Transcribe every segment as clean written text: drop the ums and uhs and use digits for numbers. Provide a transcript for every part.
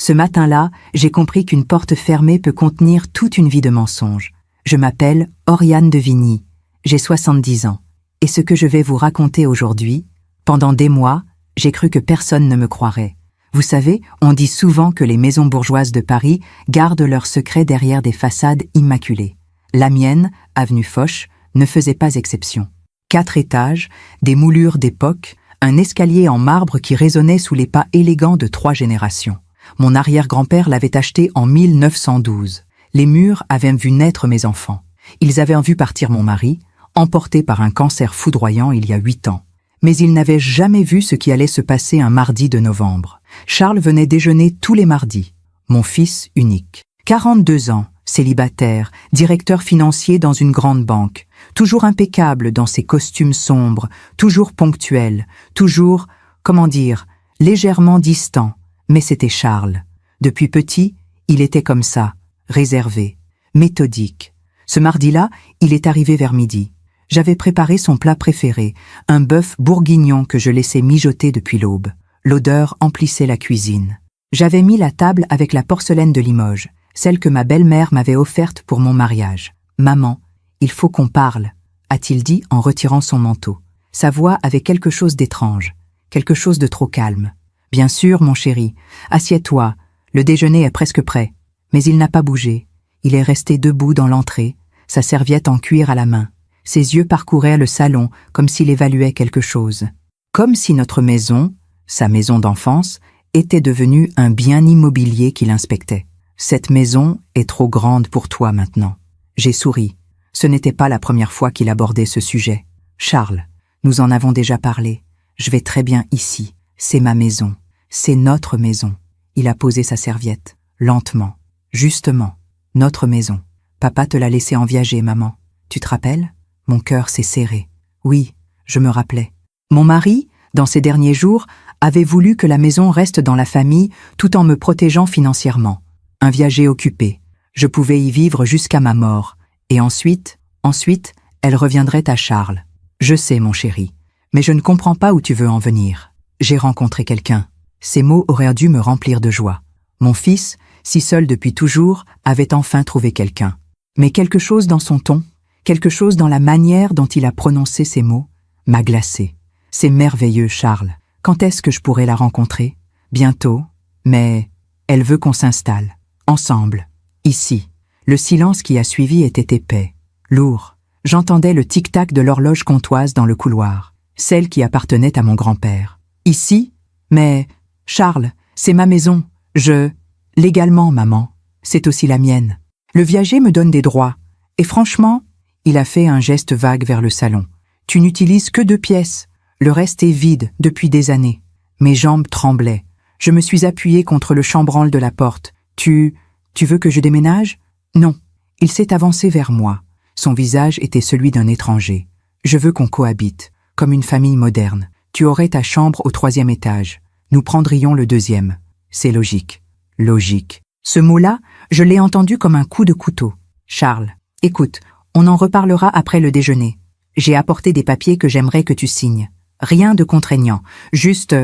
Ce matin-là, j'ai compris qu'une porte fermée peut contenir toute une vie de mensonges. Je m'appelle Oriane de Vigny, j'ai 70 ans. Et ce que je vais vous raconter aujourd'hui, pendant des mois, j'ai cru que personne ne me croirait. Vous savez, on dit souvent que les maisons bourgeoises de Paris gardent leurs secrets derrière des façades immaculées. La mienne, avenue Foch, ne faisait pas exception. 4 étages, des moulures d'époque, un escalier en marbre qui résonnait sous les pas élégants de 3 générations. Mon arrière-grand-père l'avait acheté en 1912. Les murs avaient vu naître mes enfants. Ils avaient vu partir mon mari, emporté par un cancer foudroyant il y a 8 ans. Mais ils n'avaient jamais vu ce qui allait se passer un mardi de novembre. Charles venait déjeuner tous les mardis. Mon fils unique. 42 ans, célibataire, directeur financier dans une grande banque. Toujours impeccable dans ses costumes sombres, toujours ponctuel, toujours, légèrement distant. Mais c'était Charles. Depuis petit, il était comme ça, réservé, méthodique. Ce mardi-là, il est arrivé vers midi. J'avais préparé son plat préféré, un bœuf bourguignon que je laissais mijoter depuis l'aube. L'odeur emplissait la cuisine. J'avais mis la table avec la porcelaine de Limoges, celle que ma belle-mère m'avait offerte pour mon mariage. « Maman, il faut qu'on parle », a-t-il dit en retirant son manteau. Sa voix avait quelque chose d'étrange, quelque chose de trop calme. « Bien sûr, mon chéri, assieds-toi, le déjeuner est presque prêt. » Mais il n'a pas bougé. Il est resté debout dans l'entrée, sa serviette en cuir à la main. Ses yeux parcouraient le salon comme s'il évaluait quelque chose. Comme si notre maison, sa maison d'enfance, était devenue un bien immobilier qu'il inspectait. « Cette maison est trop grande pour toi maintenant. » J'ai souri. Ce n'était pas la première fois qu'il abordait ce sujet. « Charles, nous en avons déjà parlé. Je vais très bien ici. C'est ma maison. C'est notre maison. » Il a posé sa serviette, lentement. « Justement, notre maison. Papa te l'a laissé en viager, maman. Tu te rappelles ? » Mon cœur s'est serré. Oui, je me rappelais. Mon mari, dans ces derniers jours, avait voulu que la maison reste dans la famille tout en me protégeant financièrement. Un viager occupé. Je pouvais y vivre jusqu'à ma mort. Et ensuite, elle reviendrait à Charles. Je sais, mon chéri, mais je ne comprends pas où tu veux en venir. J'ai rencontré quelqu'un. Ces mots auraient dû me remplir de joie. Mon fils, si seul depuis toujours, avait enfin trouvé quelqu'un. Mais quelque chose dans son ton, quelque chose dans la manière dont il a prononcé ces mots, m'a glacé. C'est merveilleux, Charles. Quand est-ce que je pourrai la rencontrer ? Bientôt, mais elle veut qu'on s'installe. Ensemble. Ici. Le silence qui a suivi était épais, lourd. J'entendais le tic-tac de l'horloge comptoise dans le couloir, celle qui appartenait à mon grand-père. Ici ? Mais, Charles, c'est ma maison. Légalement, maman, c'est aussi la mienne. Le viager me donne des droits. Et franchement, il a fait un geste vague vers le salon. Tu n'utilises que 2 pièces. Le reste est vide depuis des années. Mes jambes tremblaient. Je me suis appuyée contre le chambranle de la porte. Tu veux que je déménage ? Non. Il s'est avancé vers moi. Son visage était celui d'un étranger. Je veux qu'on cohabite, comme une famille moderne. Tu aurais ta chambre au 3e étage. Nous prendrions le 2e. C'est logique. Logique. Ce mot-là, je l'ai entendu comme un coup de couteau. Charles, écoute, on en reparlera après le déjeuner. J'ai apporté des papiers que j'aimerais que tu signes. Rien de contraignant, juste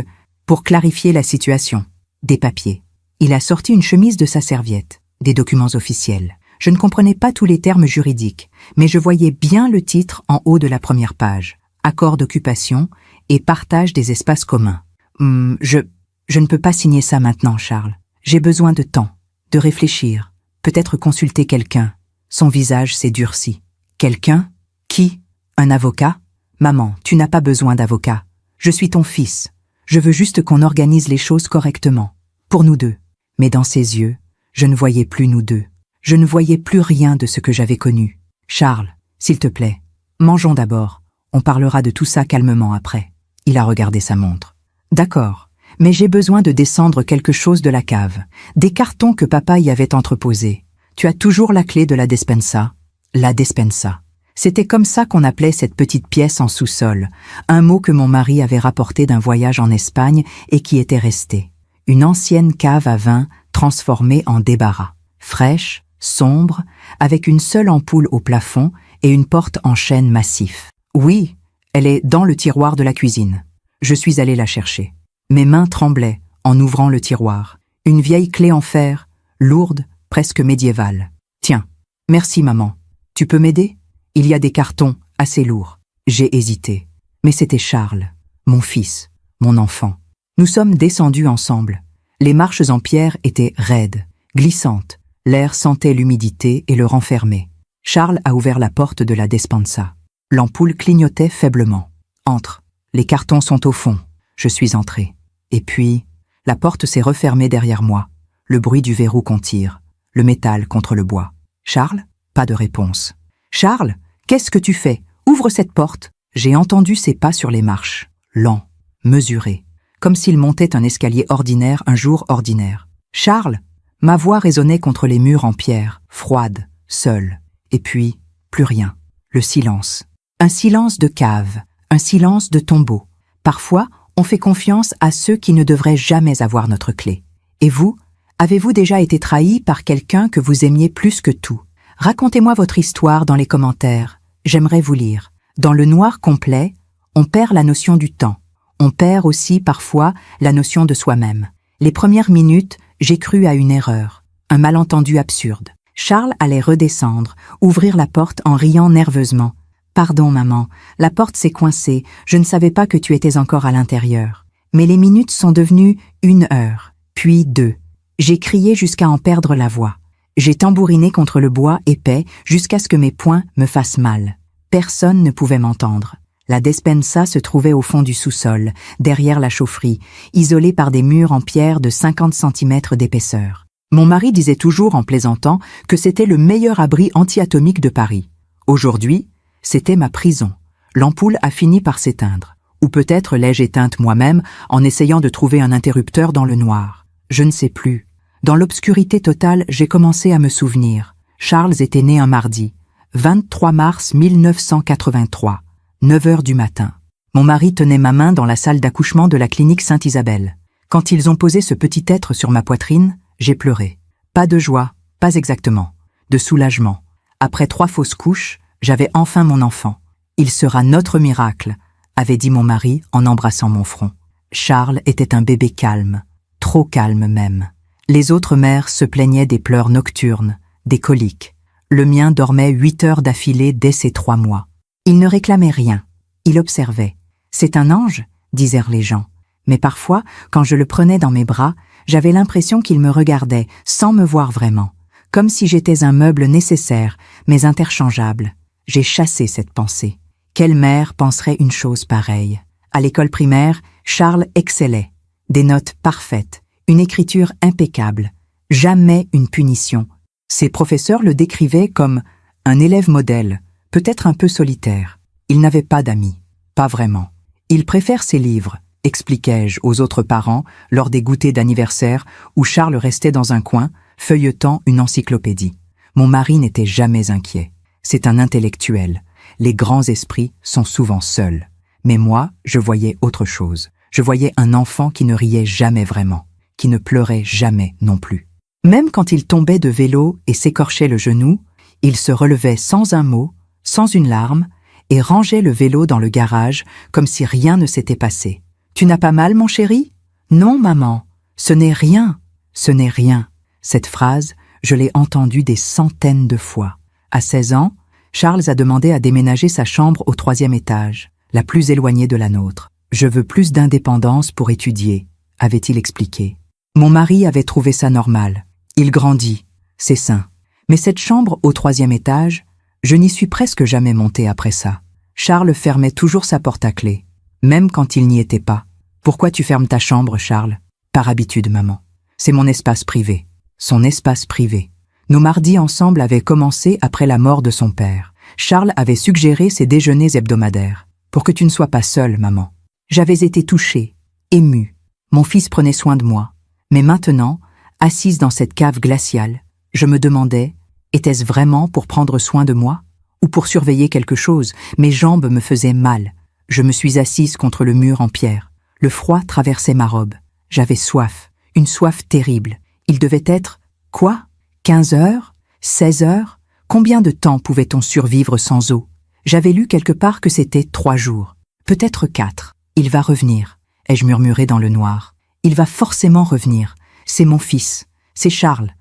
pour clarifier la situation. Des papiers. Il a sorti une chemise de sa serviette, des documents officiels. Je ne comprenais pas tous les termes juridiques, mais je voyais bien le titre en haut de la première page. Accord d'occupation et partage des espaces communs. Je ne peux pas signer ça maintenant, Charles. J'ai besoin de temps, de réfléchir, peut-être consulter quelqu'un. Son visage s'est durci. Quelqu'un ? Qui ? Un avocat ? Maman, tu n'as pas besoin d'avocat. Je suis ton fils. Je veux juste qu'on organise les choses correctement. Pour nous deux. Mais dans ses yeux, je ne voyais plus nous deux. Je ne voyais plus rien de ce que j'avais connu. Charles, s'il te plaît, mangeons d'abord. On parlera de tout ça calmement après. Il a regardé sa montre. D'accord, mais j'ai besoin de descendre quelque chose de la cave. Des cartons que papa y avait entreposés. Tu as toujours la clé de la despensa ? La despensa. C'était comme ça qu'on appelait cette petite pièce en sous-sol, un mot que mon mari avait rapporté d'un voyage en Espagne et qui était resté. Une ancienne cave à vin transformée en débarras. Fraîche, sombre, avec une seule ampoule au plafond et une porte en chêne massif. Oui, elle est dans le tiroir de la cuisine. Je suis allé la chercher. Mes mains tremblaient en ouvrant le tiroir. Une vieille clé en fer, lourde, presque médiévale. Tiens, merci maman. Tu peux m'aider? Il y a des cartons assez lourds. J'ai hésité. Mais c'était Charles, mon fils, mon enfant. Nous sommes descendus ensemble. Les marches en pierre étaient raides, glissantes. L'air sentait l'humidité et le renfermait. Charles a ouvert la porte de la despensa. L'ampoule clignotait faiblement. Entre. Les cartons sont au fond. Je suis entré. Et puis, la porte s'est refermée derrière moi. Le bruit du verrou qu'on tire. Le métal contre le bois. Charles? Pas de réponse. Charles, qu'est-ce que tu fais? Ouvre cette porte. J'ai entendu ses pas sur les marches. Lents, mesurés. Comme s'il montait un escalier ordinaire un jour ordinaire. Charles? Ma voix résonnait contre les murs en pierre, froide, seule. Et puis, plus rien. Le silence. Un silence de cave, un silence de tombeau. Parfois, on fait confiance à ceux qui ne devraient jamais avoir notre clé. Et vous, avez-vous déjà été trahi par quelqu'un que vous aimiez plus que tout? Racontez-moi votre histoire dans les commentaires. J'aimerais vous lire. Dans le noir complet, on perd la notion du temps. On perd aussi, parfois, la notion de soi-même. Les premières minutes, j'ai cru à une erreur, un malentendu absurde. Charles allait redescendre, ouvrir la porte en riant nerveusement. « Pardon, maman, la porte s'est coincée, je ne savais pas que tu étais encore à l'intérieur. » Mais les minutes sont devenues 1 heure, puis 2. J'ai crié jusqu'à en perdre la voix. J'ai tambouriné contre le bois épais jusqu'à ce que mes poings me fassent mal. Personne ne pouvait m'entendre. La despensa se trouvait au fond du sous-sol, derrière la chaufferie, isolée par des murs en pierre de 50 cm d'épaisseur. Mon mari disait toujours en plaisantant que c'était le meilleur abri anti-atomique de Paris. Aujourd'hui, c'était ma prison. L'ampoule a fini par s'éteindre. Ou peut-être l'ai-je éteinte moi-même en essayant de trouver un interrupteur dans le noir. Je ne sais plus. Dans l'obscurité totale, j'ai commencé à me souvenir. Charles était né un mardi, 23 mars 1983. 9 heures du matin. Mon mari tenait ma main dans la salle d'accouchement de la clinique Sainte-Isabelle. Quand ils ont posé ce petit être sur ma poitrine, j'ai pleuré. Pas de joie, pas exactement. De soulagement. Après 3 fausses couches, j'avais enfin mon enfant. Il sera notre miracle, avait dit mon mari en embrassant mon front. Charles était un bébé calme, trop calme même. Les autres mères se plaignaient des pleurs nocturnes, des coliques. Le mien dormait 8 heures d'affilée dès ses 3 mois. Il ne réclamait rien, il observait. « C'est un ange », disèrent les gens. Mais parfois, quand je le prenais dans mes bras, j'avais l'impression qu'il me regardait, sans me voir vraiment, comme si j'étais un meuble nécessaire, mais interchangeable. J'ai chassé cette pensée. Quelle mère penserait une chose pareille? À l'école primaire, Charles excellait. Des notes parfaites, une écriture impeccable, jamais une punition. Ses professeurs le décrivaient comme un élève modèle, peut-être un peu solitaire. Il n'avait pas d'amis, pas vraiment. Il préfère ses livres, expliquai-je aux autres parents lors des goûters d'anniversaire où Charles restait dans un coin, feuilletant une encyclopédie. Mon mari n'était jamais inquiet. C'est un intellectuel. Les grands esprits sont souvent seuls. Mais moi, je voyais autre chose. Je voyais un enfant qui ne riait jamais vraiment, qui ne pleurait jamais non plus. Même quand il tombait de vélo et s'écorchait le genou, il se relevait sans un mot, sans une larme, et rangeait le vélo dans le garage comme si rien ne s'était passé. « Tu n'as pas mal, mon chéri ?»« Non, maman, ce n'est rien, ce n'est rien. » Cette phrase, je l'ai entendue des centaines de fois. À 16 ans, Charles a demandé à déménager sa chambre au 3e étage, la plus éloignée de la nôtre. « Je veux plus d'indépendance pour étudier », avait-il expliqué. Mon mari avait trouvé ça normal. Il grandit, c'est sain. Mais cette chambre au 3e étage, je n'y suis presque jamais monté après ça. Charles fermait toujours sa porte à clé, même quand il n'y était pas. « Pourquoi tu fermes ta chambre, Charles ?»« Par habitude, maman. C'est mon espace privé. » Son espace privé. Nos mardis ensemble avaient commencé après la mort de son père. Charles avait suggéré ses déjeuners hebdomadaires. « Pour que tu ne sois pas seule, maman. » J'avais été touchée, émue. Mon fils prenait soin de moi. Mais maintenant, assise dans cette cave glaciale, je me demandais, était-ce vraiment pour prendre soin de moi? Ou pour surveiller quelque chose? Mes jambes me faisaient mal. Je me suis assise contre le mur en pierre. Le froid traversait ma robe. J'avais soif, une soif terrible. Il devait être, quoi? 15 heures? 16 heures? Combien de temps pouvait-on survivre sans eau? J'avais lu quelque part que c'était 3 jours. Peut-être 4. Il va revenir, ai-je murmuré dans le noir. Il va forcément revenir. C'est mon fils, c'est Charles.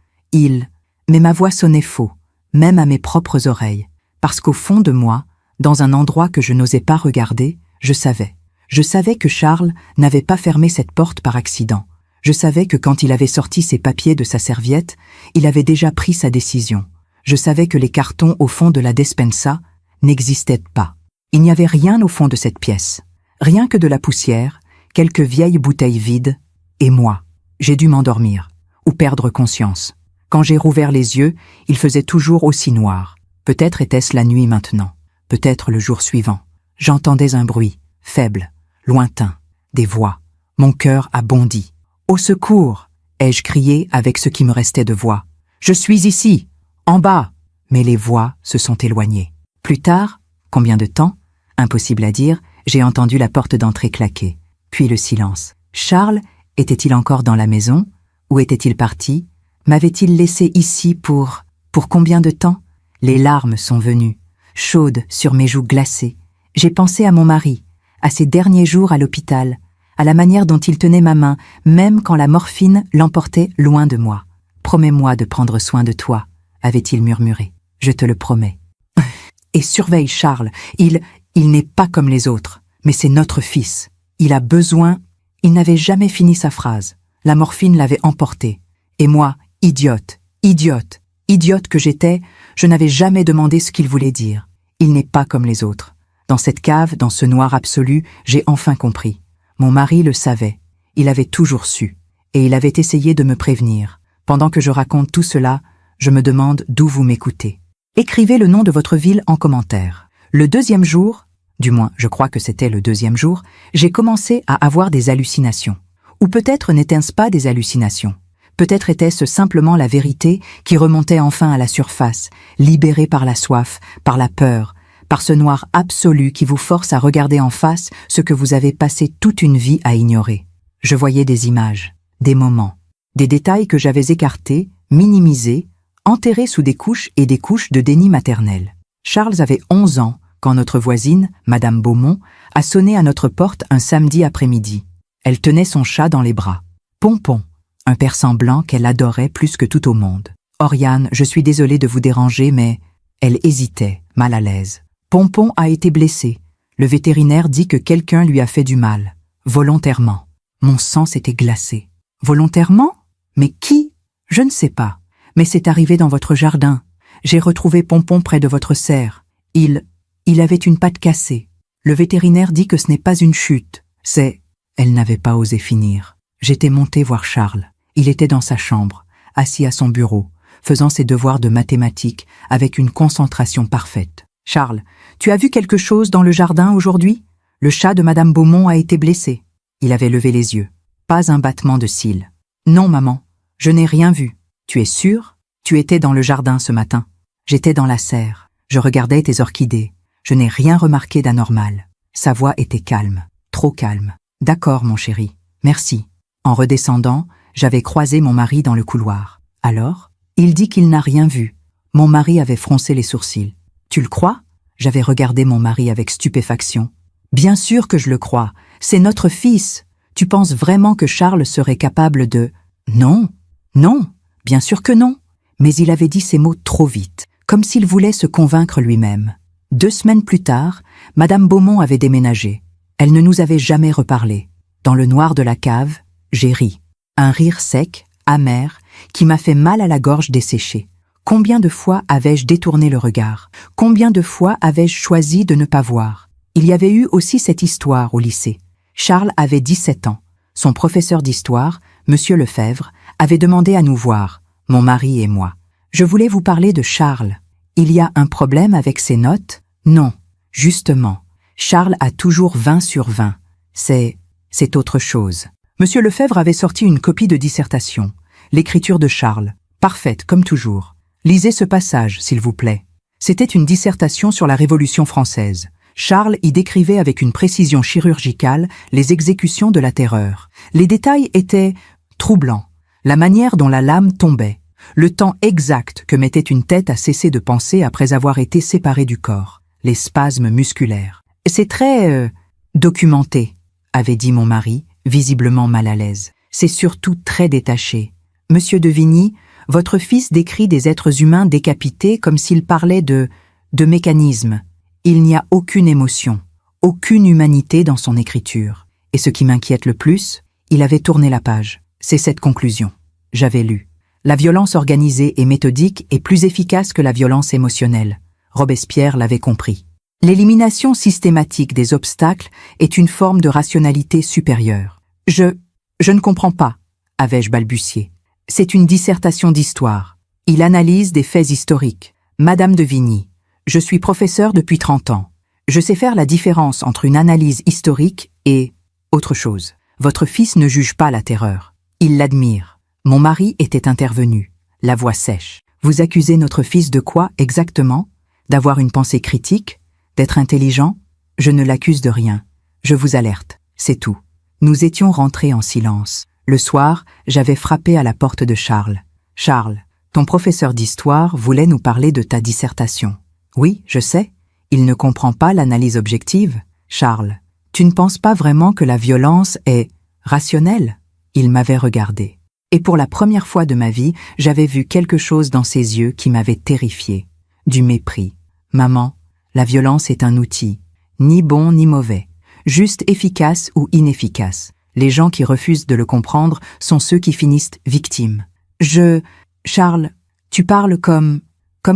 Mais ma voix sonnait faux, même à mes propres oreilles, parce qu'au fond de moi, dans un endroit que je n'osais pas regarder, je savais. Je savais que Charles n'avait pas fermé cette porte par accident. Je savais que quand il avait sorti ses papiers de sa serviette, il avait déjà pris sa décision. Je savais que les cartons au fond de la despensa n'existaient pas. Il n'y avait rien au fond de cette pièce. Rien que de la poussière, quelques vieilles bouteilles vides, et moi. J'ai dû m'endormir, ou perdre conscience. Quand j'ai rouvert les yeux, il faisait toujours aussi noir. Peut-être était-ce la nuit maintenant, peut-être le jour suivant. J'entendais un bruit, faible, lointain, des voix. Mon cœur a bondi. « Au secours !» ai-je crié avec ce qui me restait de voix. « Je suis ici, en bas !» Mais les voix se sont éloignées. Plus tard, combien de temps? Impossible à dire, j'ai entendu la porte d'entrée claquer. Puis le silence. Charles était-il encore dans la maison? Où était-il parti? M'avait-il laissé ici pour combien de temps? Les larmes sont venues, chaudes sur mes joues glacées. J'ai pensé à mon mari, à ses derniers jours à l'hôpital, à la manière dont il tenait ma main, même quand la morphine l'emportait loin de moi. « Promets-moi de prendre soin de toi », avait-il murmuré. « Je te le promets. » Et surveille Charles, il n'est pas comme les autres, mais c'est notre fils. Il a besoin... Il n'avait jamais fini sa phrase. La morphine l'avait emporté. Et moi, idiote que j'étais, je n'avais jamais demandé ce qu'il voulait dire. Il n'est pas comme les autres. Dans cette cave, dans ce noir absolu, j'ai enfin compris. Mon mari le savait. Il avait toujours su. Et il avait essayé de me prévenir. Pendant que je raconte tout cela, je me demande d'où vous m'écoutez. Écrivez le nom de votre ville en commentaire. Le deuxième jour, du moins je crois que c'était le deuxième jour, j'ai commencé à avoir des hallucinations. Ou peut-être n'était-ce pas des hallucinations. Peut-être était-ce simplement la vérité qui remontait enfin à la surface, libérée par la soif, par la peur, par ce noir absolu qui vous force à regarder en face ce que vous avez passé toute une vie à ignorer. Je voyais des images, des moments, des détails que j'avais écartés, minimisés, enterrés sous des couches et des couches de déni maternel. Charles avait 11 ans quand notre voisine, Madame Beaumont, a sonné à notre porte un samedi après-midi. Elle tenait son chat dans les bras. Pompon, un persan blanc qu'elle adorait plus que tout au monde. « Oriane, je suis désolée de vous déranger, mais... » Elle hésitait, mal à l'aise. Pompon a été blessé. Le vétérinaire dit que quelqu'un lui a fait du mal. Volontairement. Mon sang s'était glacé. Volontairement? Mais qui? Je ne sais pas. Mais c'est arrivé dans votre jardin. J'ai retrouvé Pompon près de votre serre. Il avait une patte cassée. Le vétérinaire dit que ce n'est pas une chute. C'est... Elle n'avait pas osé finir. J'étais montée voir Charles. Il était dans sa chambre, assis à son bureau, faisant ses devoirs de mathématiques avec une concentration parfaite. « Charles, tu as vu quelque chose dans le jardin aujourd'hui? Le chat de Madame Beaumont a été blessé. » Il avait levé les yeux. Pas un battement de cils. « Non, maman, je n'ai rien vu. Tu es sûre? Tu étais dans le jardin ce matin. » J'étais dans la serre. Je regardais tes orchidées. Je n'ai rien remarqué d'anormal. Sa voix était calme, trop calme. « D'accord, mon chéri, merci. » En redescendant, j'avais croisé mon mari dans le couloir. « Alors? » Il dit qu'il n'a rien vu. Mon mari avait froncé les sourcils. « Tu le crois? » J'avais regardé mon mari avec stupéfaction. « Bien sûr que je le crois. C'est notre fils. Tu penses vraiment que Charles serait capable de... » « Non, non, bien sûr que non. » Mais il avait dit ces mots trop vite, comme s'il voulait se convaincre lui-même. 2 semaines plus tard, Madame Beaumont avait déménagé. Elle ne nous avait jamais reparlé. Dans le noir de la cave, j'ai ri. Un rire sec, amer, qui m'a fait mal à la gorge desséchée. Combien de fois avais-je détourné le regard? Combien de fois avais-je choisi de ne pas voir? Il y avait eu aussi cette histoire au lycée. Charles avait 17 ans. Son professeur d'histoire, Monsieur Lefebvre, avait demandé à nous voir, mon mari et moi. Je voulais vous parler de Charles. Il y a un problème avec ses notes? Non, justement. Charles a toujours 20 sur 20. C'est autre chose. Monsieur Lefebvre avait sorti une copie de dissertation, l'écriture de Charles, parfaite comme toujours. Lisez ce passage, s'il vous plaît. C'était une dissertation sur la Révolution française. Charles y décrivait avec une précision chirurgicale les exécutions de la Terreur. Les détails étaient troublants. La manière dont la lame tombait, le temps exact que mettait une tête à cesser de penser après avoir été séparée du corps, les spasmes musculaires. « C'est très... documenté », avait dit mon mari, visiblement mal à l'aise. « C'est surtout très détaché. Monsieur de Vigny, votre fils décrit des êtres humains décapités comme s'il parlait de mécanismes. Il n'y a aucune émotion, aucune humanité dans son écriture. Et ce qui m'inquiète le plus, il avait tourné la page. C'est cette conclusion. J'avais lu. La violence organisée et méthodique est plus efficace que la violence émotionnelle. Robespierre l'avait compris. L'élimination systématique des obstacles est une forme de rationalité supérieure. Je ne comprends pas, avais-je balbutié. C'est une dissertation d'histoire. Il analyse des faits historiques. Madame de Vigny, je suis professeur depuis 30 ans. Je sais faire la différence entre une analyse historique et autre chose. Votre fils ne juge pas la terreur. Il l'admire. Mon mari était intervenu, la voix sèche. Vous accusez notre fils de quoi exactement? D'avoir une pensée critique? D'être intelligent? Je ne l'accuse de rien. Je vous alerte, c'est tout. Nous étions rentrés en silence. Le soir, j'avais frappé à la porte de Charles. Charles, ton professeur d'histoire voulait nous parler de ta dissertation. Oui, je sais. Il ne comprend pas l'analyse objective. Charles, tu ne penses pas vraiment que la violence est rationnelle? Il m'avait regardé. Et pour la première fois de ma vie, j'avais vu quelque chose dans ses yeux qui m'avait terrifié. Du mépris. Maman, la violence est un outil, ni bon ni mauvais, juste efficace ou inefficace. Les gens qui refusent de le comprendre sont ceux qui finissent victimes. Charles, tu parles comme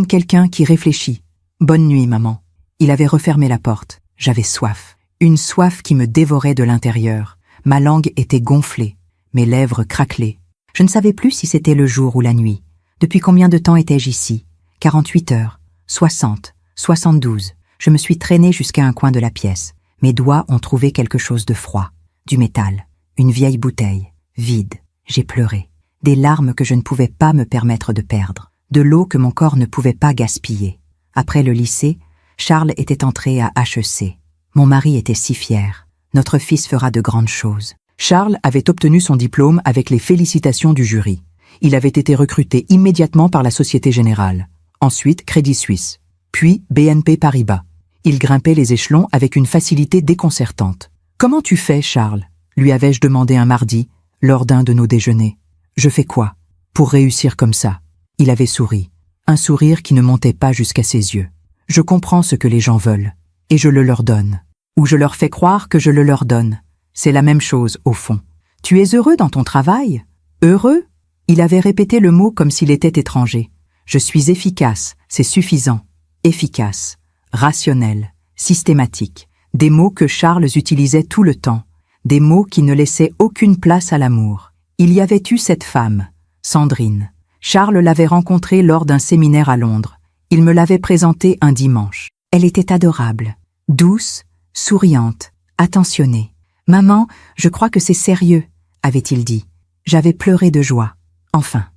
quelqu'un qui réfléchit. Bonne nuit, maman. Il avait refermé la porte. J'avais soif. Une soif qui me dévorait de l'intérieur. Ma langue était gonflée. Mes lèvres craquelaient. Je ne savais plus si c'était le jour ou la nuit. Depuis combien de temps étais-je ici? 48 heures, 60, 72. Je me suis traînée jusqu'à un coin de la pièce. Mes doigts ont trouvé quelque chose de froid. Du métal. Une vieille bouteille. Vide. J'ai pleuré. Des larmes que je ne pouvais pas me permettre de perdre. De l'eau que mon corps ne pouvait pas gaspiller. Après le lycée, Charles était entré à HEC. Mon mari était si fier. Notre fils fera de grandes choses. Charles avait obtenu son diplôme avec les félicitations du jury. Il avait été recruté immédiatement par la Société Générale, ensuite Crédit Suisse, puis BNP Paribas. Il grimpait les échelons avec une facilité déconcertante. « Comment tu fais, Charles ?» lui avais-je demandé un mardi, lors d'un de nos déjeuners. « Je fais quoi pour réussir comme ça ?» Il avait souri, un sourire qui ne montait pas jusqu'à ses yeux. « Je comprends ce que les gens veulent, et je le leur donne. Ou je leur fais croire que je le leur donne. C'est la même chose, au fond. Tu es heureux dans ton travail? Heureux? Il avait répété le mot comme s'il était étranger. Je suis efficace, c'est suffisant. Efficace, rationnel, systématique. Des mots que Charles utilisait tout le temps. Des mots qui ne laissaient aucune place à l'amour. Il y avait eu cette femme, Sandrine. Charles l'avait rencontrée lors d'un séminaire à Londres. Il me l'avait présentée un dimanche. Elle était adorable, douce, souriante, attentionnée. « Maman, je crois que c'est sérieux, » avait-il dit. J'avais pleuré de joie. Enfin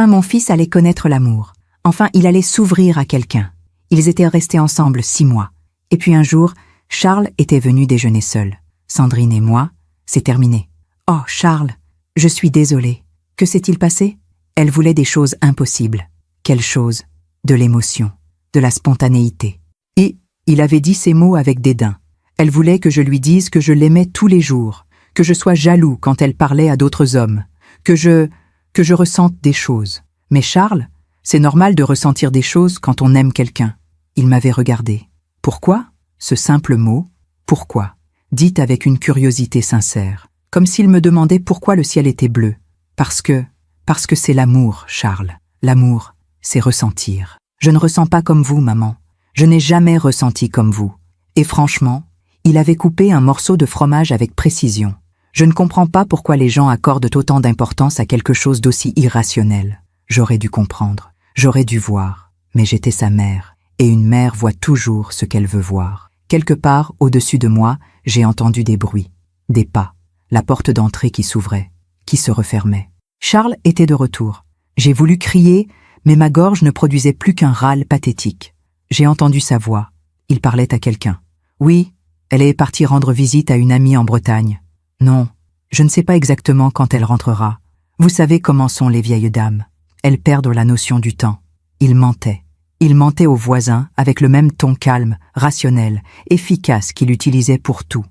mon fils allait connaître l'amour. Enfin il allait s'ouvrir à quelqu'un. Ils étaient restés ensemble 6 mois. Et puis un jour, Charles était venu déjeuner seul. Sandrine et moi, c'est terminé. « Oh, Charles, je suis désolée. Que s'est-il passé ?» Elle voulait des choses impossibles. Quelle chose? De l'émotion, de la spontanéité. Et il avait dit ces mots avec dédain. Elle voulait que je lui dise que je l'aimais tous les jours, que je sois jaloux quand elle parlait à d'autres hommes, que je ressente des choses. Mais Charles, c'est normal de ressentir des choses quand on aime quelqu'un. Il m'avait regardé. Pourquoi? Ce simple mot, pourquoi, dit avec une curiosité sincère, comme s'il me demandait pourquoi le ciel était bleu. Parce que c'est l'amour, Charles. L'amour, c'est ressentir. Je ne ressens pas comme vous, maman. Je n'ai jamais ressenti comme vous. Et franchement, il avait coupé un morceau de fromage avec précision. Je ne comprends pas pourquoi les gens accordent autant d'importance à quelque chose d'aussi irrationnel. J'aurais dû comprendre, j'aurais dû voir, mais j'étais sa mère, et une mère voit toujours ce qu'elle veut voir. Quelque part, au-dessus de moi, j'ai entendu des bruits, des pas, la porte d'entrée qui s'ouvrait, qui se refermait. Charles était de retour. J'ai voulu crier, mais ma gorge ne produisait plus qu'un râle pathétique. J'ai entendu sa voix. Il parlait à quelqu'un. Oui, elle est partie rendre visite à une amie en Bretagne. Non, je ne sais pas exactement quand elle rentrera. Vous savez comment sont les vieilles dames. Elles perdent la notion du temps. Il mentait. Il mentait aux voisins avec le même ton calme, rationnel, efficace qu'il utilisait pour tout.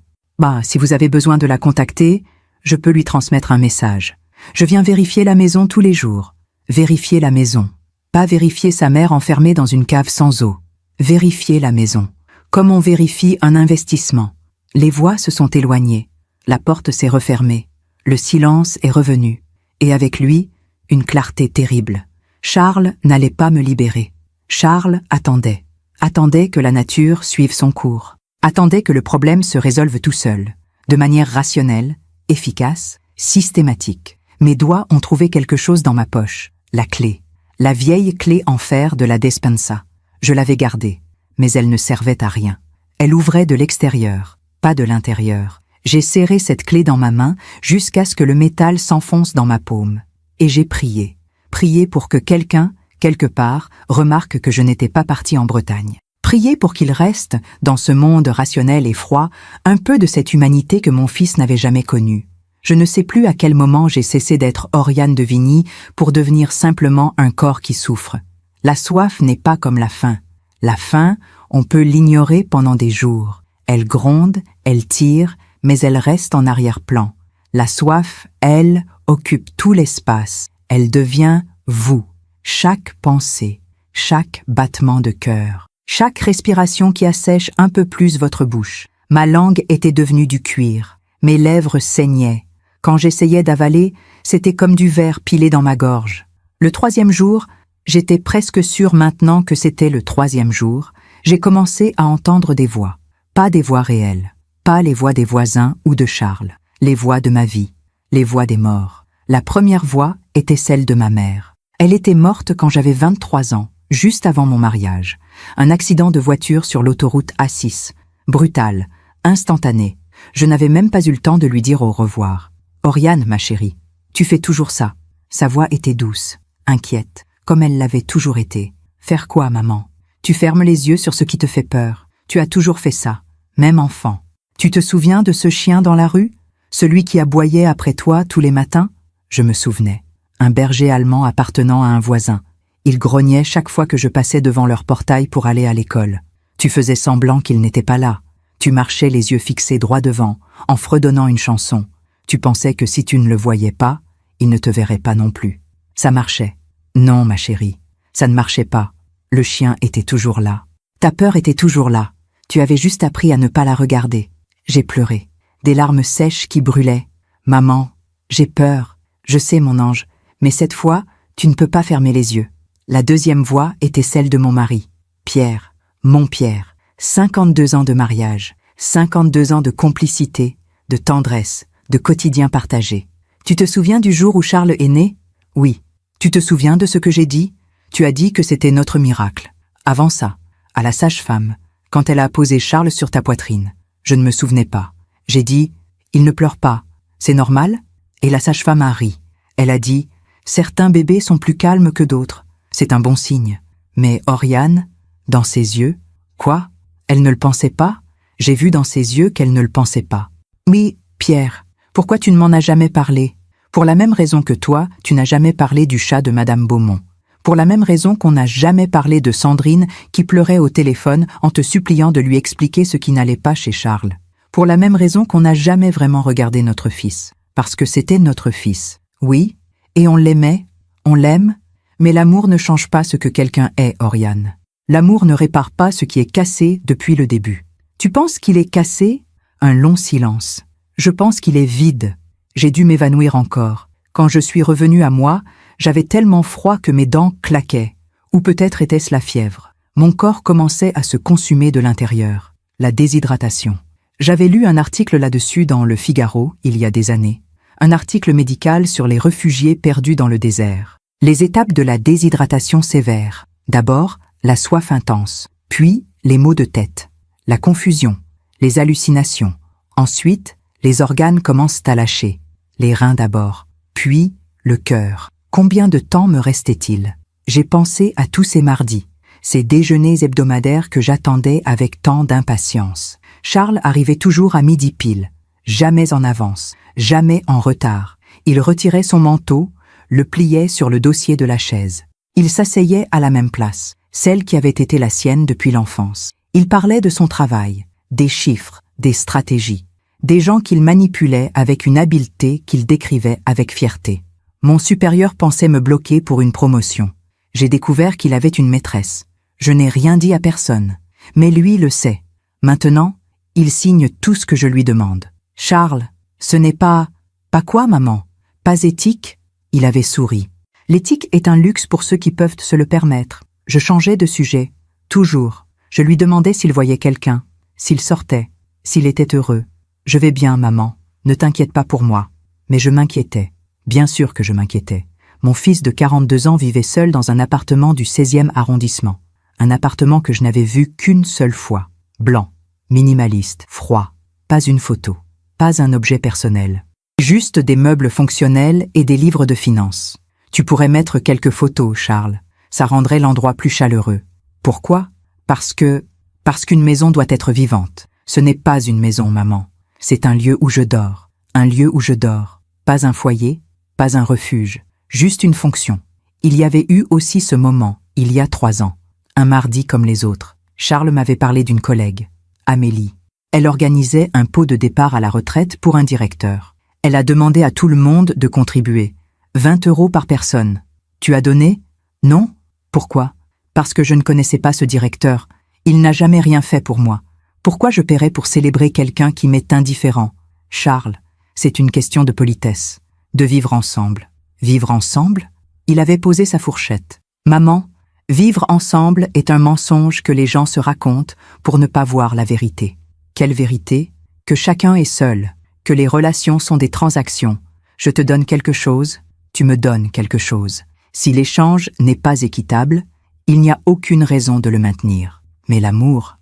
Si vous avez besoin de la contacter, je peux lui transmettre un message. Je viens vérifier la maison tous les jours. Vérifier la maison. Pas vérifier sa mère enfermée dans une cave sans eau. Vérifier la maison. Comme on vérifie un investissement. Les voix se sont éloignées. La porte s'est refermée. Le silence est revenu. Et avec lui, une clarté terrible. Charles n'allait pas me libérer. Charles attendait. Attendait que la nature suive son cours. Attendait que le problème se résolve tout seul. De manière rationnelle, efficace, systématique. Mes doigts ont trouvé quelque chose dans ma poche. La clé. La vieille clé en fer de la despensa. Je l'avais gardée, mais elle ne servait à rien. Elle ouvrait de l'extérieur, pas de l'intérieur. J'ai serré cette clé dans ma main jusqu'à ce que le métal s'enfonce dans ma paume. Et j'ai prié. Prié pour que quelqu'un, quelque part, remarque que je n'étais pas partie en Bretagne. Prié pour qu'il reste, dans ce monde rationnel et froid, un peu de cette humanité que mon fils n'avait jamais connue. Je ne sais plus à quel moment j'ai cessé d'être Oriane de Vigny pour devenir simplement un corps qui souffre. La soif n'est pas comme la faim. La faim, on peut l'ignorer pendant des jours. Elle gronde, elle tire, mais elle reste en arrière-plan. La soif, elle, occupe tout l'espace. Elle devient vous. Chaque pensée, chaque battement de cœur, chaque respiration qui assèche un peu plus votre bouche. Ma langue était devenue du cuir. Mes lèvres saignaient. Quand j'essayais d'avaler, c'était comme du verre pilé dans ma gorge. Le 3e jour, j'étais presque sûre maintenant que c'était le 3e jour, j'ai commencé à entendre des voix. Pas des voix réelles, pas les voix des voisins ou de Charles, les voix de ma vie, les voix des morts. La première voix était celle de ma mère. Elle était morte quand j'avais 23 ans, juste avant mon mariage. Un accident de voiture sur l'autoroute A6. Brutal, instantané. Je n'avais même pas eu le temps de lui dire au revoir. « Oriane, ma chérie, tu fais toujours ça. » Sa voix était douce, inquiète, comme elle l'avait toujours été. « Faire quoi, maman? Tu fermes les yeux sur ce qui te fait peur. Tu as toujours fait ça, même enfant. Tu te souviens de ce chien dans la rue? Celui qui aboyait après toi tous les matins? » Je me souvenais. Un berger allemand appartenant à un voisin. Il grognait chaque fois que je passais devant leur portail pour aller à l'école. Tu faisais semblant qu'il n'était pas là. Tu marchais les yeux fixés droit devant, en fredonnant une chanson. Tu pensais que si tu ne le voyais pas, il ne te verrait pas non plus. Ça marchait. Non, ma chérie, ça ne marchait pas. Le chien était toujours là. Ta peur était toujours là. Tu avais juste appris à ne pas la regarder. J'ai pleuré. Des larmes sèches qui brûlaient. Maman, j'ai peur. Je sais, mon ange, mais cette fois, tu ne peux pas fermer les yeux. La 2e voix était celle de mon mari. Pierre, mon Pierre. 52 ans de mariage. 52 ans de complicité, de tendresse, de quotidien partagé. Tu te souviens du jour où Charles est né? Oui. Tu te souviens de ce que j'ai dit? Tu as dit que c'était notre miracle. Avant ça, à la sage-femme, quand elle a posé Charles sur ta poitrine. Je ne me souvenais pas. J'ai dit, il ne pleure pas. C'est normal? Et la sage-femme a ri. Elle a dit, certains bébés sont plus calmes que d'autres. C'est un bon signe. Mais Oriane, dans ses yeux, quoi? Elle ne le pensait pas? J'ai vu dans ses yeux qu'elle ne le pensait pas. Oui, Pierre, pourquoi tu ne m'en as jamais parlé? Pour la même raison que toi, tu n'as jamais parlé du chat de Madame Beaumont. Pour la même raison qu'on n'a jamais parlé de Sandrine qui pleurait au téléphone en te suppliant de lui expliquer ce qui n'allait pas chez Charles. Pour la même raison qu'on n'a jamais vraiment regardé notre fils. Parce que c'était notre fils. Oui, et on l'aimait, on l'aime, mais l'amour ne change pas ce que quelqu'un est, Oriane. L'amour ne répare pas ce qui est cassé depuis le début. Tu penses qu'il est cassé? Un long silence. Je pense qu'il est vide. J'ai dû m'évanouir encore. Quand je suis revenue à moi, j'avais tellement froid que mes dents claquaient. Ou peut-être était-ce la fièvre. Mon corps commençait à se consumer de l'intérieur. La déshydratation. J'avais lu un article là-dessus dans Le Figaro, il y a des années. Un article médical sur les réfugiés perdus dans le désert. Les étapes de la déshydratation sévère. D'abord, la soif intense. Puis, les maux de tête. La confusion. Les hallucinations. Ensuite, les organes commencent à lâcher. Les reins d'abord. Puis, le cœur. Combien de temps me restait-il? J'ai pensé à tous ces mardis. Ces déjeuners hebdomadaires que j'attendais avec tant d'impatience. Charles arrivait toujours à midi pile. Jamais en avance. Jamais en retard. Il retirait son manteau, le pliait sur le dossier de la chaise. Il s'asseyait à la même place, celle qui avait été la sienne depuis l'enfance. Il parlait de son travail, des chiffres, des stratégies, des gens qu'il manipulait avec une habileté qu'il décrivait avec fierté. Mon supérieur pensait me bloquer pour une promotion. J'ai découvert qu'il avait une maîtresse. Je n'ai rien dit à personne. Mais lui le sait. Maintenant, il signe tout ce que je lui demande. Charles, ce n'est pas... Pas quoi, maman? Pas éthique? Il avait souri. L'éthique est un luxe pour ceux qui peuvent se le permettre. Je changeais de sujet. Toujours. Je lui demandais s'il voyait quelqu'un, s'il sortait, s'il était heureux. Je vais bien, maman. Ne t'inquiète pas pour moi. Mais je m'inquiétais. Bien sûr que je m'inquiétais. Mon fils de 42 ans vivait seul dans un appartement du 16e arrondissement. Un appartement que je n'avais vu qu'une seule fois. Blanc, minimaliste, froid. Pas une photo. Pas un objet personnel. Juste des meubles fonctionnels et des livres de finances. Tu pourrais mettre quelques photos, Charles. Ça rendrait l'endroit plus chaleureux. Pourquoi? Parce qu'une maison doit être vivante. Ce n'est pas une maison, maman. C'est un lieu où je dors. Un lieu où je dors. Pas un foyer, pas un refuge. Juste une fonction. Il y avait eu aussi ce moment, il y a 3 ans. Un mardi comme les autres. Charles m'avait parlé d'une collègue, Amélie. Elle organisait un pot de départ à la retraite pour un directeur. Elle a demandé à tout le monde de contribuer. 20 € par personne. Tu as donné? Non? Pourquoi? Parce que je ne connaissais pas ce directeur. Il n'a jamais rien fait pour moi. Pourquoi je paierais pour célébrer quelqu'un qui m'est indifférent? Charles, c'est une question de politesse. De vivre ensemble. Vivre ensemble? Il avait posé sa fourchette. Maman, vivre ensemble est un mensonge que les gens se racontent pour ne pas voir la vérité. Quelle vérité? Que chacun est seul. Que les relations sont des transactions. Je te donne quelque chose, tu me donnes quelque chose. Si l'échange n'est pas équitable, il n'y a aucune raison de le maintenir. Mais l'amour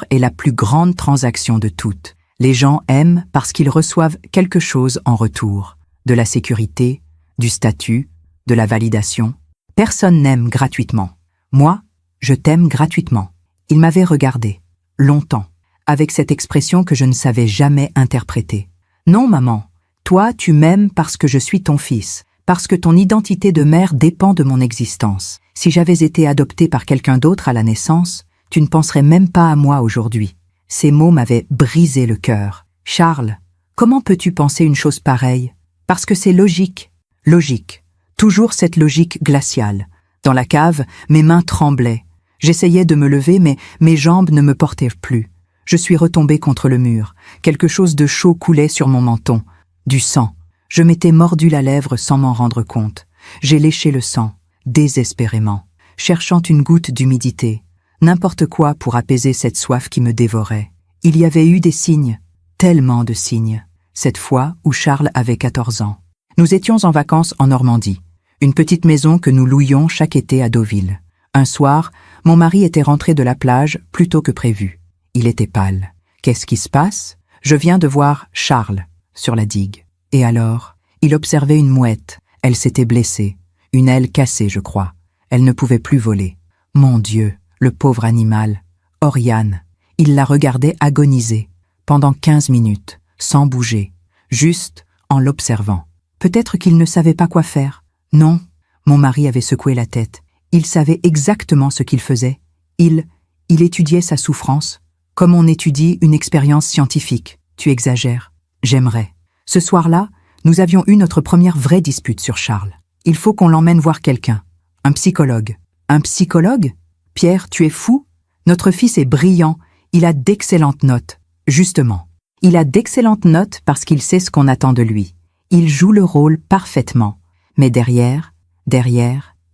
est la plus grande transaction de toutes. Les gens aiment parce qu'ils reçoivent quelque chose en retour. De la sécurité, du statut, de la validation. Personne n'aime gratuitement. Moi, je t'aime gratuitement. Il m'avait regardé, longtemps, avec cette expression que je ne savais jamais interpréter. Non, maman, toi, tu m'aimes parce que je suis ton fils, parce que ton identité de mère dépend de mon existence. Si j'avais été adoptée par quelqu'un d'autre à la naissance, tu ne penserais même pas à moi aujourd'hui. Ces mots m'avaient brisé le cœur. Charles, comment peux-tu penser une chose pareille? Parce que c'est logique. Logique. Toujours cette logique glaciale. Dans la cave, mes mains tremblaient. J'essayais de me lever, mais mes jambes ne me portaient plus. Je suis retombée contre le mur. Quelque chose de chaud coulait sur mon menton. Du sang. Je m'étais mordu la lèvre sans m'en rendre compte. J'ai léché le sang, désespérément, cherchant une goutte d'humidité. N'importe quoi pour apaiser cette soif qui me dévorait. Il y avait eu des signes, tellement de signes. Cette fois où Charles avait 14 ans. Nous étions en vacances en Normandie. Une petite maison que nous louions chaque été à Deauville. Un soir, mon mari était rentré de la plage plus tôt que prévu. Il était pâle. Qu'est-ce qui se passe? Je viens de voir Charles sur la digue. Et alors, il observait une mouette. Elle s'était blessée. Une aile cassée, je crois. Elle ne pouvait plus voler. Mon Dieu, le pauvre animal. Oriane. Il la regardait agoniser. Pendant 15 minutes, sans bouger. Juste en l'observant. Peut-être qu'il ne savait pas quoi faire. Non, mon mari avait secoué la tête. Il savait exactement ce qu'il faisait. Il étudiait sa souffrance. Comme on étudie une expérience scientifique. Tu exagères. J'aimerais. Ce soir-là, nous avions eu notre première vraie dispute sur Charles. Il faut qu'on l'emmène voir quelqu'un. Un psychologue. Un psychologue? Pierre, tu es fou? Notre fils est brillant. Il a d'excellentes notes. Justement. Il a d'excellentes notes parce qu'il sait ce qu'on attend de lui. Il joue le rôle parfaitement. Mais derrière,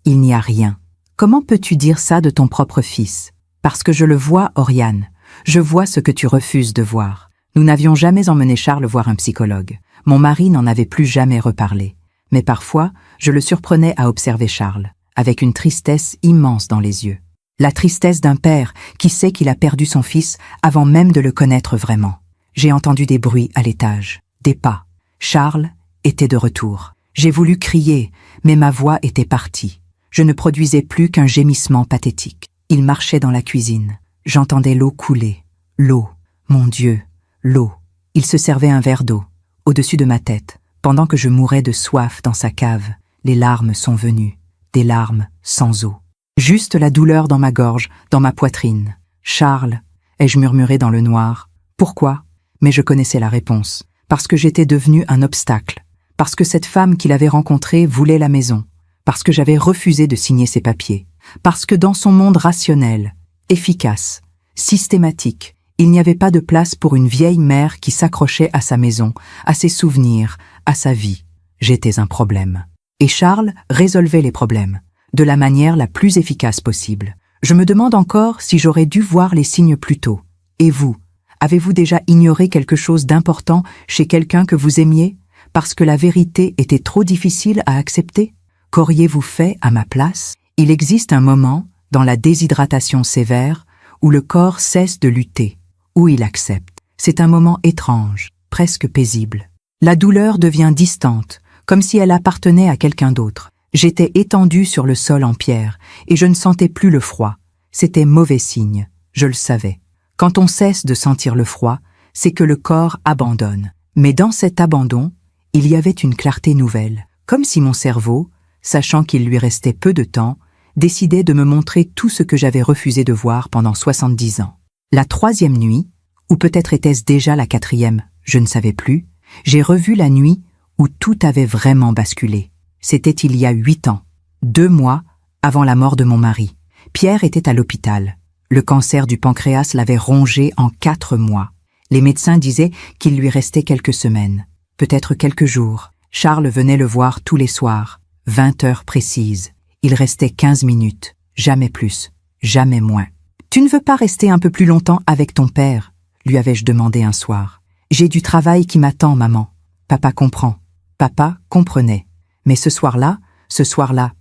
il n'y a rien. Comment peux-tu dire ça de ton propre fils? Parce que je le vois, Oriane. Je vois ce que tu refuses de voir. Nous n'avions jamais emmené Charles voir un psychologue. Mon mari n'en avait plus jamais reparlé. Mais parfois, je le surprenais à observer Charles, avec une tristesse immense dans les yeux. La tristesse d'un père qui sait qu'il a perdu son fils avant même de le connaître vraiment. J'ai entendu des bruits à l'étage, des pas. Charles était de retour. J'ai voulu crier, mais ma voix était partie. Je ne produisais plus qu'un gémissement pathétique. Il marchait dans la cuisine. J'entendais l'eau couler. L'eau. Mon Dieu, l'eau. Il se servait un verre d'eau, au-dessus de ma tête. Pendant que je mourais de soif dans sa cave, les larmes sont venues. Des larmes sans eau. Juste la douleur dans ma gorge, dans ma poitrine. Charles, ai-je murmuré dans le noir. Pourquoi? Mais je connaissais la réponse. Parce que j'étais devenu un obstacle. parce que cette femme qu'il avait rencontrée voulait la maison, parce que j'avais refusé de signer ses papiers, parce que dans son monde rationnel, efficace, systématique, il n'y avait pas de place pour une vieille mère qui s'accrochait à sa maison, à ses souvenirs, à sa vie. J'étais un problème. Et Charles résolvait les problèmes, de la manière la plus efficace possible. Je me demande encore si j'aurais dû voir les signes plus tôt. Et vous, avez-vous déjà ignoré quelque chose d'important chez quelqu'un que vous aimiez, parce que la vérité était trop difficile à accepter? Qu'auriez-vous fait à ma place? Il existe un moment, dans la déshydratation sévère, où le corps cesse de lutter, où il accepte. C'est un moment étrange, presque paisible. La douleur devient distante, comme si elle appartenait à quelqu'un d'autre. J'étais étendue sur le sol en pierre, et je ne sentais plus le froid. C'était mauvais signe, je le savais. Quand on cesse de sentir le froid, c'est que le corps abandonne. Mais dans cet abandon, il y avait une clarté nouvelle, comme si mon cerveau, sachant qu'il lui restait peu de temps, décidait de me montrer tout ce que j'avais refusé de voir pendant 70 ans. La 3e nuit, ou peut-être était-ce déjà la 4e, je ne savais plus, j'ai revu la nuit où tout avait vraiment basculé. C'était il y a 8 ans, 2 mois avant la mort de mon mari. Pierre était à l'hôpital. Le cancer du pancréas l'avait rongé en 4 mois. Les médecins disaient qu'il lui restait quelques semaines, peut-être quelques jours. Charles venait le voir tous les soirs, 20 heures précises. Il restait 15 minutes, jamais plus, jamais moins. « Tu ne veux pas rester un peu plus longtemps avec ton père ?» lui avais-je demandé un soir. « J'ai du travail qui m'attend, maman. » Papa comprend. Papa comprenait. Mais ce soir-là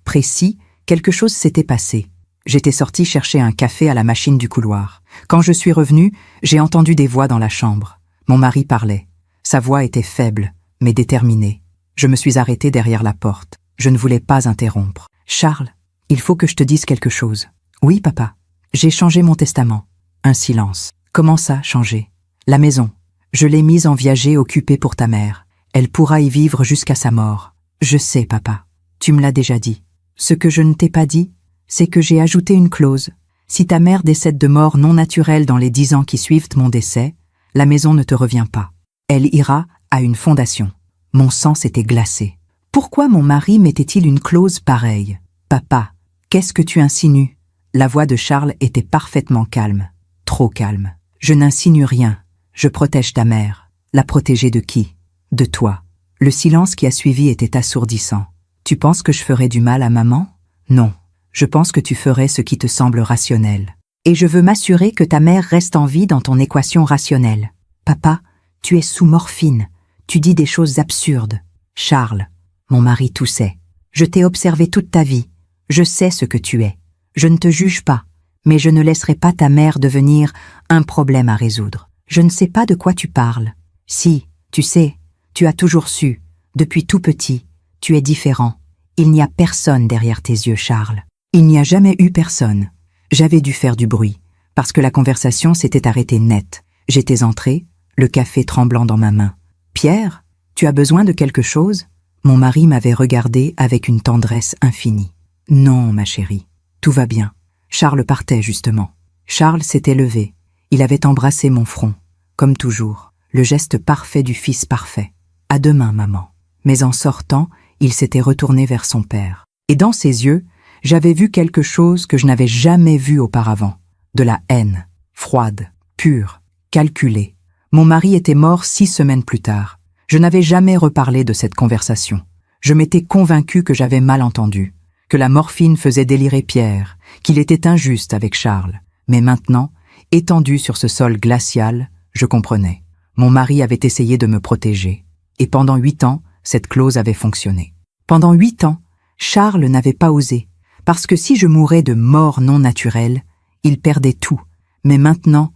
précis, quelque chose s'était passé. J'étais sortie chercher un café à la machine du couloir. Quand je suis revenue, j'ai entendu des voix dans la chambre. Mon mari parlait. Sa voix était faible, mais déterminée. Je me suis arrêtée derrière la porte. Je ne voulais pas interrompre. « Charles, il faut que je te dise quelque chose. »« Oui, papa. J'ai changé mon testament. » Un silence. « Comment ça, changer ?»« La maison. Je l'ai mise en viager occupée pour ta mère. Elle pourra y vivre jusqu'à sa mort. »« Je sais, papa. Tu me l'as déjà dit. Ce que je ne t'ai pas dit, c'est que j'ai ajouté une clause. Si ta mère décède de mort non naturelle dans les 10 ans qui suivent mon décès, la maison ne te revient pas. Elle ira à une fondation. » Mon sang s'était glacé. Pourquoi mon mari mettait-il une clause pareille? « Papa, qu'est-ce que tu insinues ?» La voix de Charles était parfaitement calme. Trop calme. « Je n'insinue rien. Je protège ta mère. » La protéger de qui? De toi. Le silence qui a suivi était assourdissant. « Tu penses que je ferais du mal à maman? Non. Je pense que tu ferais ce qui te semble rationnel. Et je veux m'assurer que ta mère reste en vie dans ton équation rationnelle. Papa, tu es sous morphine. Tu dis des choses absurdes. Charles. » Mon mari toussait. « Je t'ai observé toute ta vie. Je sais ce que tu es. Je ne te juge pas, mais je ne laisserai pas ta mère devenir un problème à résoudre. Je ne sais pas de quoi tu parles. Si, tu sais, tu as toujours su, depuis tout petit, tu es différent. Il n'y a personne derrière tes yeux, Charles. » Il n'y a jamais eu personne. J'avais dû faire du bruit, parce que la conversation s'était arrêtée net. J'étais entrée, le café tremblant dans ma main. « Pierre, tu as besoin de quelque chose ?» Mon mari m'avait regardé avec une tendresse infinie. « Non, ma chérie, tout va bien. » Charles partait justement. Charles s'était levé. Il avait embrassé mon front, comme toujours, le geste parfait du fils parfait. « À demain, maman. » Mais en sortant, il s'était retourné vers son père. Et dans ses yeux, j'avais vu quelque chose que je n'avais jamais vu auparavant. De la haine, froide, pure, calculée. Mon mari était mort 6 semaines plus tard. Je n'avais jamais reparlé de cette conversation. Je m'étais convaincue que j'avais mal entendu, que la morphine faisait délirer Pierre, qu'il était injuste avec Charles. Mais maintenant, étendu sur ce sol glacial, je comprenais. Mon mari avait essayé de me protéger. Et pendant 8 ans, cette clause avait fonctionné. Pendant 8 ans, Charles n'avait pas osé, parce que si je mourais de mort non naturelle, il perdait tout. Mais maintenant,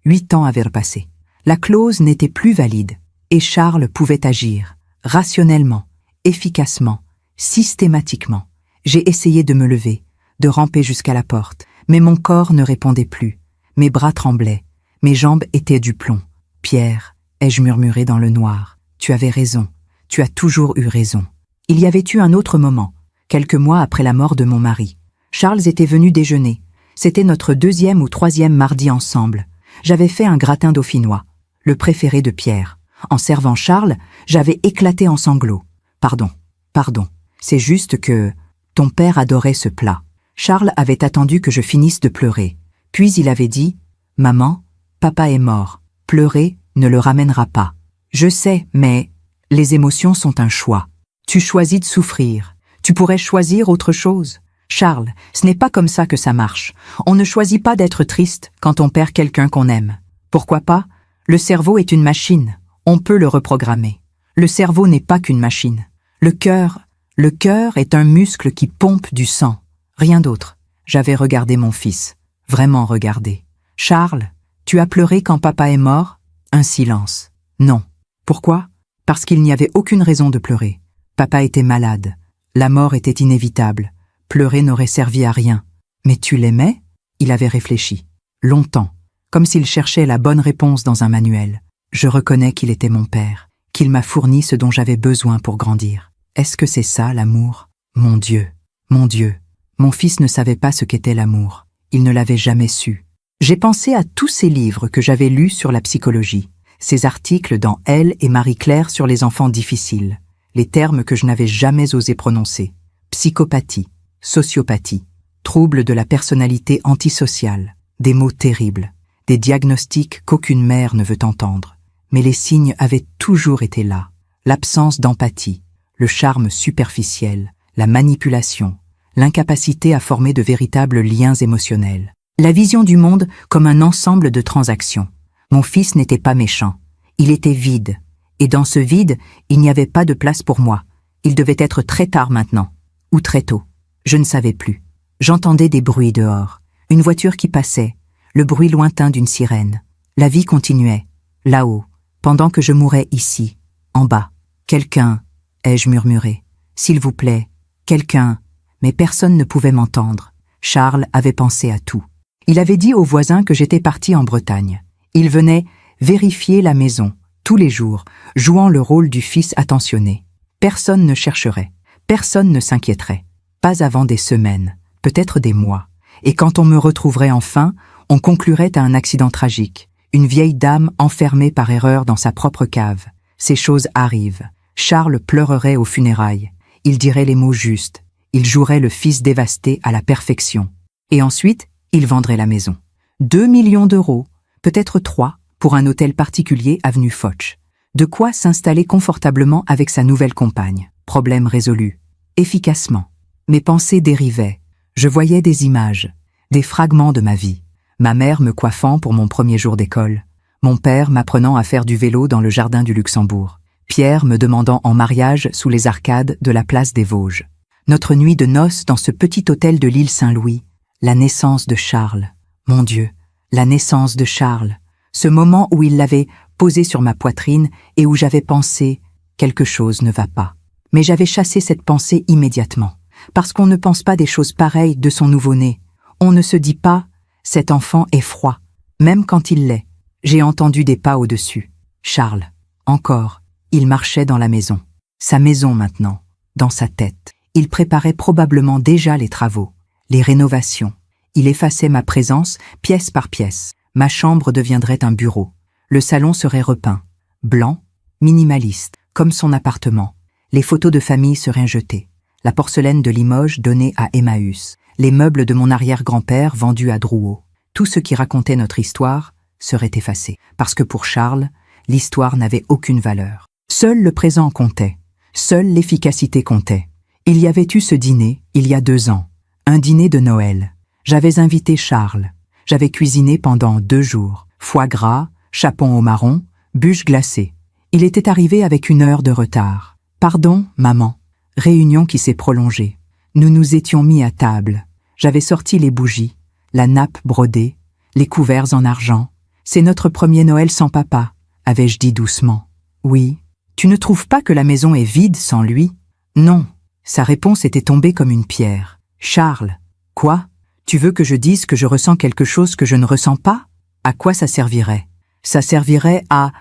8 ans avaient repassé. La clause n'était plus valide. Et Charles pouvait agir, rationnellement, efficacement, systématiquement. J'ai essayé de me lever, de ramper jusqu'à la porte, mais mon corps ne répondait plus. Mes bras tremblaient, mes jambes étaient du plomb. « Pierre, ai-je murmuré dans le noir, tu avais raison, tu as toujours eu raison. » Il y avait eu un autre moment, quelques mois après la mort de mon mari. Charles était venu déjeuner. C'était notre 2e ou 3e mardi ensemble. J'avais fait un gratin dauphinois, le préféré de Pierre. En servant Charles, j'avais éclaté en sanglots. Pardon, pardon, c'est juste que ton père adorait ce plat. Charles avait attendu que je finisse de pleurer. Puis il avait dit « Maman, papa est mort. Pleurer ne le ramènera pas. Je sais, mais les émotions sont un choix. Tu choisis de souffrir. Tu pourrais choisir autre chose. Charles, ce n'est pas comme ça que ça marche. On ne choisit pas d'être triste quand on perd quelqu'un qu'on aime. Pourquoi pas? Le cerveau est une machine. On peut le reprogrammer. Le cerveau n'est pas qu'une machine. Le cœur est un muscle qui pompe du sang. Rien d'autre. J'avais regardé mon fils. Vraiment regardé. Charles, tu as pleuré quand papa est mort? Un silence. Non. Pourquoi? Parce qu'il n'y avait aucune raison de pleurer. Papa était malade. La mort était inévitable. Pleurer n'aurait servi à rien. Mais tu l'aimais? Il avait réfléchi. Longtemps. Comme s'il cherchait la bonne réponse dans un manuel. Je reconnais qu'il était mon père. Qu'il m'a fourni ce dont j'avais besoin pour grandir. Est-ce que c'est ça, l'amour? Mon Dieu. Mon Dieu. Mon fils ne savait pas ce qu'était l'amour. Il ne l'avait jamais su. J'ai pensé à tous ces livres que j'avais lus sur la psychologie. Ces articles dans Elle et Marie-Claire sur les enfants difficiles. Les termes que je n'avais jamais osé prononcer. Psychopathie, sociopathie, troubles de la personnalité antisociale. Des mots terribles. Des diagnostics qu'aucune mère ne veut entendre. Mais les signes avaient toujours été là. L'absence d'empathie, le charme superficiel, la manipulation, l'incapacité à former de véritables liens émotionnels. La vision du monde comme un ensemble de transactions. Mon fils n'était pas méchant. Il était vide. Et dans ce vide, il n'y avait pas de place pour moi. Il devait être très tard maintenant. Ou très tôt. Je ne savais plus. J'entendais des bruits dehors. Une voiture qui passait. Le bruit lointain d'une sirène. La vie continuait. Là-haut. Pendant que je mourais ici. En bas. Quelqu'un, ai-je murmuré. S'il vous plaît. Quelqu'un. Mais personne ne pouvait m'entendre. Charles avait pensé à tout. Il avait dit aux voisins que j'étais partie en Bretagne. Il venait vérifier la maison, tous les jours, jouant le rôle du fils attentionné. Personne ne chercherait, personne ne s'inquiéterait. Pas avant des semaines, peut-être des mois. Et quand on me retrouverait enfin, on conclurait à un accident tragique. Une vieille dame enfermée par erreur dans sa propre cave. Ces choses arrivent. Charles pleurerait aux funérailles. Il dirait les mots justes. Il jouerait le fils dévasté à la perfection. Et ensuite, il vendrait la maison. 2 millions d'euros, peut-être 3, pour un hôtel particulier avenue Foch. De quoi s'installer confortablement avec sa nouvelle compagne. Problème résolu. Efficacement. Mes pensées dérivaient. Je voyais des images, des fragments de ma vie. Ma mère me coiffant pour mon premier jour d'école. Mon père m'apprenant à faire du vélo dans le jardin du Luxembourg. Pierre me demandant en mariage sous les arcades de la place des Vosges. Notre nuit de noces dans ce petit hôtel de l'île Saint-Louis. La naissance de Charles. Mon Dieu, la naissance de Charles. Ce moment où il l'avait posé sur ma poitrine et où j'avais pensé « quelque chose ne va pas ». Mais j'avais chassé cette pensée immédiatement. Parce qu'on ne pense pas des choses pareilles de son nouveau-né. On ne se dit pas « cet enfant est froid », même quand il l'est. J'ai entendu des pas au-dessus. Charles, encore, il marchait dans la maison. Sa maison maintenant, dans sa tête. Il préparait probablement déjà les travaux, les rénovations. Il effaçait ma présence pièce par pièce. Ma chambre deviendrait un bureau. Le salon serait repeint, blanc, minimaliste, comme son appartement. Les photos de famille seraient jetées. La porcelaine de Limoges donnée à Emmaüs. Les meubles de mon arrière-grand-père vendus à Drouot. Tout ce qui racontait notre histoire serait effacé. Parce que pour Charles, l'histoire n'avait aucune valeur. Seul le présent comptait. Seule l'efficacité comptait. Il y avait eu ce dîner, il y a 2 ans. Un dîner de Noël. J'avais invité Charles. J'avais cuisiné pendant 2 jours. Foie gras, chapon au marron, bûche glacée. Il était arrivé avec 1 heure de retard. Pardon, maman. Réunion qui s'est prolongée. Nous nous étions mis à table. J'avais sorti les bougies, la nappe brodée, les couverts en argent. C'est notre premier Noël sans papa, avais-je dit doucement. Oui. Tu ne trouves pas que la maison est vide sans lui? Non. Sa réponse était tombée comme une pierre. Charles. Quoi? Tu veux que je dise que je ressens quelque chose que je ne ressens pas? À quoi ça servirait? Ça servirait à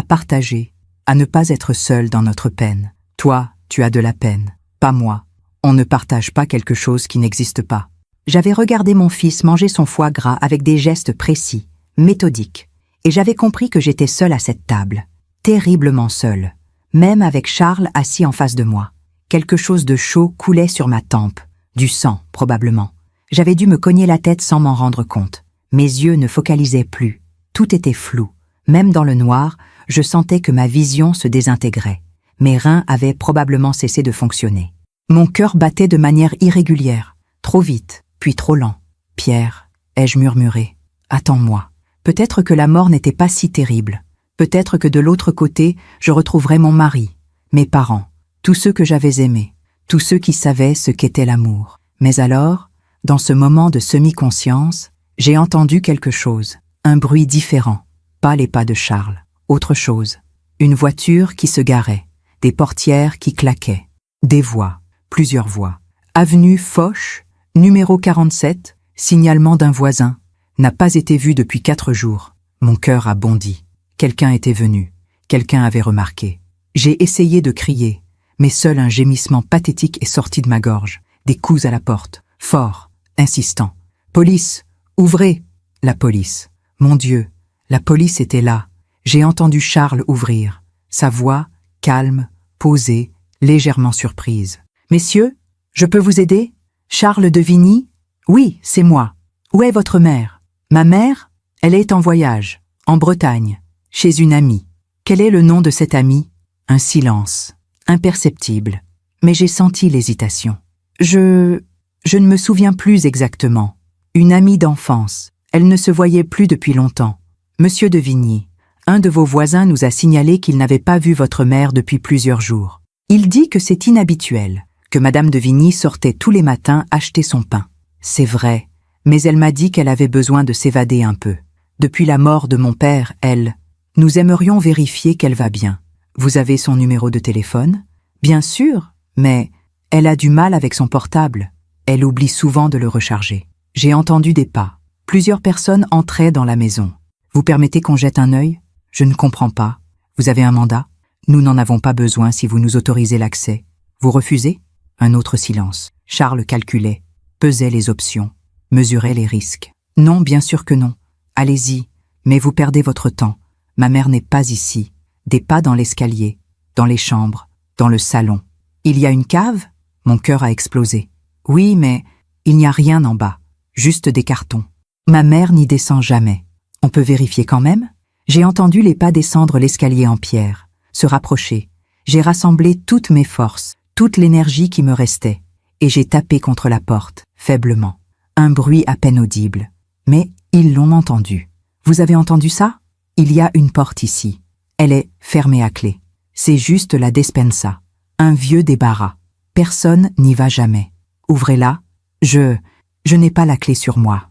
partager, à ne pas être seul dans notre peine. Toi, tu as de la peine, pas moi. On ne partage pas quelque chose qui n'existe pas. J'avais regardé mon fils manger son foie gras avec des gestes précis, méthodiques, et j'avais compris que j'étais seule à cette table. terriblement seule, même avec Charles assis en face de moi. Quelque chose de chaud coulait sur ma tempe, du sang probablement. J'avais dû me cogner la tête sans m'en rendre compte. Mes yeux ne focalisaient plus, tout était flou. Même dans le noir, je sentais que ma vision se désintégrait. Mes reins avaient probablement cessé de fonctionner. Mon cœur battait de manière irrégulière, trop vite, puis trop lent. « Pierre », ai-je murmuré, « attends-moi. Peut-être que la mort n'était pas si terrible. Peut-être que de l'autre côté, je retrouverais mon mari, mes parents, tous ceux que j'avais aimés, tous ceux qui savaient ce qu'était l'amour. Mais alors, dans ce moment de semi-conscience, j'ai entendu quelque chose, un bruit différent, pas les pas de Charles, autre chose, une voiture qui se garait, des portières qui claquaient, des voix, plusieurs voix. Avenue Foch, numéro 47, signalement d'un voisin, n'a pas été vu depuis 4 jours. Mon cœur a bondi. Quelqu'un était venu, quelqu'un avait remarqué. J'ai essayé de crier, mais seul un gémissement pathétique est sorti de ma gorge. Des coups à la porte, fort, insistant. « Police, ouvrez !» La police. Mon Dieu, la police était là. J'ai entendu Charles ouvrir. Sa voix, calme, posée, légèrement surprise. « Messieurs, je peux vous aider ? Charles de Vigny ? Oui, c'est moi. Où est votre mère ? Ma mère ? Elle est en voyage, en Bretagne, chez une amie. Quel est le nom de cette amie ? Un silence, imperceptible. Mais j'ai senti l'hésitation. Je ne me souviens plus exactement. Une amie d'enfance. Elle ne se voyait plus depuis longtemps. Monsieur de Vigny, un de vos voisins nous a signalé qu'il n'avait pas vu votre mère depuis plusieurs jours. Il dit que c'est inhabituel, que Madame de Vigny sortait tous les matins acheter son pain. C'est vrai, mais elle m'a dit qu'elle avait besoin de s'évader un peu. Depuis la mort de mon père, nous aimerions vérifier qu'elle va bien. Vous avez son numéro de téléphone ? Bien sûr, mais elle a du mal avec son portable. Elle oublie souvent de le recharger. J'ai entendu des pas. Plusieurs personnes entraient dans la maison. Vous permettez qu'on jette un œil ? Je ne comprends pas. Vous avez un mandat ? Nous n'en avons pas besoin si vous nous autorisez l'accès. Vous refusez ? Un autre silence. Charles calculait, pesait les options, mesurait les risques. Non, bien sûr que non. Allez-y, mais vous perdez votre temps. Ma mère n'est pas ici. Des pas dans l'escalier, dans les chambres, dans le salon. Il y a une cave ? Mon cœur a explosé. Oui, mais il n'y a rien en bas, juste des cartons. Ma mère n'y descend jamais. On peut vérifier quand même ? J'ai entendu les pas descendre l'escalier en pierre, se rapprocher. J'ai rassemblé toutes mes forces, toute l'énergie qui me restait, et j'ai tapé contre la porte, faiblement. Un bruit à peine audible. Mais ils l'ont entendu. Vous avez entendu ça ? Il y a une porte ici. Elle est fermée à clé. C'est juste la despensa. Un vieux débarras. Personne n'y va jamais. Ouvrez-la. Je n'ai pas la clé sur moi.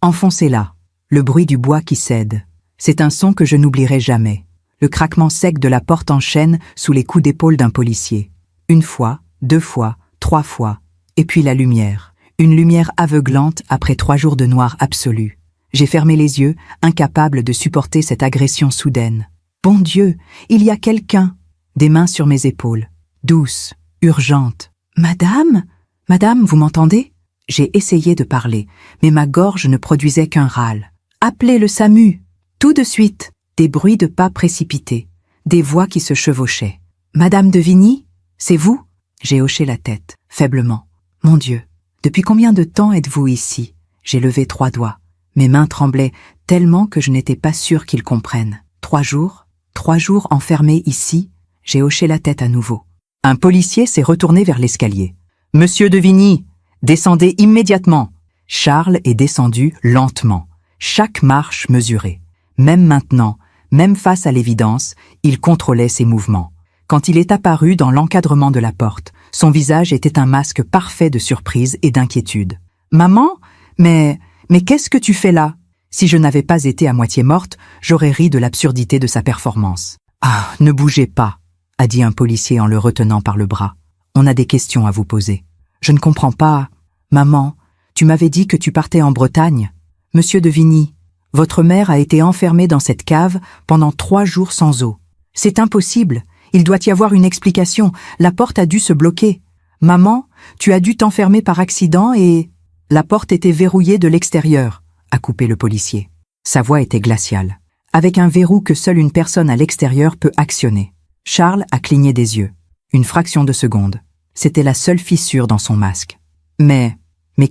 Enfoncez-la. Le bruit du bois qui cède. C'est un son que je n'oublierai jamais. Le craquement sec de la porte en chaîne sous les coups d'épaule d'un policier. Une fois, 2 fois, 3 fois. Et puis la lumière. Une lumière aveuglante après 3 jours de noir absolu. J'ai fermé les yeux, incapable de supporter cette agression soudaine. Bon Dieu, il y a quelqu'un. Des mains sur mes épaules. Douces, urgentes. Madame ? Madame, vous m'entendez ? J'ai essayé de parler, mais ma gorge ne produisait qu'un râle. Appelez le SAMU. Tout de suite. Des bruits de pas précipités. Des voix qui se chevauchaient. Madame de Vigny ? C'est vous ? J'ai hoché la tête, faiblement. Mon Dieu, depuis combien de temps êtes-vous ici ? J'ai levé 3 doigts. Mes mains tremblaient tellement que je n'étais pas sûre qu'ils comprennent. 3 jours ? 3 jours enfermés ici ? J'ai hoché la tête à nouveau. Un policier s'est retourné vers l'escalier. « Monsieur de Vigny, descendez immédiatement !» Charles est descendu lentement, chaque marche mesurée. Même maintenant, même face à l'évidence, il contrôlait ses mouvements. Quand il est apparu dans l'encadrement de la porte, son visage était un masque parfait de surprise et d'inquiétude. « Maman ? Mais qu'est-ce que tu fais là ?» Si je n'avais pas été à moitié morte, j'aurais ri de l'absurdité de sa performance. « Ah, ne bougez pas !» a dit un policier en le retenant par le bras. « On a des questions à vous poser. »« Je ne comprends pas. Maman, tu m'avais dit que tu partais en Bretagne. Monsieur de Vigny, votre mère a été enfermée dans cette cave pendant 3 jours sans eau. C'est impossible. Il doit y avoir une explication. La porte a dû se bloquer. Maman, tu as dû t'enfermer par accident et... La porte était verrouillée de l'extérieur, a coupé le policier. Sa voix était glaciale. avec un verrou que seule une personne à l'extérieur peut actionner. Charles a cligné des yeux. Une fraction de seconde. C'était la seule fissure dans son masque. Mais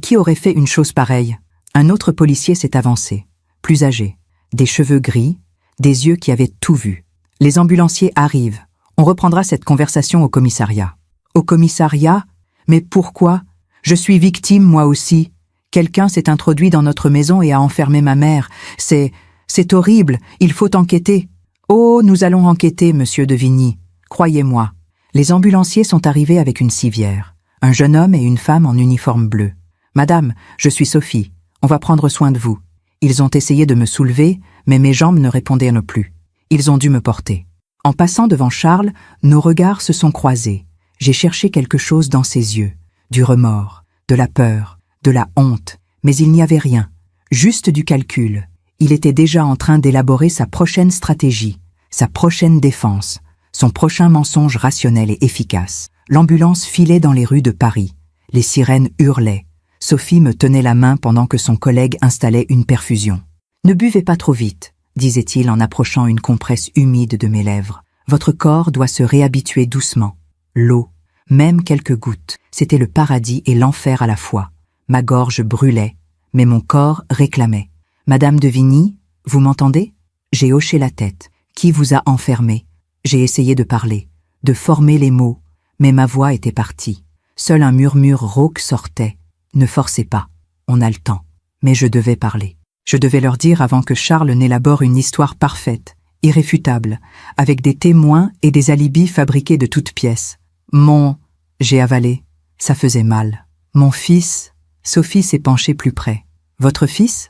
qui aurait fait une chose pareille? Un autre policier s'est avancé, plus âgé, des cheveux gris, des yeux qui avaient tout vu. Les ambulanciers arrivent. On reprendra cette conversation au commissariat. Au commissariat? Mais pourquoi? Je suis victime, moi aussi. Quelqu'un s'est introduit dans notre maison et a enfermé ma mère. C'est horrible, il faut enquêter. Oh, nous allons enquêter, monsieur de Vigny. Croyez-moi. Les ambulanciers sont arrivés avec une civière. Un jeune homme et une femme en uniforme bleu. Madame, je suis Sophie. On va prendre soin de vous. Ils ont essayé de me soulever, mais mes jambes ne répondaient plus. Ils ont dû me porter. En passant devant Charles, nos regards se sont croisés. J'ai cherché quelque chose dans ses yeux. Du remords, de la peur, de la honte. Mais il n'y avait rien. Juste du calcul. Il était déjà en train d'élaborer sa prochaine stratégie, sa prochaine défense, son prochain mensonge rationnel et efficace. L'ambulance filait dans les rues de Paris. Les sirènes hurlaient. Sophie me tenait la main pendant que son collègue installait une perfusion. « Ne buvez pas trop vite », disait-il en approchant une compresse humide de mes lèvres. « Votre corps doit se réhabituer doucement. L'eau, même quelques gouttes, c'était le paradis et l'enfer à la fois. Ma gorge brûlait, mais mon corps réclamait. « Madame de Vigny, vous m'entendez ?» J'ai hoché la tête. « Qui vous a enfermé ?» J'ai essayé de parler, de former les mots, mais ma voix était partie. Seul un murmure rauque sortait. « Ne forcez pas, on a le temps. » Mais je devais parler. Je devais leur dire avant que Charles n'élabore une histoire parfaite, irréfutable, avec des témoins et des alibis fabriqués de toutes pièces. J'ai avalé. Ça faisait mal. Mon fils... Sophie s'est penchée plus près. Votre fils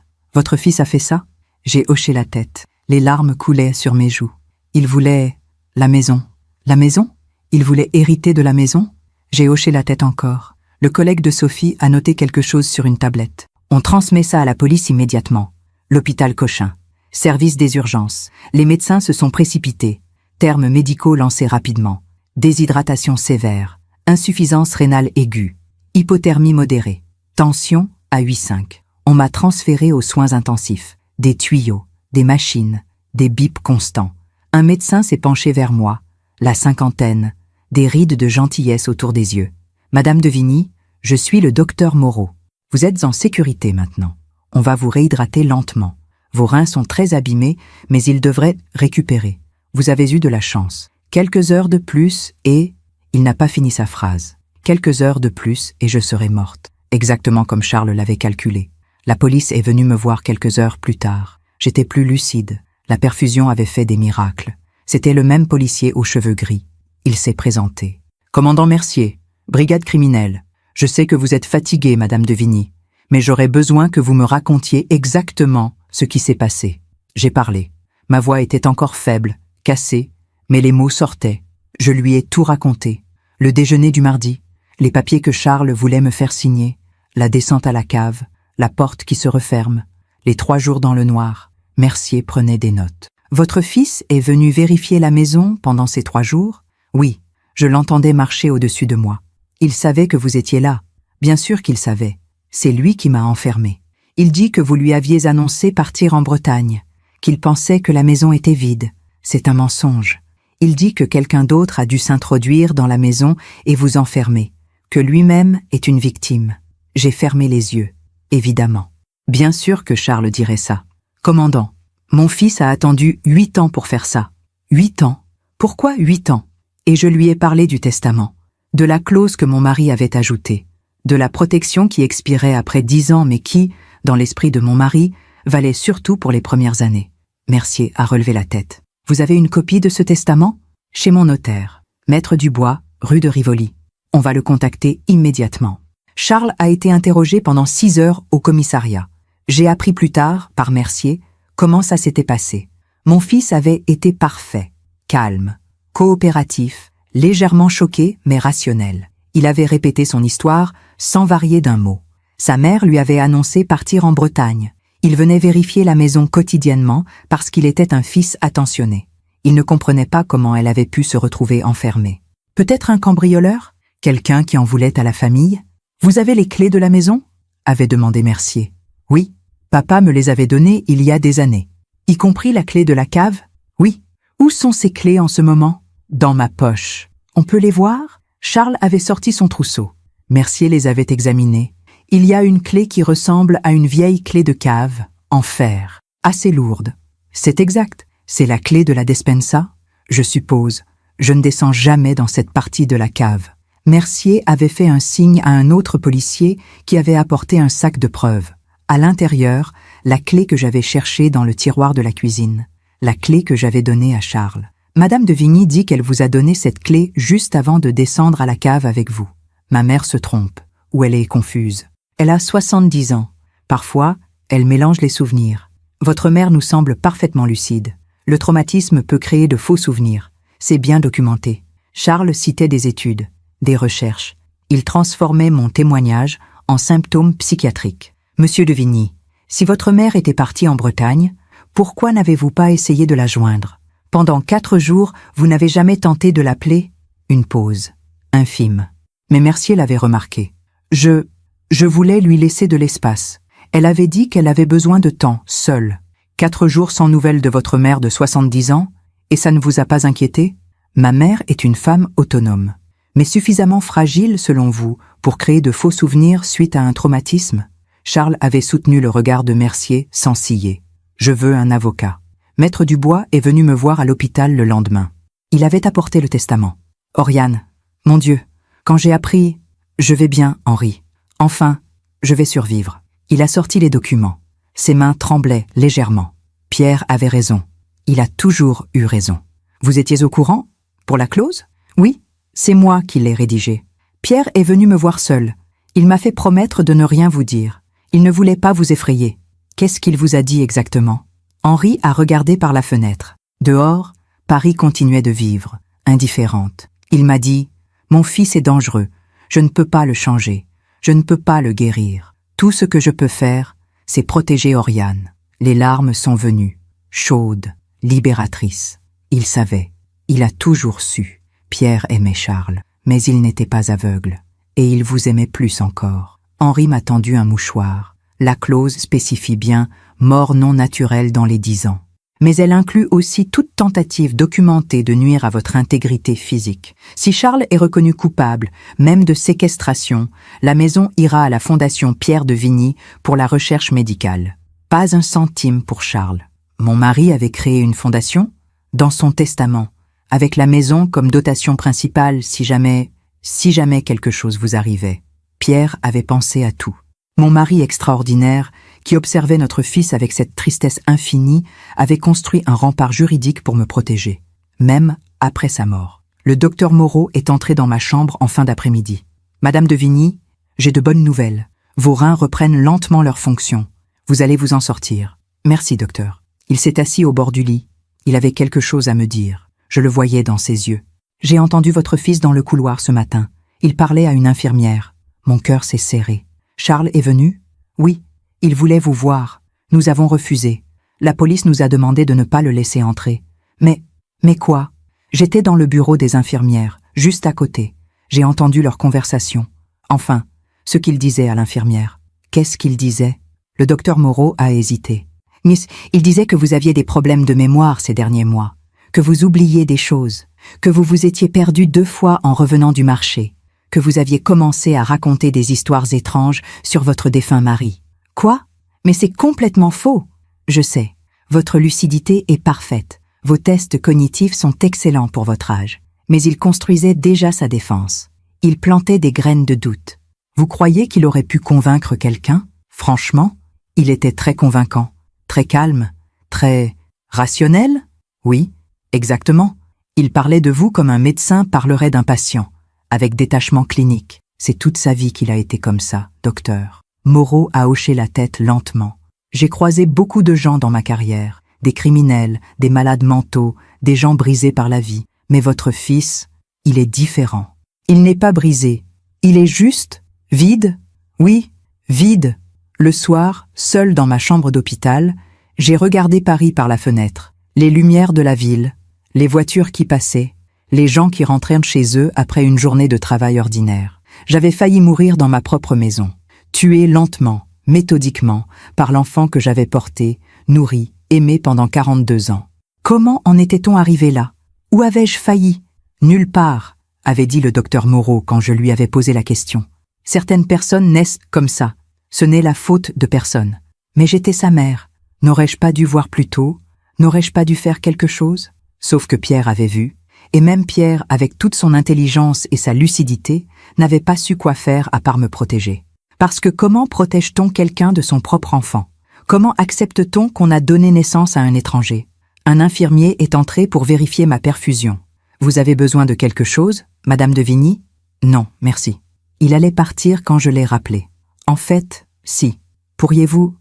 a fait ça? J'ai hoché la tête. Les larmes coulaient sur mes joues. Il voulait... la maison. La maison? Il voulait hériter de la maison? J'ai hoché la tête encore. Le collègue de Sophie a noté quelque chose sur une tablette. On transmet ça à la police immédiatement. L'hôpital Cochin. Service des urgences. Les médecins se sont précipités. Termes médicaux lancés rapidement. Déshydratation sévère. Insuffisance rénale aiguë. Hypothermie modérée. Tension à 8,5. On m'a transféré aux soins intensifs. Des tuyaux, des machines, des bips constants. Un médecin s'est penché vers moi. La cinquantaine. Des rides de gentillesse autour des yeux. Madame de Vigny, je suis le docteur Moreau. Vous êtes en sécurité maintenant. On va vous réhydrater lentement. Vos reins sont très abîmés, mais ils devraient récupérer. Vous avez eu de la chance. Quelques heures de plus et... Il n'a pas fini sa phrase. Quelques heures de plus et je serai morte. Exactement comme Charles l'avait calculé. La police est venue me voir quelques heures plus tard. J'étais plus lucide. La perfusion avait fait des miracles. C'était le même policier aux cheveux gris. Il s'est présenté. « Commandant Mercier, brigade criminelle. Je sais que vous êtes fatiguée, Madame de Vigny, mais j'aurais besoin que vous me racontiez exactement ce qui s'est passé. » J'ai parlé. Ma voix était encore faible, cassée, mais les mots sortaient. Je lui ai tout raconté. Le déjeuner du mardi, les papiers que Charles voulait me faire signer, la descente à la cave, la porte qui se referme, les 3 jours dans le noir. Mercier prenait des notes. « Votre fils est venu vérifier la maison pendant ces 3 jours? » Oui, je l'entendais marcher au-dessus de moi. Il savait que vous étiez là. Bien sûr qu'il savait. C'est lui qui m'a enfermé. Il dit que vous lui aviez annoncé partir en Bretagne, qu'il pensait que la maison était vide. C'est un mensonge. Il dit que quelqu'un d'autre a dû s'introduire dans la maison et vous enfermer, que lui-même est une victime. J'ai fermé les yeux, évidemment. Bien sûr que Charles dirait ça. Commandant, mon fils a attendu 8 ans pour faire ça. 8 ans? Pourquoi 8 ans? Et je lui ai parlé du testament, de la clause que mon mari avait ajoutée, de la protection qui expirait après 10 ans mais qui, dans l'esprit de mon mari, valait surtout pour les premières années. Mercier a relevé la tête. Vous avez une copie de ce testament? Chez mon notaire, Maître Dubois, rue de Rivoli. On va le contacter immédiatement. Charles a été interrogé pendant 6 heures au commissariat. J'ai appris plus tard, par Mercier, comment ça s'était passé. Mon fils avait été parfait, calme, coopératif, légèrement choqué mais rationnel. Il avait répété son histoire sans varier d'un mot. Sa mère lui avait annoncé partir en Bretagne. Il venait vérifier la maison quotidiennement parce qu'il était un fils attentionné. Il ne comprenait pas comment elle avait pu se retrouver enfermée. Peut-être un cambrioleur? Quelqu'un qui en voulait à la famille? Vous avez les clés de la maison? Avait demandé Mercier. Oui, papa me les avait données il y a des années. Y compris la clé de la cave? Oui. Où sont ces clés en ce moment? Dans ma poche. On peut les voir? Charles avait sorti son trousseau. Mercier les avait examinées. Il y a une clé qui ressemble à une vieille clé de cave, en fer, assez lourde. C'est exact. C'est la clé de la despensa? Je suppose. Je ne descends jamais dans cette partie de la cave. Mercier avait fait un signe à un autre policier qui avait apporté un sac de preuves. À l'intérieur, la clé que j'avais cherchée dans le tiroir de la cuisine. La clé que j'avais donnée à Charles. Madame de Vigny dit qu'elle vous a donné cette clé juste avant de descendre à la cave avec vous. Ma mère se trompe, ou elle est confuse. Elle a 70 ans. Parfois, elle mélange les souvenirs. Votre mère nous semble parfaitement lucide. Le traumatisme peut créer de faux souvenirs. C'est bien documenté. Charles citait des études, des recherches. Il transformait mon témoignage en symptômes psychiatriques. Monsieur de Vigny, si votre mère était partie en Bretagne, pourquoi n'avez-vous pas essayé de la joindre? Pendant 4 jours, vous n'avez jamais tenté de l'appeler? Une pause, infime. Mais Mercier l'avait remarqué. Je voulais lui laisser de l'espace. Elle avait dit qu'elle avait besoin de temps, seule. 4 jours sans nouvelles de votre mère de 70 ans, et ça ne vous a pas inquiété? Ma mère est une femme autonome, mais suffisamment fragile, selon vous, pour créer de faux souvenirs suite à un traumatisme? Charles avait soutenu le regard de Mercier sans ciller. Je veux un avocat. Maître Dubois est venu me voir à l'hôpital le lendemain. Il avait apporté le testament. Oriane, mon Dieu, quand j'ai appris... Je vais bien, Henri. Enfin, je vais survivre. Il a sorti les documents. Ses mains tremblaient légèrement. Pierre avait raison. Il a toujours eu raison. Vous étiez au courant? Pour la clause? Oui, c'est moi qui l'ai rédigée. Pierre est venu me voir seul. Il m'a fait promettre de ne rien vous dire. Il ne voulait pas vous effrayer. Qu'est-ce qu'il vous a dit exactement? Henri a regardé par la fenêtre. Dehors, Paris continuait de vivre, indifférente. Il m'a dit « Mon fils est dangereux. Je ne peux pas le changer. Je ne peux pas le guérir. Tout ce que je peux faire, c'est protéger Oriane. » Les larmes sont venues, chaudes, libératrices. Il savait. Il a toujours su. Pierre aimait Charles, mais il n'était pas aveugle. Et il vous aimait plus encore. Henri m'a tendu un mouchoir. La clause spécifie bien « mort non naturelle dans les 10 ans ». Mais elle inclut aussi toute tentative documentée de nuire à votre intégrité physique. Si Charles est reconnu coupable, même de séquestration, la maison ira à la Fondation Pierre de Vigny pour la recherche médicale. Pas un centime pour Charles. Mon mari avait créé une fondation, dans son testament, avec la maison comme dotation principale si jamais quelque chose vous arrivait. Pierre avait pensé à tout. Mon mari extraordinaire, qui observait notre fils avec cette tristesse infinie, avait construit un rempart juridique pour me protéger, même après sa mort. Le docteur Moreau est entré dans ma chambre en fin d'après-midi. « Madame de Vigny, j'ai de bonnes nouvelles. Vos reins reprennent lentement leur fonction. Vous allez vous en sortir. Merci, docteur. » Il s'est assis au bord du lit. Il avait quelque chose à me dire. Je le voyais dans ses yeux. « J'ai entendu votre fils dans le couloir ce matin. Il parlait à une infirmière. Mon cœur s'est serré. Charles est venu? Oui. Il voulait vous voir. Nous avons refusé. La police nous a demandé de ne pas le laisser entrer. Mais quoi? J'étais dans le bureau des infirmières, juste à côté. J'ai entendu leur conversation. Enfin, ce qu'ils disaient à l'infirmière. Qu'est-ce qu'ils disaient? Le docteur Moreau a hésité. Miss, il disait que vous aviez des problèmes de mémoire ces derniers mois, que vous oubliez des choses, que vous vous étiez perdu 2 fois en revenant du marché, que vous aviez commencé à raconter des histoires étranges sur votre défunt mari. Quoi? Mais c'est complètement faux. Je sais. Votre lucidité est parfaite. Vos tests cognitifs sont excellents pour votre âge. Mais il construisait déjà sa défense. Il plantait des graines de doute. Vous croyez qu'il aurait pu convaincre quelqu'un? Franchement, il était très convaincant, très calme, très rationnel? Oui, exactement. Il parlait de vous comme un médecin parlerait d'un patient, avec détachement clinique. C'est toute sa vie qu'il a été comme ça, docteur. Moreau a hoché la tête lentement. J'ai croisé beaucoup de gens dans ma carrière, des criminels, des malades mentaux, des gens brisés par la vie. Mais votre fils, il est différent. Il n'est pas brisé. Il est juste, vide. Oui, vide. Le soir, seul dans ma chambre d'hôpital, j'ai regardé Paris par la fenêtre, les lumières de la ville, les voitures qui passaient, les gens qui rentrèrent chez eux après une journée de travail ordinaire. J'avais failli mourir dans ma propre maison. Tué lentement, méthodiquement, par l'enfant que j'avais porté, nourri, aimé pendant 42 ans. Comment en était-on arrivé là? Où avais-je failli? Nulle part, avait dit le docteur Moreau quand je lui avais posé la question. Certaines personnes naissent comme ça. Ce n'est la faute de personne. Mais j'étais sa mère. N'aurais-je pas dû voir plus tôt? N'aurais-je pas dû faire quelque chose? Sauf que Pierre avait vu, et même Pierre, avec toute son intelligence et sa lucidité, n'avait pas su quoi faire à part me protéger. Parce que comment protège-t-on quelqu'un de son propre enfant? Comment accepte-t-on qu'on a donné naissance à un étranger? Un infirmier est entré pour vérifier ma perfusion. Vous avez besoin de quelque chose, Madame de Vigny? Non, merci. Il allait partir quand je l'ai rappelé. En fait, si. Pourriez-vous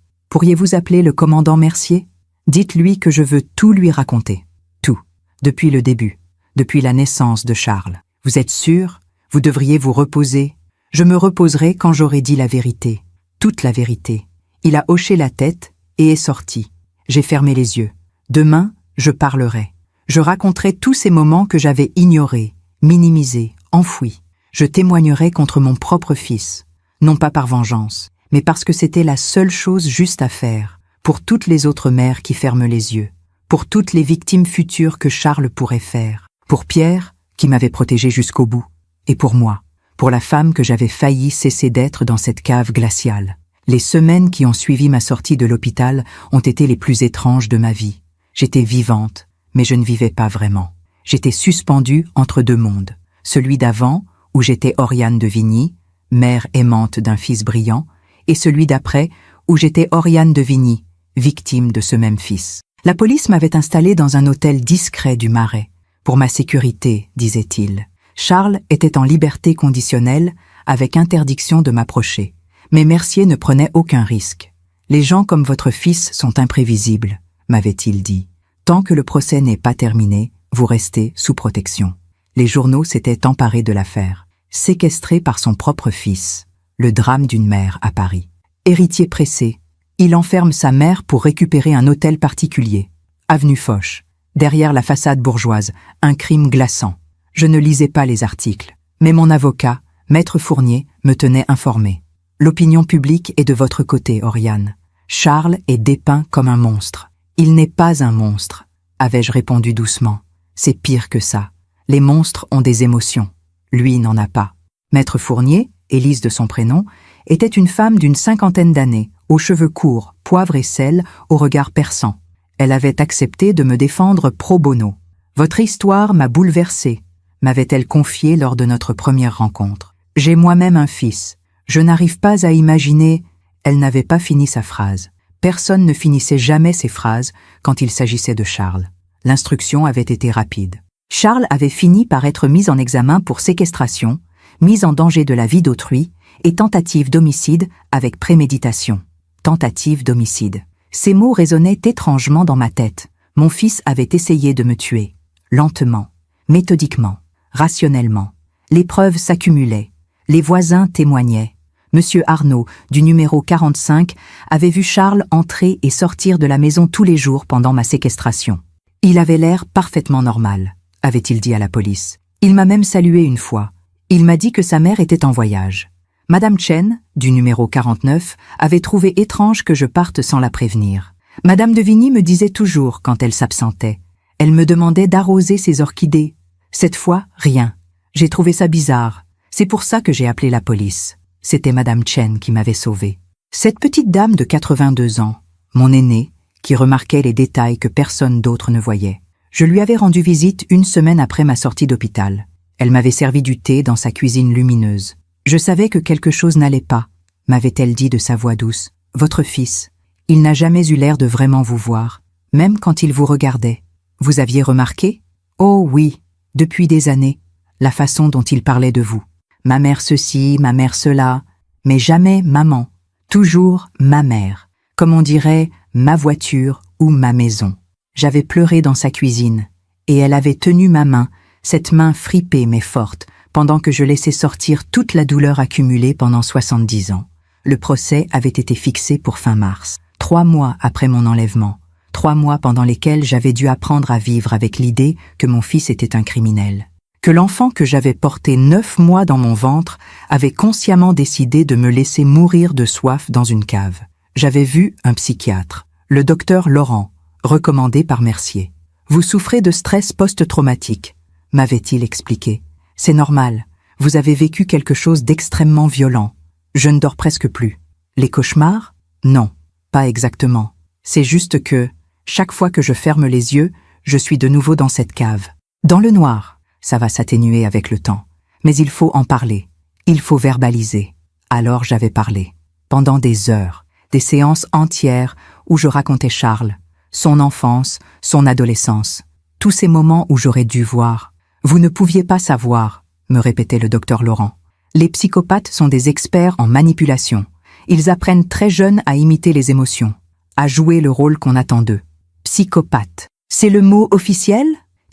appeler le commandant Mercier? Dites-lui que je veux tout lui raconter. Tout. Depuis le début. Depuis la naissance de Charles. Vous êtes sûr? Vous devriez vous reposer. Je me reposerai quand j'aurai dit la vérité. Toute la vérité. Il a hoché la tête et est sorti. J'ai fermé les yeux. Demain, je parlerai. Je raconterai tous ces moments que j'avais ignorés, minimisés, enfouis. Je témoignerai contre mon propre fils. Non pas par vengeance, mais parce que c'était la seule chose juste à faire, pour toutes les autres mères qui ferment les yeux, pour toutes les victimes futures que Charles pourrait faire, pour Pierre, qui m'avait protégé jusqu'au bout, et pour moi, pour la femme que j'avais failli cesser d'être dans cette cave glaciale. Les semaines qui ont suivi ma sortie de l'hôpital ont été les plus étranges de ma vie. J'étais vivante, mais je ne vivais pas vraiment. J'étais suspendue entre deux mondes, celui d'avant, où j'étais Oriane de Vigny, mère aimante d'un fils brillant, et celui d'après, où j'étais Oriane de Vigny, victime de ce même fils. La police m'avait installée dans un hôtel discret du Marais. Pour ma sécurité, disait-il. Charles était en liberté conditionnelle, avec interdiction de m'approcher. Mais Mercier ne prenait aucun risque. Les gens comme votre fils sont imprévisibles, m'avait-il dit. Tant que le procès n'est pas terminé, vous restez sous protection. Les journaux s'étaient emparés de l'affaire. Séquestré par son propre fils, le drame d'une mère à Paris. Héritier pressé, il enferme sa mère pour récupérer un hôtel particulier. Avenue Foch, derrière la façade bourgeoise, un crime glaçant. Je ne lisais pas les articles, mais mon avocat, Maître Fournier, me tenait informé. L'opinion publique est de votre côté, Oriane. Charles est dépeint comme un monstre. Il n'est pas un monstre, avais-je répondu doucement. C'est pire que ça. Les monstres ont des émotions. Lui n'en a pas. Maître Fournier, Élise de son prénom, était une femme d'une 50aine d'années, aux cheveux courts, poivre et sel, au regard perçant. Elle avait accepté de me défendre pro bono. Votre histoire m'a bouleversée, m'avait-elle confié lors de notre première rencontre. J'ai moi-même un fils. Je n'arrive pas à imaginer... Elle n'avait pas fini sa phrase. Personne ne finissait jamais ses phrases quand il s'agissait de Charles. L'instruction avait été rapide. Charles avait fini par être mis en examen pour séquestration, mise en danger de la vie d'autrui et tentative d'homicide avec préméditation. Tentative d'homicide. Ces mots résonnaient étrangement dans ma tête. Mon fils avait essayé de me tuer. Lentement, méthodiquement, rationnellement. Les preuves s'accumulaient. Les voisins témoignaient. Monsieur Arnaud, du numéro 45, avait vu Charles entrer et sortir de la maison tous les jours pendant ma séquestration. Il avait l'air parfaitement normal, avait-il dit à la police. Il m'a même salué une fois. Il m'a dit que sa mère était en voyage. Madame Chen, du numéro 49, avait trouvé étrange que je parte sans la prévenir. Madame de Vigny me disait toujours quand elle s'absentait. Elle me demandait d'arroser ses orchidées. Cette fois, rien. J'ai trouvé ça bizarre. C'est pour ça que j'ai appelé la police. C'était Madame Chen qui m'avait sauvée. Cette petite dame de 82 ans, mon aînée, qui remarquait les détails que personne d'autre ne voyait. Je lui avais rendu visite une semaine après ma sortie d'hôpital. Elle m'avait servi du thé dans sa cuisine lumineuse. Je savais que quelque chose n'allait pas, m'avait-elle dit de sa voix douce. Votre fils, il n'a jamais eu l'air de vraiment vous voir, même quand il vous regardait. Vous aviez remarqué? Oh oui, depuis des années, la façon dont il parlait de vous. Ma mère ceci, ma mère cela, mais jamais maman. Toujours ma mère, comme on dirait ma voiture ou ma maison. J'avais pleuré dans sa cuisine, et elle avait tenu ma main, cette main fripée mais forte, pendant que je laissais sortir toute la douleur accumulée pendant 70 ans. Le procès avait été fixé pour fin mars, 3 mois après mon enlèvement, 3 mois pendant lesquels j'avais dû apprendre à vivre avec l'idée que mon fils était un criminel. Que l'enfant que j'avais porté 9 mois dans mon ventre avait consciemment décidé de me laisser mourir de soif dans une cave. J'avais vu un psychiatre, le docteur Laurent, recommandé par Mercier. Vous souffrez de stress post-traumatique, m'avait-il expliqué. C'est normal, vous avez vécu quelque chose d'extrêmement violent. Je ne dors presque plus. Les cauchemars? Non, pas exactement. C'est juste que, chaque fois que je ferme les yeux, je suis de nouveau dans cette cave. Dans le noir, ça va s'atténuer avec le temps. Mais il faut en parler. Il faut verbaliser. Alors j'avais parlé. Pendant des heures, des séances entières où je racontais Charles, son enfance, son adolescence, tous ces moments où j'aurais dû voir. Vous ne pouviez pas savoir, me répétait le docteur Laurent. Les psychopathes sont des experts en manipulation. Ils apprennent très jeunes à imiter les émotions, à jouer le rôle qu'on attend d'eux. Psychopathe, c'est le mot officiel?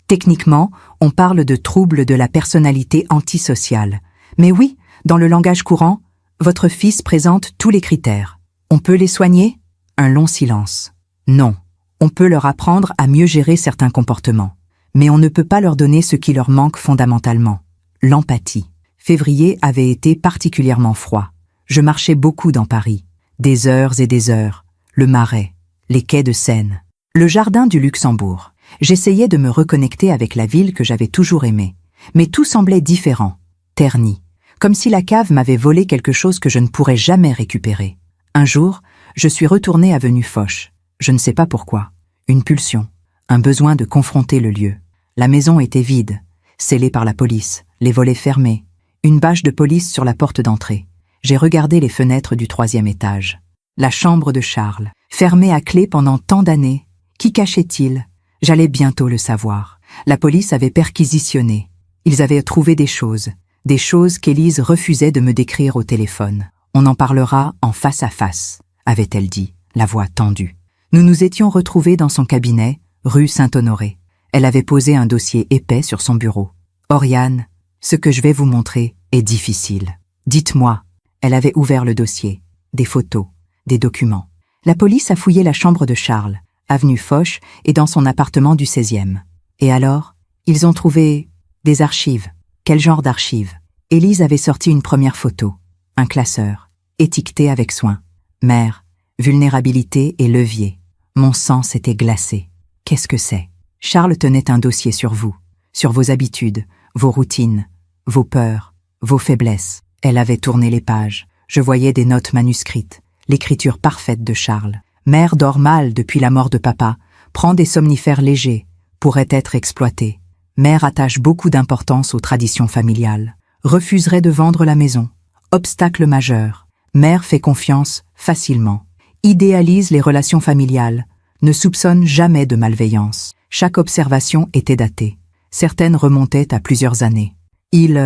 Techniquement, on parle de troubles de la personnalité antisociale. Mais oui, dans le langage courant, votre fils présente tous les critères. On peut les soigner? Un long silence. Non, on peut leur apprendre à mieux gérer certains comportements. Mais on ne peut pas leur donner ce qui leur manque fondamentalement. L'empathie. Février avait été particulièrement froid. Je marchais beaucoup dans Paris. Des heures et des heures. Le Marais, les quais de Seine, le jardin du Luxembourg. J'essayais de me reconnecter avec la ville que j'avais toujours aimée. Mais tout semblait différent, terni. Comme si la cave m'avait volé quelque chose que je ne pourrais jamais récupérer. Un jour, je suis retournée avenue Foch. Je ne sais pas pourquoi. Une pulsion, un besoin de confronter le lieu. La maison était vide, scellée par la police, les volets fermés, une bâche de police sur la porte d'entrée. J'ai regardé les fenêtres du 3e étage. La chambre de Charles, fermée à clé pendant tant d'années. Qui cachait-il? J'allais bientôt le savoir. La police avait perquisitionné. Ils avaient trouvé des choses qu'Élise refusait de me décrire au téléphone. On en parlera en face à face, avait-elle dit, la voix tendue. Nous nous étions retrouvés dans son cabinet, rue Saint-Honoré. Elle avait posé un dossier épais sur son bureau. Oriane, ce que je vais vous montrer est difficile. Dites-moi. Elle avait ouvert le dossier. Des photos, des documents. La police a fouillé la chambre de Charles, avenue Foch et dans son appartement du 16e. Et alors, ils ont trouvé des archives. Quel genre d'archives? Élise avait sorti une première photo, un classeur, étiqueté avec soin. Mère, vulnérabilité et levier. Mon sang s'était glacé. Qu'est-ce que c'est? Charles tenait un dossier sur vous, sur vos habitudes, vos routines, vos peurs, vos faiblesses. Elle avait tourné les pages. Je voyais des notes manuscrites, l'écriture parfaite de Charles. Mère dort mal depuis la mort de papa, prend des somnifères légers, pourrait être exploitée. Mère attache beaucoup d'importance aux traditions familiales, refuserait de vendre la maison. Obstacle majeur. Mère fait confiance facilement, idéalise les relations familiales, ne soupçonne jamais de malveillance. Chaque observation était datée. Certaines remontaient à plusieurs années. Il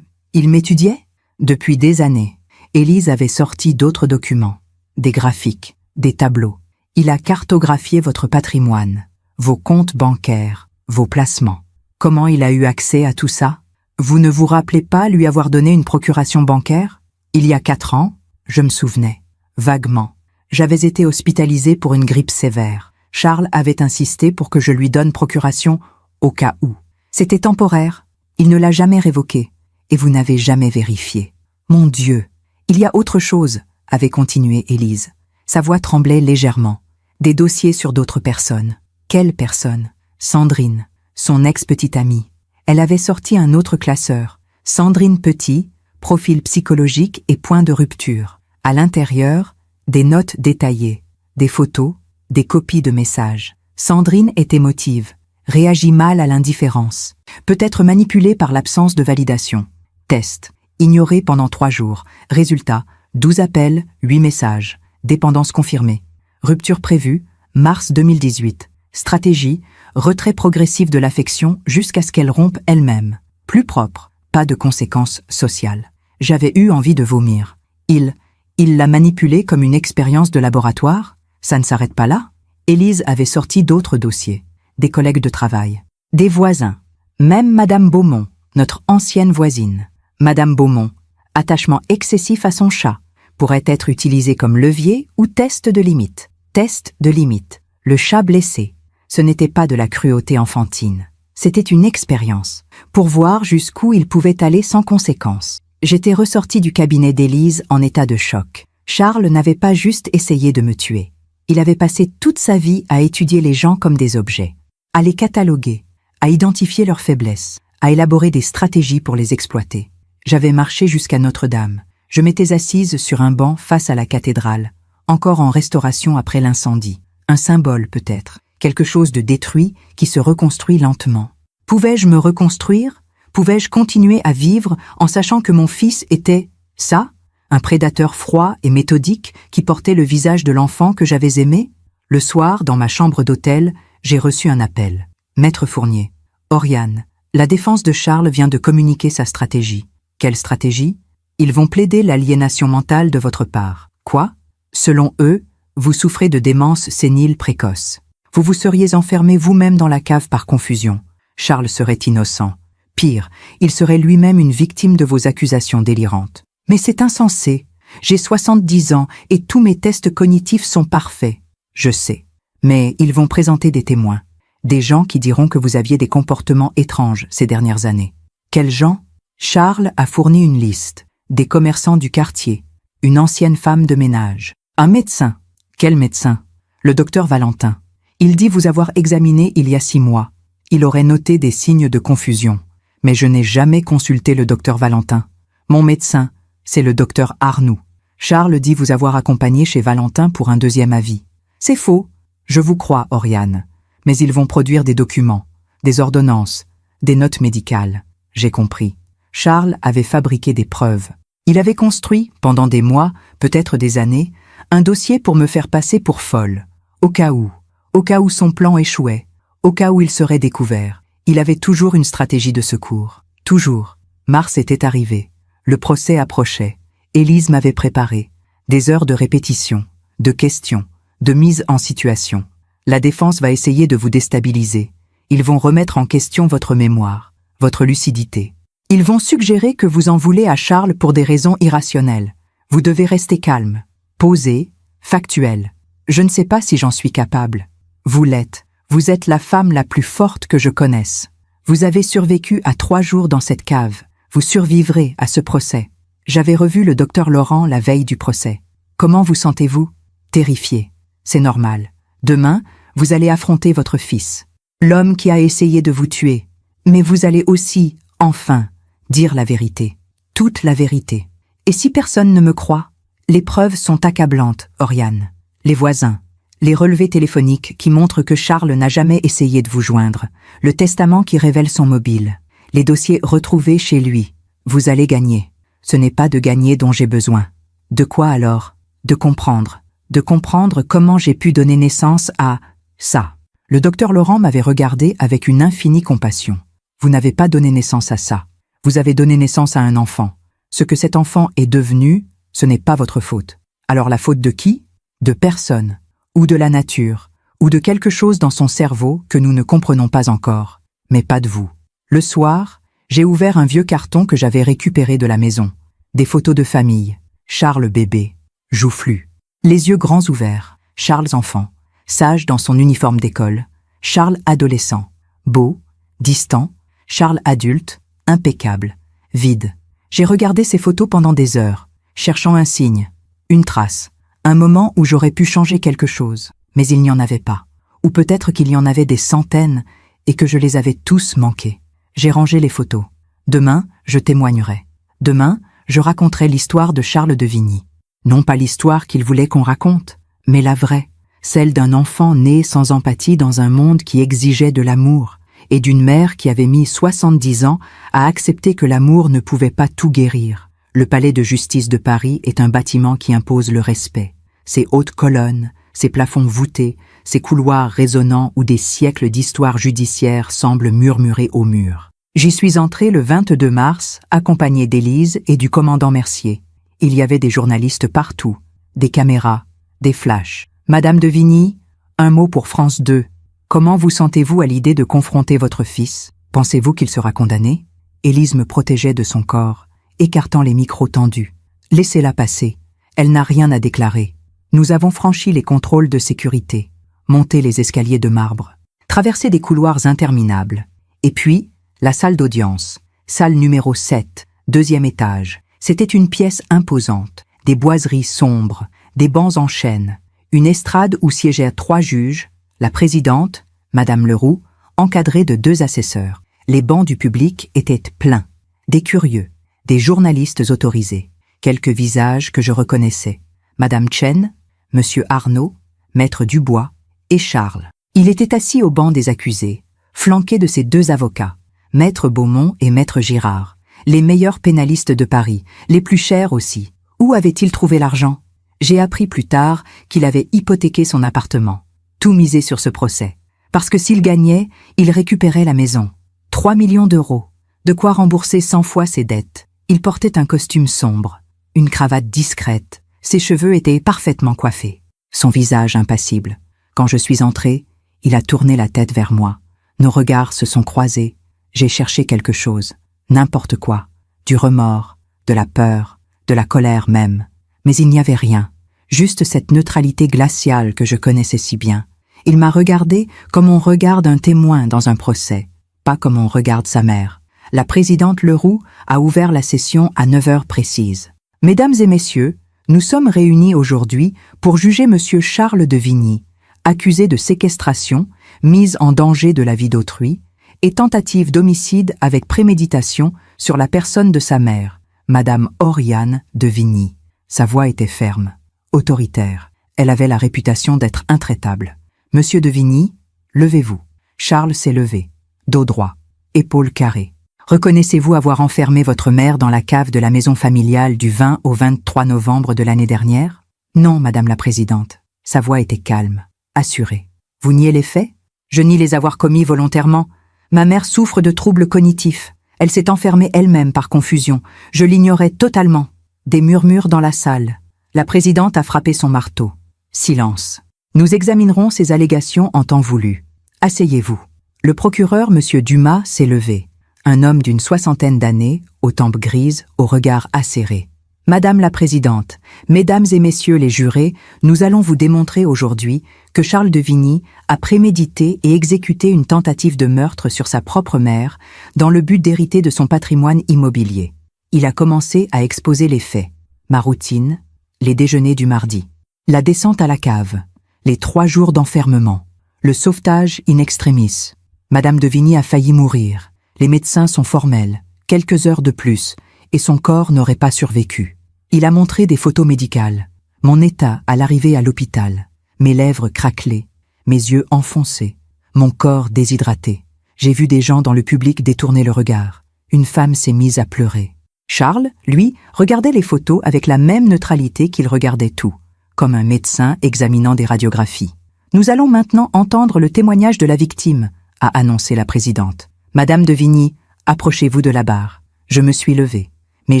m'étudiait? Depuis des années. Élise avait sorti d'autres documents, des graphiques, des tableaux. Il a cartographié votre patrimoine, vos comptes bancaires, vos placements. Comment il a eu accès à tout ça? Vous ne vous rappelez pas lui avoir donné une procuration bancaire? Il y a 4 ans, je me souvenais, vaguement. J'avais été hospitalisée pour une grippe sévère. Charles avait insisté pour que je lui donne procuration au cas où. C'était temporaire. Il ne l'a jamais révoqué. Et vous n'avez jamais vérifié. Mon Dieu, il y a autre chose, avait continué Élise. Sa voix tremblait légèrement. Des dossiers sur d'autres personnes. Quelle personne? Sandrine, son ex-petite amie. Elle avait sorti un autre classeur. Sandrine Petit, profil psychologique et point de rupture. À l'intérieur, des notes détaillées, des photos, des copies de messages. Sandrine est émotive, réagit mal à l'indifférence, peut être manipulée par l'absence de validation. Test. Ignoré pendant 3 jours. Résultat. 12 appels, 8 messages. Dépendance confirmée. Rupture prévue. Mars 2018. Stratégie. Retrait progressif de l'affection jusqu'à ce qu'elle rompe elle-même. Plus propre. Pas de conséquences sociales. J'avais eu envie de vomir. Il l'a manipulée comme une expérience de laboratoire? Ça ne s'arrête pas là? Élise avait sorti d'autres dossiers. Des collègues de travail. Des voisins. Même Madame Beaumont, notre ancienne voisine. Madame Beaumont, attachement excessif à son chat, pourrait être utilisé comme levier ou test de limite. Test de limite. Le chat blessé. Ce n'était pas de la cruauté enfantine. C'était une expérience, pour voir jusqu'où il pouvait aller sans conséquence. J'étais ressortie du cabinet d'Élise en état de choc. Charles n'avait pas juste essayé de me tuer. Il avait passé toute sa vie à étudier les gens comme des objets, à les cataloguer, à identifier leurs faiblesses, à élaborer des stratégies pour les exploiter. J'avais marché jusqu'à Notre-Dame. Je m'étais assise sur un banc face à la cathédrale, encore en restauration après l'incendie. Un symbole peut-être, quelque chose de détruit qui se reconstruit lentement. Pouvais-je me reconstruire? Pouvais-je continuer à vivre en sachant que mon fils était ça? Un prédateur froid et méthodique qui portait le visage de l'enfant que j'avais aimé? Le soir, dans ma chambre d'hôtel, j'ai reçu un appel. Maître Fournier. Oriane, la défense de Charles vient de communiquer sa stratégie. Quelle stratégie? Ils vont plaider l'aliénation mentale de votre part. Quoi? Selon eux, vous souffrez de démence sénile précoce. Vous vous seriez enfermé vous-même dans la cave par confusion. Charles serait innocent. Pire, il serait lui-même une victime de vos accusations délirantes. Mais c'est insensé. J'ai 70 ans et tous mes tests cognitifs sont parfaits. Je sais. Mais ils vont présenter des témoins. Des gens qui diront que vous aviez des comportements étranges ces dernières années. Quels gens? Charles a fourni une liste. Des commerçants du quartier. Une ancienne femme de ménage. Un médecin. Quel médecin? Le docteur Valentin. Il dit vous avoir examiné il y a 6 mois. Il aurait noté des signes de confusion. Mais je n'ai jamais consulté le docteur Valentin. Mon médecin, c'est le docteur Arnoux. Charles dit vous avoir accompagné chez Valentin pour un deuxième avis. C'est faux. Je vous crois, Oriane. Mais ils vont produire des documents, des ordonnances, des notes médicales. J'ai compris. Charles avait fabriqué des preuves. Il avait construit, pendant des mois, peut-être des années, un dossier pour me faire passer pour folle. Au cas où son plan échouait, au cas où il serait découvert. Il avait toujours une stratégie de secours. Toujours. Mars était arrivé. Le procès approchait. Élise m'avait préparé. Des heures de répétition, de questions, de mise en situation. La défense va essayer de vous déstabiliser. Ils vont remettre en question votre mémoire, votre lucidité. Ils vont suggérer que vous en voulez à Charles pour des raisons irrationnelles. Vous devez rester calme, posé, factuel. Je ne sais pas si j'en suis capable. Vous l'êtes. Vous êtes la femme la plus forte que je connaisse. Vous avez survécu à 3 jours dans cette cave. Vous survivrez à ce procès. J'avais revu le docteur Laurent la veille du procès. Comment vous sentez-vous? Terrifié. C'est normal. Demain, vous allez affronter votre fils. L'homme qui a essayé de vous tuer. Mais vous allez aussi, enfin, dire la vérité. Toute la vérité. Et si personne ne me croit? Les preuves sont accablantes, Oriane. Les voisins. Les relevés téléphoniques qui montrent que Charles n'a jamais essayé de vous joindre. Le testament qui révèle son mobile. Les dossiers retrouvés chez lui. Vous allez gagner. Ce n'est pas de gagner dont j'ai besoin. De quoi alors? De comprendre. De comprendre comment j'ai pu donner naissance à ça. Le docteur Laurent m'avait regardé avec une infinie compassion. Vous n'avez pas donné naissance à ça. Vous avez donné naissance à un enfant. Ce que cet enfant est devenu, ce n'est pas votre faute. Alors la faute de qui? De personne. Ou de la nature. Ou de quelque chose dans son cerveau que nous ne comprenons pas encore. Mais pas de vous. Le soir, j'ai ouvert un vieux carton que j'avais récupéré de la maison. Des photos de famille. Charles bébé. Joufflu. Les yeux grands ouverts. Charles enfant. Sage dans son uniforme d'école. Charles adolescent. Beau. Distant. Charles adulte. Impeccable. Vide. J'ai regardé ces photos pendant des heures, cherchant un signe, une trace, un moment où j'aurais pu changer quelque chose. Mais il n'y en avait pas. Ou peut-être qu'il y en avait des centaines et que je les avais tous manqués. J'ai rangé les photos. Demain, je témoignerai. Demain, je raconterai l'histoire de Charles de Vigny. Non pas l'histoire qu'il voulait qu'on raconte, mais la vraie, celle d'un enfant né sans empathie dans un monde qui exigeait de l'amour, et d'une mère qui avait mis 70 ans à accepter que l'amour ne pouvait pas tout guérir. Le palais de justice de Paris est un bâtiment qui impose le respect. Ses hautes colonnes, ses plafonds voûtés, ses couloirs résonnants où des siècles d'histoire judiciaire semblent murmurer aux murs. J'y suis entré le 22 mars, accompagné d'Élise et du commandant Mercier. Il y avait des journalistes partout, des caméras, des flashs. Madame de Vigny, un mot pour France 2. Comment vous sentez-vous à l'idée de confronter votre fils? Pensez-vous qu'il sera condamné? Élise me protégeait de son corps, écartant les micros tendus. Laissez-la passer. Elle n'a rien à déclarer. Nous avons franchi les contrôles de sécurité, monté les escaliers de marbre, traversé des couloirs interminables. Et puis, la salle d'audience, salle numéro 7, 2e étage. C'était une pièce imposante, des boiseries sombres, des bancs en chêne, Une estrade où siégeaient 3 juges, la présidente, Madame Leroux, encadrée de 2 assesseurs. Les bancs du public étaient pleins. Des curieux, des journalistes autorisés, quelques visages que je reconnaissais. Madame Chen, Monsieur Arnaud, Maître Dubois et Charles. Il était assis au banc des accusés, flanqué de ses 2 avocats, Maître Beaumont et Maître Girard, les meilleurs pénalistes de Paris, les plus chers aussi. Où avait-il trouvé l'argent? J'ai appris plus tard qu'il avait hypothéqué son appartement, tout misé sur ce procès. Parce que s'il gagnait, il récupérait la maison. 3 millions d'euros, de quoi rembourser 100 fois ses dettes. Il portait un costume sombre, une cravate discrète, ses cheveux étaient parfaitement coiffés, son visage impassible. Quand je suis entré, il a tourné la tête vers moi. Nos regards se sont croisés. J'ai cherché quelque chose, n'importe quoi, du remords, de la peur, de la colère même. Mais il n'y avait rien, juste cette neutralité glaciale que je connaissais si bien. Il m'a regardé comme on regarde un témoin dans un procès, pas comme on regarde sa mère. La présidente Leroux a ouvert la session à 9 heures précises. Mesdames et messieurs, nous sommes réunis aujourd'hui pour juger Monsieur Charles de Vigny, accusé de séquestration, mise en danger de la vie d'autrui, et tentative d'homicide avec préméditation sur la personne de sa mère, Madame Oriane de Vigny. Sa voix était ferme, autoritaire. Elle avait la réputation d'être intraitable. Monsieur de Vigny, levez-vous. Charles s'est levé, dos droit, épaules carrées. Reconnaissez-vous avoir enfermé votre mère dans la cave de la maison familiale du 20 au 23 novembre de l'année dernière? Non, Madame la Présidente. Sa voix était calme, assurée. Vous niez les faits? Je nie les avoir commis volontairement. Ma mère souffre de troubles cognitifs. Elle s'est enfermée elle-même par confusion. Je l'ignorais totalement. Des murmures dans la salle. La présidente a frappé son marteau. Silence. Nous examinerons ces allégations en temps voulu. Asseyez-vous. Le procureur, Monsieur Dumas, s'est levé. Un homme d'une 60aine d'années, aux tempes grises, au regard acéré. Madame la Présidente, Mesdames et Messieurs les jurés, nous allons vous démontrer aujourd'hui que Charles de Vigny a prémédité et exécuté une tentative de meurtre sur sa propre mère dans le but d'hériter de son patrimoine immobilier. Il a commencé à exposer les faits. Ma routine, les déjeuners du mardi, la descente à la cave, les 3 jours d'enfermement, le sauvetage in extremis. Madame de Vigny a failli mourir. Les médecins sont formels, quelques heures de plus, et son corps n'aurait pas survécu. Il a montré des photos médicales. Mon état à l'arrivée à l'hôpital, mes lèvres craquelées, mes yeux enfoncés, mon corps déshydraté. J'ai vu des gens dans le public détourner le regard. Une femme s'est mise à pleurer. Charles, lui, regardait les photos avec la même neutralité qu'il regardait tout, comme un médecin examinant des radiographies. Nous allons maintenant entendre le témoignage de la victime, a annoncé la présidente. Madame de Vigny, approchez-vous de la barre. Je me suis levée. Mes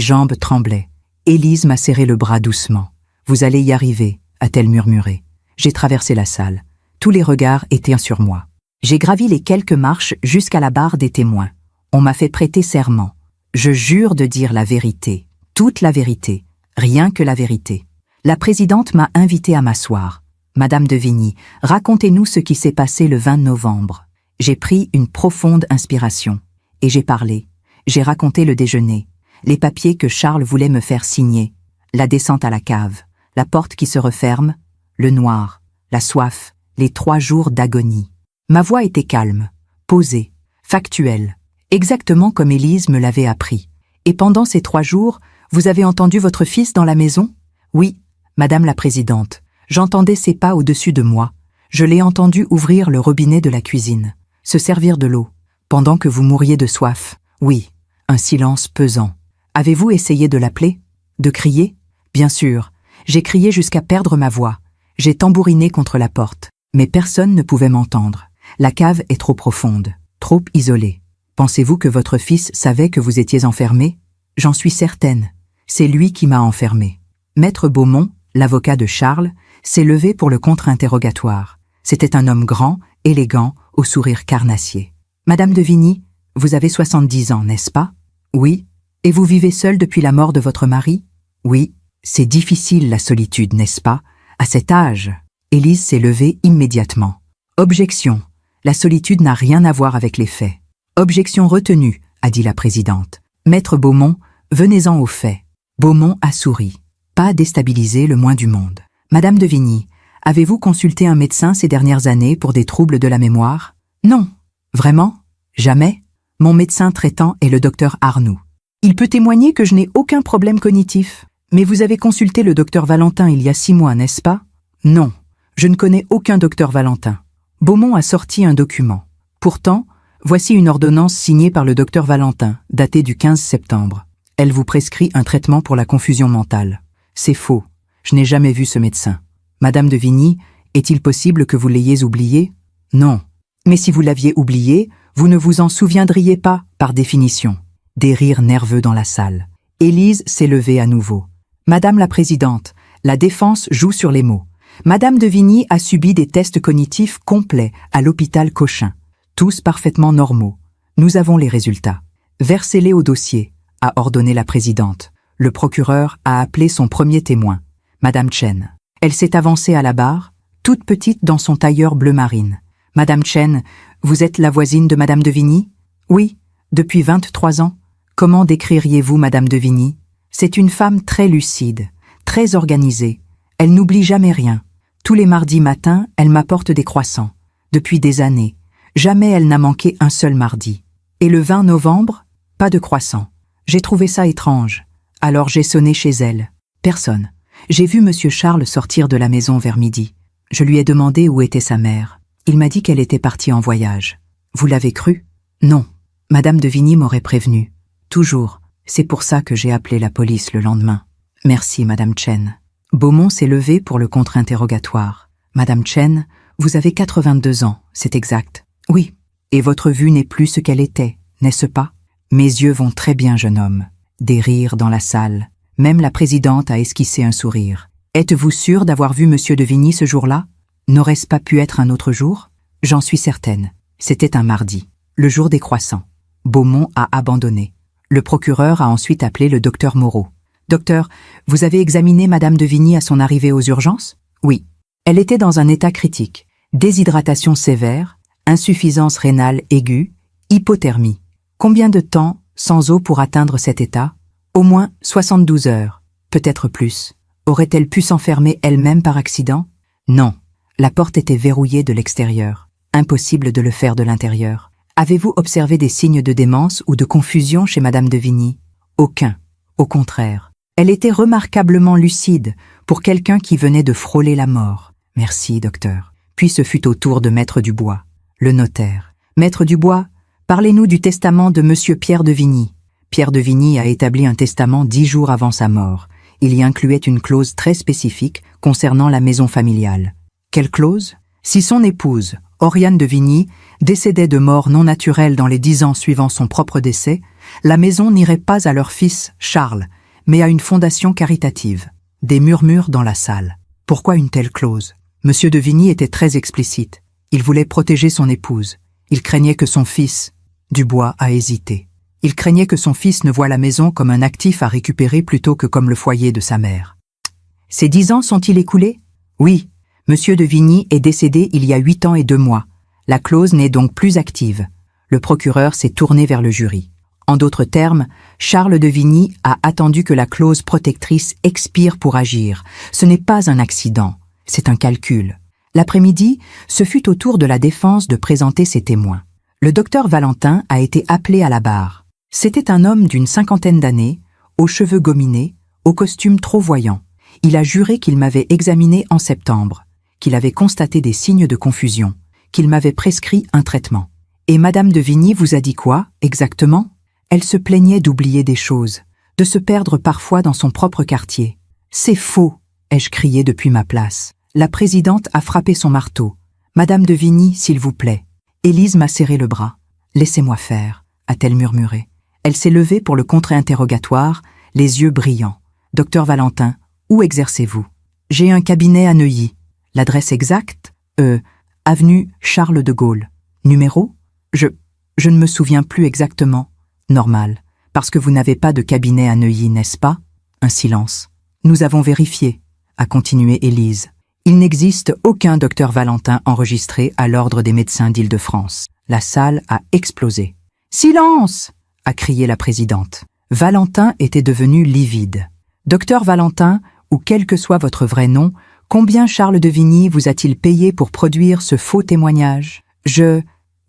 jambes tremblaient. Élise m'a serré le bras doucement. Vous allez y arriver, a-t-elle murmuré. J'ai traversé la salle. Tous les regards étaient sur moi. J'ai gravi les quelques marches jusqu'à la barre des témoins. On m'a fait prêter serment. Je jure de dire la vérité, toute la vérité, rien que la vérité. La présidente m'a invité à m'asseoir. Madame de Vigny, racontez-nous ce qui s'est passé le 20 novembre. J'ai pris une profonde inspiration. Et j'ai parlé. J'ai raconté le déjeuner, les papiers que Charles voulait me faire signer, la descente à la cave, la porte qui se referme, le noir, la soif, les 3 jours d'agonie. Ma voix était calme, posée, factuelle, exactement comme Élise me l'avait appris. Et pendant ces 3 jours, vous avez entendu votre fils dans la maison? Oui, Madame la Présidente, j'entendais ses pas au-dessus de moi. Je l'ai entendu ouvrir le robinet de la cuisine, se servir de l'eau, pendant que vous mouriez de soif. Oui, un silence pesant. Avez-vous essayé de l'appeler? De crier? Bien sûr, j'ai crié jusqu'à perdre ma voix. J'ai tambouriné contre la porte, mais personne ne pouvait m'entendre. La cave est trop profonde, trop isolée. Pensez-vous que votre fils savait que vous étiez enfermé? J'en suis certaine. C'est lui qui m'a enfermé. Maître Beaumont, l'avocat de Charles, s'est levé pour le contre-interrogatoire. C'était un homme grand, élégant, au sourire carnassier. Madame de Vigny, vous avez 70 ans, n'est-ce pas? Oui. Et vous vivez seule depuis la mort de votre mari? Oui. C'est difficile la solitude, n'est-ce pas? À cet âge. Élise s'est levée immédiatement. Objection. La solitude n'a rien à voir avec les faits. Objection retenue, a dit la présidente. Maître Beaumont, venez-en aux faits. Beaumont a souri. Pas déstabilisé le moins du monde. Madame de Vigny, Avez-vous consulté un médecin ces dernières années pour des troubles de la mémoire? Non. Vraiment? Jamais? Mon médecin traitant est le docteur Arnoux. Il peut témoigner que je n'ai aucun problème cognitif. Mais vous avez consulté le docteur Valentin il y a 6 mois, n'est-ce pas? Non. Je ne connais aucun docteur Valentin. Beaumont a sorti un document. Pourtant, voici une ordonnance signée par le docteur Valentin, datée du 15 septembre. Elle vous prescrit un traitement pour la confusion mentale. C'est faux. Je n'ai jamais vu ce médecin. Madame de Vigny, est-il possible que vous l'ayez oublié? Non. Mais si vous l'aviez oublié, vous ne vous en souviendriez pas, par définition. Des rires nerveux dans la salle. Élise s'est levée à nouveau. Madame la Présidente, la défense joue sur les mots. Madame de Vigny a subi des tests cognitifs complets à l'hôpital Cochin. Tous parfaitement normaux. Nous avons les résultats. Versez-les au dossier, a ordonné la Présidente. Le procureur a appelé son premier témoin, Madame Chen. Elle s'est avancée à la barre, toute petite dans son tailleur bleu marine. Madame Chen, vous êtes la voisine de Madame de Vigny? Oui, depuis 23 ans. Comment décririez-vous Madame de Vigny? C'est une femme très lucide, très organisée. Elle n'oublie jamais rien. Tous les mardis matins, elle m'apporte des croissants. Depuis des années. Jamais elle n'a manqué un seul mardi. Et le 20 novembre, pas de croissants. J'ai trouvé ça étrange. Alors j'ai sonné chez elle. Personne. J'ai vu Monsieur Charles sortir de la maison vers midi. Je lui ai demandé où était sa mère. Il m'a dit qu'elle était partie en voyage. Vous l'avez cru? Non. Madame de Vigny m'aurait prévenu. Toujours. C'est pour ça que j'ai appelé la police le lendemain. Merci, Madame Chen. Beaumont s'est levé pour le contre-interrogatoire. Madame Chen, vous avez 82 ans, c'est exact. Oui. Et votre vue n'est plus ce qu'elle était, n'est-ce pas? Mes yeux vont très bien, jeune homme. Des rires dans la salle. Même la Présidente a esquissé un sourire. Êtes-vous sûr d'avoir vu Monsieur de Vigny ce jour-là? N'aurait-ce pas pu être un autre jour? J'en suis certaine. C'était un mardi, le jour des croissants. Beaumont a abandonné. Le procureur a ensuite appelé le docteur Moreau. Docteur, vous avez examiné Madame de Vigny à son arrivée aux urgences? Oui. Elle était dans un état critique. Déshydratation sévère, insuffisance rénale aiguë, hypothermie. Combien de temps sans eau pour atteindre cet état? Au moins 72 heures, peut-être plus. Aurait-elle pu s'enfermer elle-même par accident? Non. La porte était verrouillée de l'extérieur. Impossible de le faire de l'intérieur. Avez-vous observé des signes de démence ou de confusion chez Madame de Vigny? Aucun. Au contraire. Elle était remarquablement lucide pour quelqu'un qui venait de frôler la mort. Merci, docteur. Puis ce fut au tour de Maître Dubois, le notaire. Maître Dubois, parlez-nous du testament de Monsieur Pierre de Vigny. Pierre de Vigny a établi un testament 10 jours avant sa mort. Il y incluait une clause très spécifique concernant la maison familiale. Quelle clause? Si son épouse, Oriane de Vigny, décédait de mort non naturelle dans les 10 ans suivant son propre décès, la maison n'irait pas à leur fils, Charles, mais à une fondation caritative. Des murmures dans la salle. Pourquoi une telle clause? Monsieur de Vigny était très explicite. Il voulait protéger son épouse. Il craignait que son fils... Dubois a hésité. Il craignait que son fils ne voie la maison comme un actif à récupérer plutôt que comme le foyer de sa mère. Ces 10 ans sont-ils écoulés? Oui. Monsieur de Vigny est décédé il y a 8 ans et 2 mois. La clause n'est donc plus active. Le procureur s'est tourné vers le jury. En d'autres termes, Charles de Vigny a attendu que la clause protectrice expire pour agir. Ce n'est pas un accident, c'est un calcul. L'après-midi, ce fut au tour de la défense de présenter ses témoins. Le docteur Valentin a été appelé à la barre. C'était un homme d'une 50aine d'années, aux cheveux gominés, au costume trop voyant. Il a juré qu'il m'avait examiné en septembre, qu'il avait constaté des signes de confusion, qu'il m'avait prescrit un traitement. Et Madame de Vigny vous a dit quoi, exactement? Elle se plaignait d'oublier des choses, de se perdre parfois dans son propre quartier. C'est faux, ai-je crié depuis ma place. La Présidente a frappé son marteau. Madame de Vigny, s'il vous plaît. Élise m'a serré le bras. Laissez-moi faire, a-t-elle murmuré. Elle s'est levée pour le contre-interrogatoire, les yeux brillants. Docteur Valentin, où exercez-vous? J'ai un cabinet à Neuilly. L'adresse exacte? Avenue Charles de Gaulle. Numéro? Je ne me souviens plus exactement. Normal, parce que vous n'avez pas de cabinet à Neuilly, n'est-ce pas? Un silence. Nous avons vérifié, a continué Élise. Il n'existe aucun docteur Valentin enregistré à l'ordre des médecins d'Île-de-France. La salle a explosé. Silence! A crié la Présidente. Valentin était devenu livide. Docteur Valentin, ou quel que soit votre vrai nom, Combien Charles de Vigny vous a-t-il payé pour produire ce faux témoignage? Je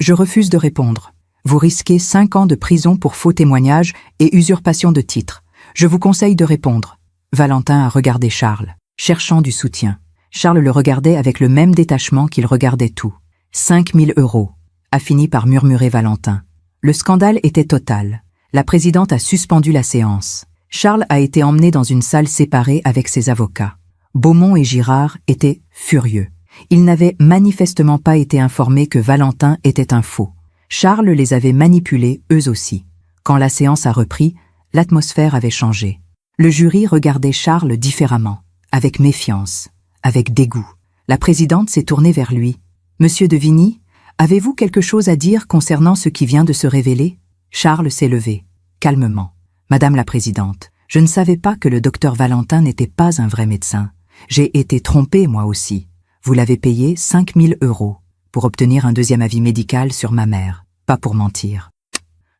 refuse de répondre. Vous risquez 5 ans de prison pour faux témoignage et usurpation de titre. Je vous conseille de répondre. Valentin a regardé Charles, cherchant du soutien. Charles le regardait avec le même détachement qu'il regardait tout. 5 000 €, a fini par murmurer Valentin. Le scandale était total. La présidente a suspendu la séance. Charles a été emmené dans une salle séparée avec ses avocats. Beaumont et Girard étaient furieux. Ils n'avaient manifestement pas été informés que Valentin était un faux. Charles les avait manipulés eux aussi. Quand la séance a repris, l'atmosphère avait changé. Le jury regardait Charles différemment, avec méfiance, avec dégoût. La présidente s'est tournée vers lui. « Monsieur de Vigny, avez-vous quelque chose à dire concernant ce qui vient de se révéler ?» Charles s'est levé, calmement. « Madame la présidente, je ne savais pas que le docteur Valentin n'était pas un vrai médecin. J'ai été trompé moi aussi. Vous l'avez payé 5 000 € pour obtenir un deuxième avis médical sur ma mère, pas pour mentir.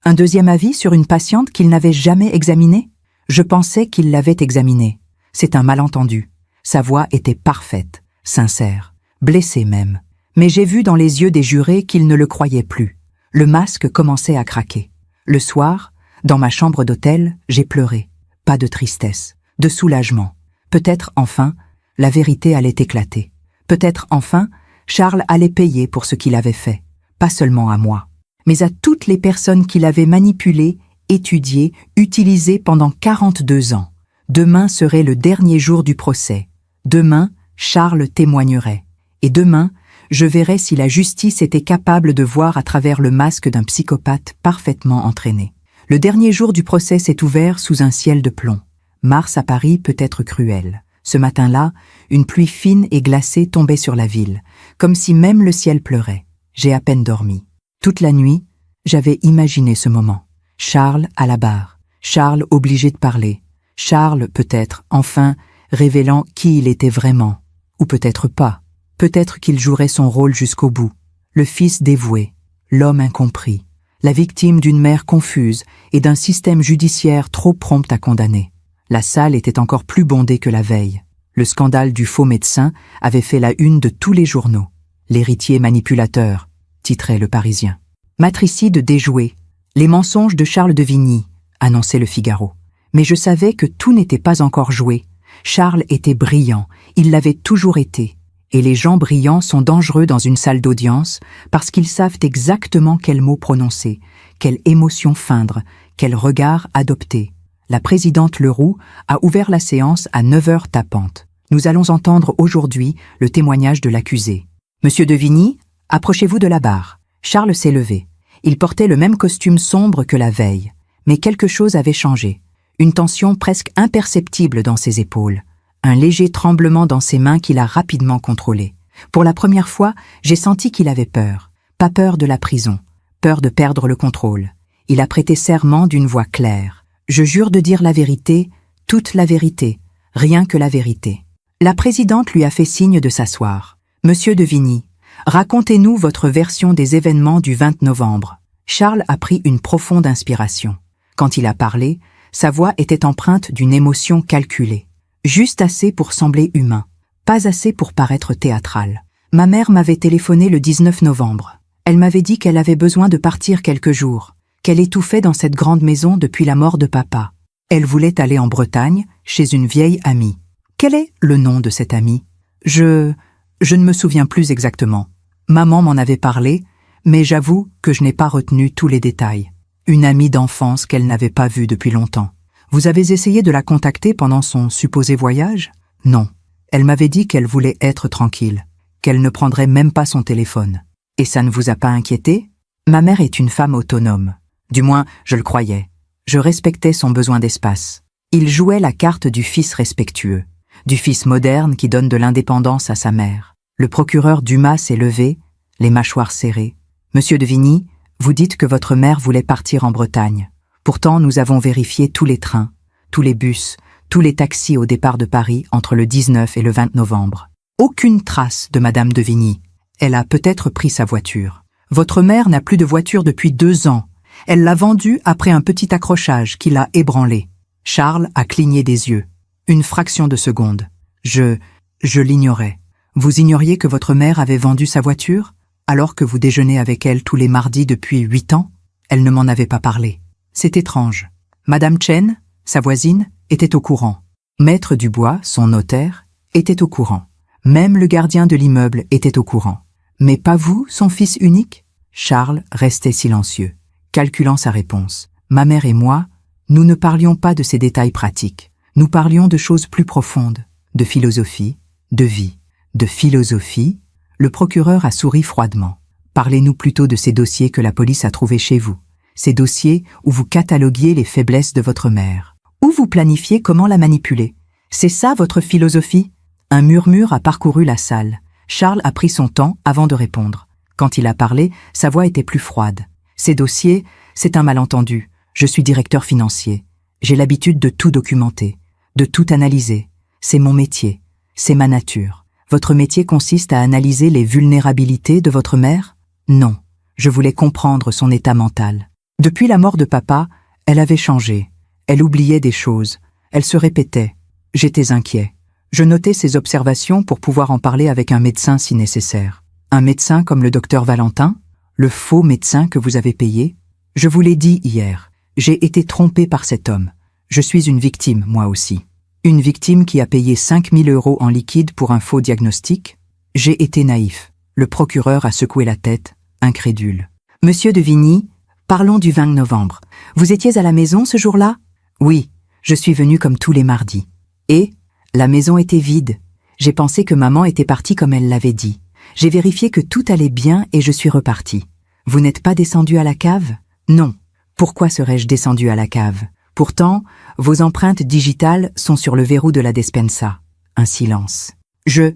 Un deuxième avis sur une patiente qu'il n'avait jamais examinée? Je pensais qu'il l'avait examinée. C'est un malentendu. Sa voix était parfaite, sincère, blessée même. Mais j'ai vu dans les yeux des jurés qu'ils ne le croyaient plus. Le masque commençait à craquer. Le soir, dans ma chambre d'hôtel, j'ai pleuré. Pas de tristesse, de soulagement. Peut-être enfin, la vérité allait éclater. Peut-être enfin, Charles allait payer pour ce qu'il avait fait. Pas seulement à moi, mais à toutes les personnes qu'il avait manipulées, étudiées, utilisées pendant 42 ans. Demain serait le dernier jour du procès. Demain, Charles témoignerait. Et demain, je verrais si la justice était capable de voir à travers le masque d'un psychopathe parfaitement entraîné. Le dernier jour du procès s'est ouvert sous un ciel de plomb. Mars à Paris peut être cruel. Ce matin-là, une pluie fine et glacée tombait sur la ville, comme si même le ciel pleurait. J'ai à peine dormi. Toute la nuit, j'avais imaginé ce moment. Charles à la barre, Charles obligé de parler, Charles peut-être, enfin, révélant qui il était vraiment. Ou peut-être pas. Peut-être qu'il jouerait son rôle jusqu'au bout. Le fils dévoué, l'homme incompris, la victime d'une mère confuse et d'un système judiciaire trop prompt à condamner. La salle était encore plus bondée que la veille. Le scandale du faux médecin avait fait la une de tous les journaux. L'héritier manipulateur, titrait Le Parisien. Matricide déjoué. Les mensonges de Charles de Vigny, annonçait Le Figaro. Mais je savais que tout n'était pas encore joué. Charles était brillant, il l'avait toujours été. Et les gens brillants sont dangereux dans une salle d'audience parce qu'ils savent exactement quels mots prononcer, quelle émotion feindre, quel regard adopter. La présidente Leroux a ouvert la séance à 9 heures tapantes. Nous allons entendre aujourd'hui le témoignage de l'accusé. Monsieur de Vigny, approchez-vous de la barre. Charles s'est levé. Il portait le même costume sombre que la veille. Mais quelque chose avait changé. Une tension presque imperceptible dans ses épaules. Un léger tremblement dans ses mains qu'il a rapidement contrôlé. Pour la première fois, j'ai senti qu'il avait peur. Pas peur de la prison, peur de perdre le contrôle. Il a prêté serment d'une voix claire. Je jure de dire la vérité, toute la vérité, rien que la vérité. La présidente lui a fait signe de s'asseoir. Monsieur de Vigny, racontez-nous votre version des événements du 20 novembre. Charles a pris une profonde inspiration. Quand il a parlé, sa voix était empreinte d'une émotion calculée. Juste assez pour sembler humain, pas assez pour paraître théâtral. Ma mère m'avait téléphoné le 19 novembre. Elle m'avait dit qu'elle avait besoin de partir quelques jours, qu'elle étouffait dans cette grande maison depuis la mort de papa. Elle voulait aller en Bretagne, chez une vieille amie. Quel est le nom de cette amie? Je ne me souviens plus exactement. Maman m'en avait parlé, mais j'avoue que je n'ai pas retenu tous les détails. Une amie d'enfance qu'elle n'avait pas vue depuis longtemps. Vous avez essayé de la contacter pendant son supposé voyage? Non. Elle m'avait dit qu'elle voulait être tranquille, qu'elle ne prendrait même pas son téléphone. Et ça ne vous a pas inquiété? Ma mère est une femme autonome. Du moins, je le croyais. Je respectais son besoin d'espace. Il jouait la carte du fils respectueux, du fils moderne qui donne de l'indépendance à sa mère. Le procureur Dumas s'est levé, les mâchoires serrées. Monsieur de Vigny, vous dites que votre mère voulait partir en Bretagne. Pourtant, nous avons vérifié tous les trains, tous les bus, tous les taxis au départ de Paris entre le 19 et le 20 novembre. Aucune trace de Madame de Vigny. Elle a peut-être pris sa voiture. Votre mère n'a plus de voiture depuis 2 ans. Elle l'a vendue après un petit accrochage qui l'a ébranlé. Charles a cligné des yeux. Une fraction de seconde. Je Je l'ignorais. Vous ignoriez que votre mère avait vendu sa voiture, alors que vous déjeunez avec elle tous les mardis depuis 8 ans? Elle ne m'en avait pas parlé. C'est étrange. Madame Chen, sa voisine, était au courant. Maître Dubois, son notaire, était au courant. Même le gardien de l'immeuble était au courant. Mais pas vous, son fils unique? Charles restait silencieux, calculant sa réponse. Ma mère et moi, nous ne parlions pas de ces détails pratiques. Nous parlions de choses plus profondes, de philosophie, de vie. De philosophie, le procureur a souri froidement. Parlez-nous plutôt de ces dossiers que la police a trouvés chez vous. Ces dossiers où vous cataloguiez les faiblesses de votre mère. Où vous planifiez comment la manipuler. C'est ça votre philosophie? Un murmure a parcouru la salle. Charles a pris son temps avant de répondre. Quand il a parlé, sa voix était plus froide. Ces dossiers, c'est un malentendu. Je suis directeur financier. J'ai l'habitude de tout documenter, de tout analyser. C'est mon métier. C'est ma nature. Votre métier consiste à analyser les vulnérabilités de votre mère? Non. Je voulais comprendre son état mental. Depuis la mort de papa, elle avait changé. Elle oubliait des choses. Elle se répétait. J'étais inquiet. Je notais ses observations pour pouvoir en parler avec un médecin si nécessaire. Un médecin comme le docteur Valentin? Le faux médecin que vous avez payé? Je vous l'ai dit hier. J'ai été trompé par cet homme. Je suis une victime, moi aussi. Une victime qui a payé 5 000 € en liquide pour un faux diagnostic? J'ai été naïf. Le procureur a secoué la tête, incrédule. Monsieur de Vigny, parlons du 20 novembre. Vous étiez à la maison ce jour-là? Oui, je suis venu comme tous les mardis. Et la maison était vide. J'ai pensé que maman était partie comme elle l'avait dit. J'ai vérifié que tout allait bien et je suis reparti. Vous n'êtes pas descendu à la cave? Non. Pourquoi serais-je descendu à la cave? Pourtant, vos empreintes digitales sont sur le verrou de la despensa. Un silence. Je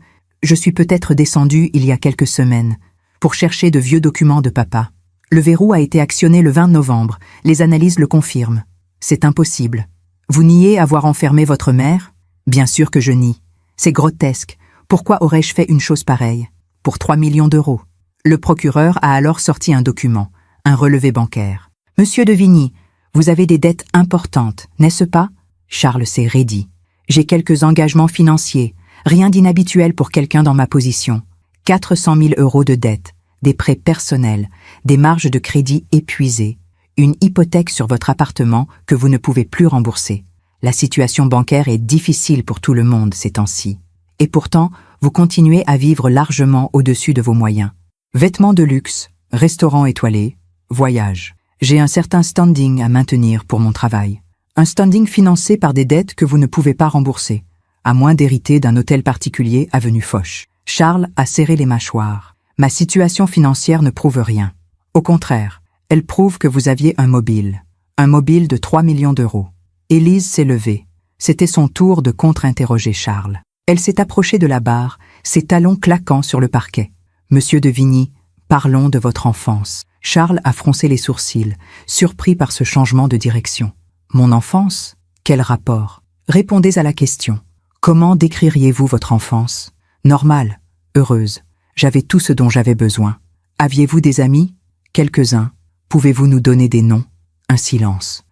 suis peut-être descendu il y a quelques semaines pour chercher de vieux documents de papa. Le verrou a été actionné le 20 novembre. Les analyses le confirment. C'est impossible. Vous niez avoir enfermé votre mère? Bien sûr que je nie. C'est grotesque. Pourquoi aurais-je fait une chose pareille? Pour 3 millions d'euros. Le procureur a alors sorti un document, un relevé bancaire. Monsieur de Vigny, vous avez des dettes importantes, n'est-ce pas? Charles s'est raidi. J'ai quelques engagements financiers, rien d'inhabituel pour quelqu'un dans ma position. 400 000 € de dettes, des prêts personnels, des marges de crédit épuisées, une hypothèque sur votre appartement que vous ne pouvez plus rembourser. La situation bancaire est difficile pour tout le monde ces temps-ci. Et pourtant, vous continuez à vivre largement au-dessus de vos moyens. Vêtements de luxe, restaurants étoilés, voyages. J'ai un certain standing à maintenir pour mon travail. Un standing financé par des dettes que vous ne pouvez pas rembourser, à moins d'hériter d'un hôtel particulier avenue Foch. Charles a serré les mâchoires. Ma situation financière ne prouve rien. Au contraire, elle prouve que vous aviez un mobile de 3 millions d'euros. Élise s'est levée. C'était son tour de contre-interroger Charles. Elle s'est approchée de la barre, ses talons claquant sur le parquet. Monsieur de Vigny, parlons de votre enfance. Charles a froncé les sourcils, surpris par ce changement de direction. Mon enfance? Quel rapport? Répondez à la question. Comment décririez-vous votre enfance? Normale, heureuse. J'avais tout ce dont j'avais besoin. Aviez-vous des amis? Quelques-uns. Pouvez-vous nous donner des noms? Un silence.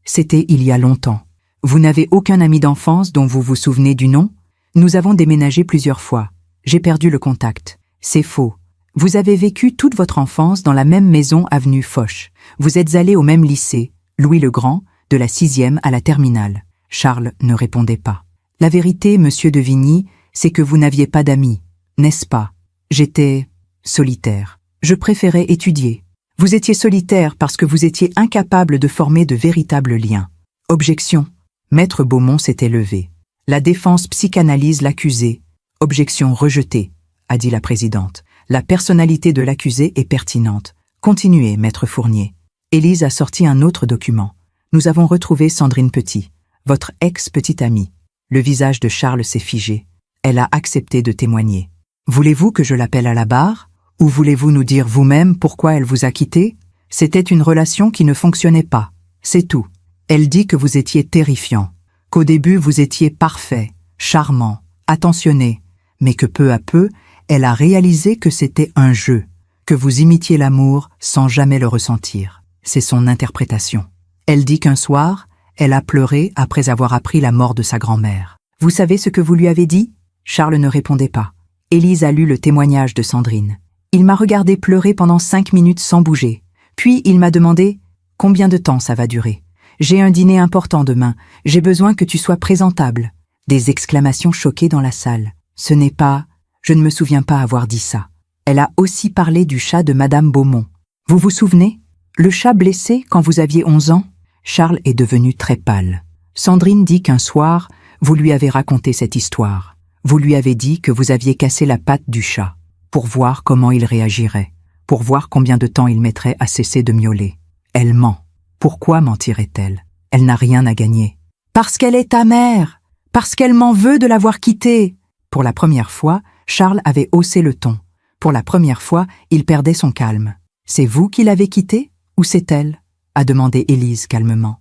C'était il y a longtemps. Vous n'avez aucun ami d'enfance dont vous vous souvenez du nom? Nous avons déménagé plusieurs fois. J'ai perdu le contact. C'est faux. Vous avez vécu toute votre enfance dans la même maison avenue Foch. Vous êtes allé au même lycée, Louis le Grand, de la 6e à la terminale. Charles ne répondait pas. La vérité, monsieur de Vigny, c'est que vous n'aviez pas d'amis, n'est-ce pas? J'étais solitaire. Je préférais étudier. Vous étiez solitaire parce que vous étiez incapable de former de véritables liens. Objection. Maître Beaumont s'était levé. La défense psychanalyse l'accusé. Objection rejetée, a dit la présidente. La personnalité de l'accusé est pertinente. Continuez, maître Fournier. Élise a sorti un autre document. Nous avons retrouvé Sandrine Petit, votre ex-petite amie. Le visage de Charles s'est figé. Elle a accepté de témoigner. Voulez-vous que je l'appelle à la barre? Ou voulez-vous nous dire vous-même pourquoi elle vous a quitté? C'était une relation qui ne fonctionnait pas. C'est tout. Elle dit que vous étiez terrifiant. Qu'au début vous étiez parfait, charmant, attentionné. Mais que peu à peu, elle a réalisé que c'était un jeu, que vous imitiez l'amour sans jamais le ressentir. C'est son interprétation. Elle dit qu'un soir, elle a pleuré après avoir appris la mort de sa grand-mère. Vous savez ce que vous lui avez dit? Charles ne répondait pas. Élise a lu le témoignage de Sandrine. Il m'a regardé pleurer pendant 5 minutes sans bouger. Puis il m'a demandé « Combien de temps ça va durer ? J'ai un dîner important demain. J'ai besoin que tu sois présentable. » Des exclamations choquées dans la salle. Ce n'est pas... Je ne me souviens pas avoir dit ça. Elle a aussi parlé du chat de Madame Beaumont. Vous vous souvenez? Le chat blessé quand vous aviez 11 ans? Charles est devenu très pâle. Sandrine dit qu'un soir, vous lui avez raconté cette histoire. Vous lui avez dit que vous aviez cassé la patte du chat, pour voir comment il réagirait, pour voir combien de temps il mettrait à cesser de miauler. Elle ment. Pourquoi mentirait-elle? Elle n'a rien à gagner. Parce qu'elle est ta mère! Parce qu'elle m'en veut de l'avoir quittée! Pour la première fois, Charles avait haussé le ton. Pour la première fois, il perdait son calme. « C'est vous qui l'avez quittée, ou c'est elle ?» a demandé Élise calmement.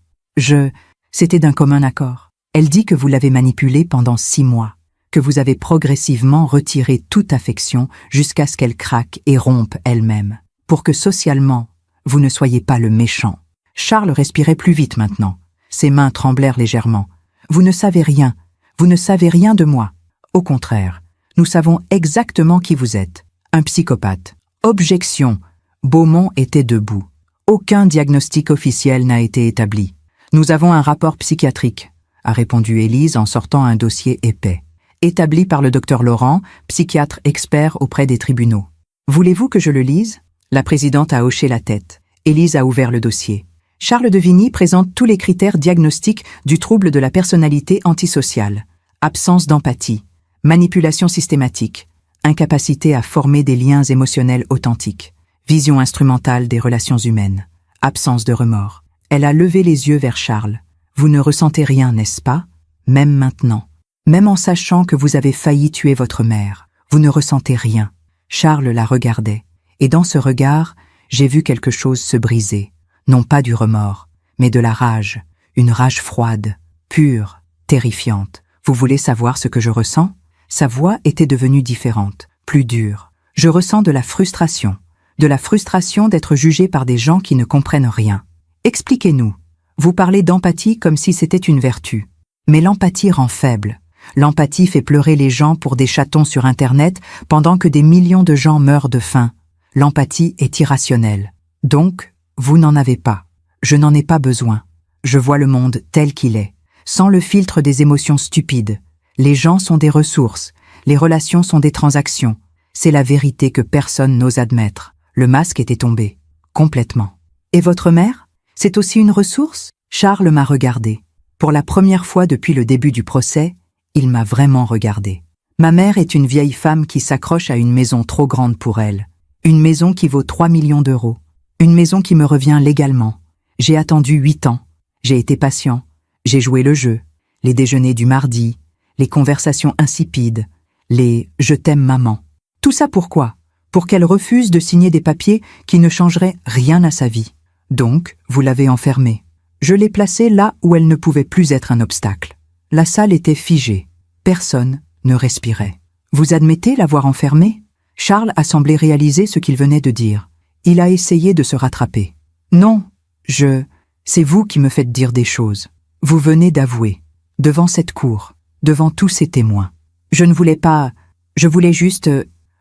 C'était d'un commun accord. Elle dit que vous l'avez manipulée pendant 6 mois, que vous avez progressivement retiré toute affection jusqu'à ce qu'elle craque et rompe elle-même, pour que socialement, vous ne soyez pas le méchant. Charles respirait plus vite maintenant. Ses mains tremblèrent légèrement. « Vous ne savez rien. Vous ne savez rien de moi. Au contraire, nous savons exactement qui vous êtes. Un psychopathe. » Objection. Beaumont était debout. Aucun diagnostic officiel n'a été établi. Nous avons un rapport psychiatrique, a répondu Élise en sortant un dossier épais. Établi par le docteur Laurent, psychiatre expert auprès des tribunaux. Voulez-vous que je le lise? La présidente a hoché la tête. Élise a ouvert le dossier. Charles de Vigny présente tous les critères diagnostiques du trouble de la personnalité antisociale. Absence d'empathie, manipulation systématique, incapacité à former des liens émotionnels authentiques, vision instrumentale des relations humaines, absence de remords. Elle a levé les yeux vers Charles. Vous ne ressentez rien, n'est-ce pas? Même maintenant. Même en sachant que vous avez failli tuer votre mère, vous ne ressentez rien. Charles la regardait. Et dans ce regard, j'ai vu quelque chose se briser. Non pas du remords, mais de la rage. Une rage froide, pure, terrifiante. Vous voulez savoir ce que je ressens? Sa voix était devenue différente, plus dure. Je ressens de la frustration d'être jugé par des gens qui ne comprennent rien. Expliquez-nous. Vous parlez d'empathie comme si c'était une vertu. Mais l'empathie rend faible. L'empathie fait pleurer les gens pour des chatons sur Internet pendant que des millions de gens meurent de faim. L'empathie est irrationnelle. Donc, vous n'en avez pas. Je n'en ai pas besoin. Je vois le monde tel qu'il est, sans le filtre des émotions stupides. Les gens sont des ressources, les relations sont des transactions. C'est la vérité que personne n'ose admettre. Le masque était tombé, complètement. Et votre mère? C'est aussi une ressource? Charles m'a regardé. Pour la première fois depuis le début du procès, il m'a vraiment regardé. Ma mère est une vieille femme qui s'accroche à une maison trop grande pour elle. Une maison qui vaut 3 millions d'euros. Une maison qui me revient légalement. J'ai attendu 8 ans. J'ai été patient. J'ai joué le jeu. Les déjeuners du mardi. Les conversations insipides. Les « je t'aime maman ». Tout ça pourquoi? Pour qu'elle refuse de signer des papiers qui ne changeraient rien à sa vie. Donc, vous l'avez enfermée. Je l'ai placée là où elle ne pouvait plus être un obstacle. La salle était figée. Personne ne respirait. Vous admettez l'avoir enfermée? Charles a semblé réaliser ce qu'il venait de dire. Il a essayé de se rattraper. Non, c'est vous qui me faites dire des choses. Vous venez d'avouer, devant cette cour, devant tous ces témoins. Je ne voulais pas... Je voulais juste...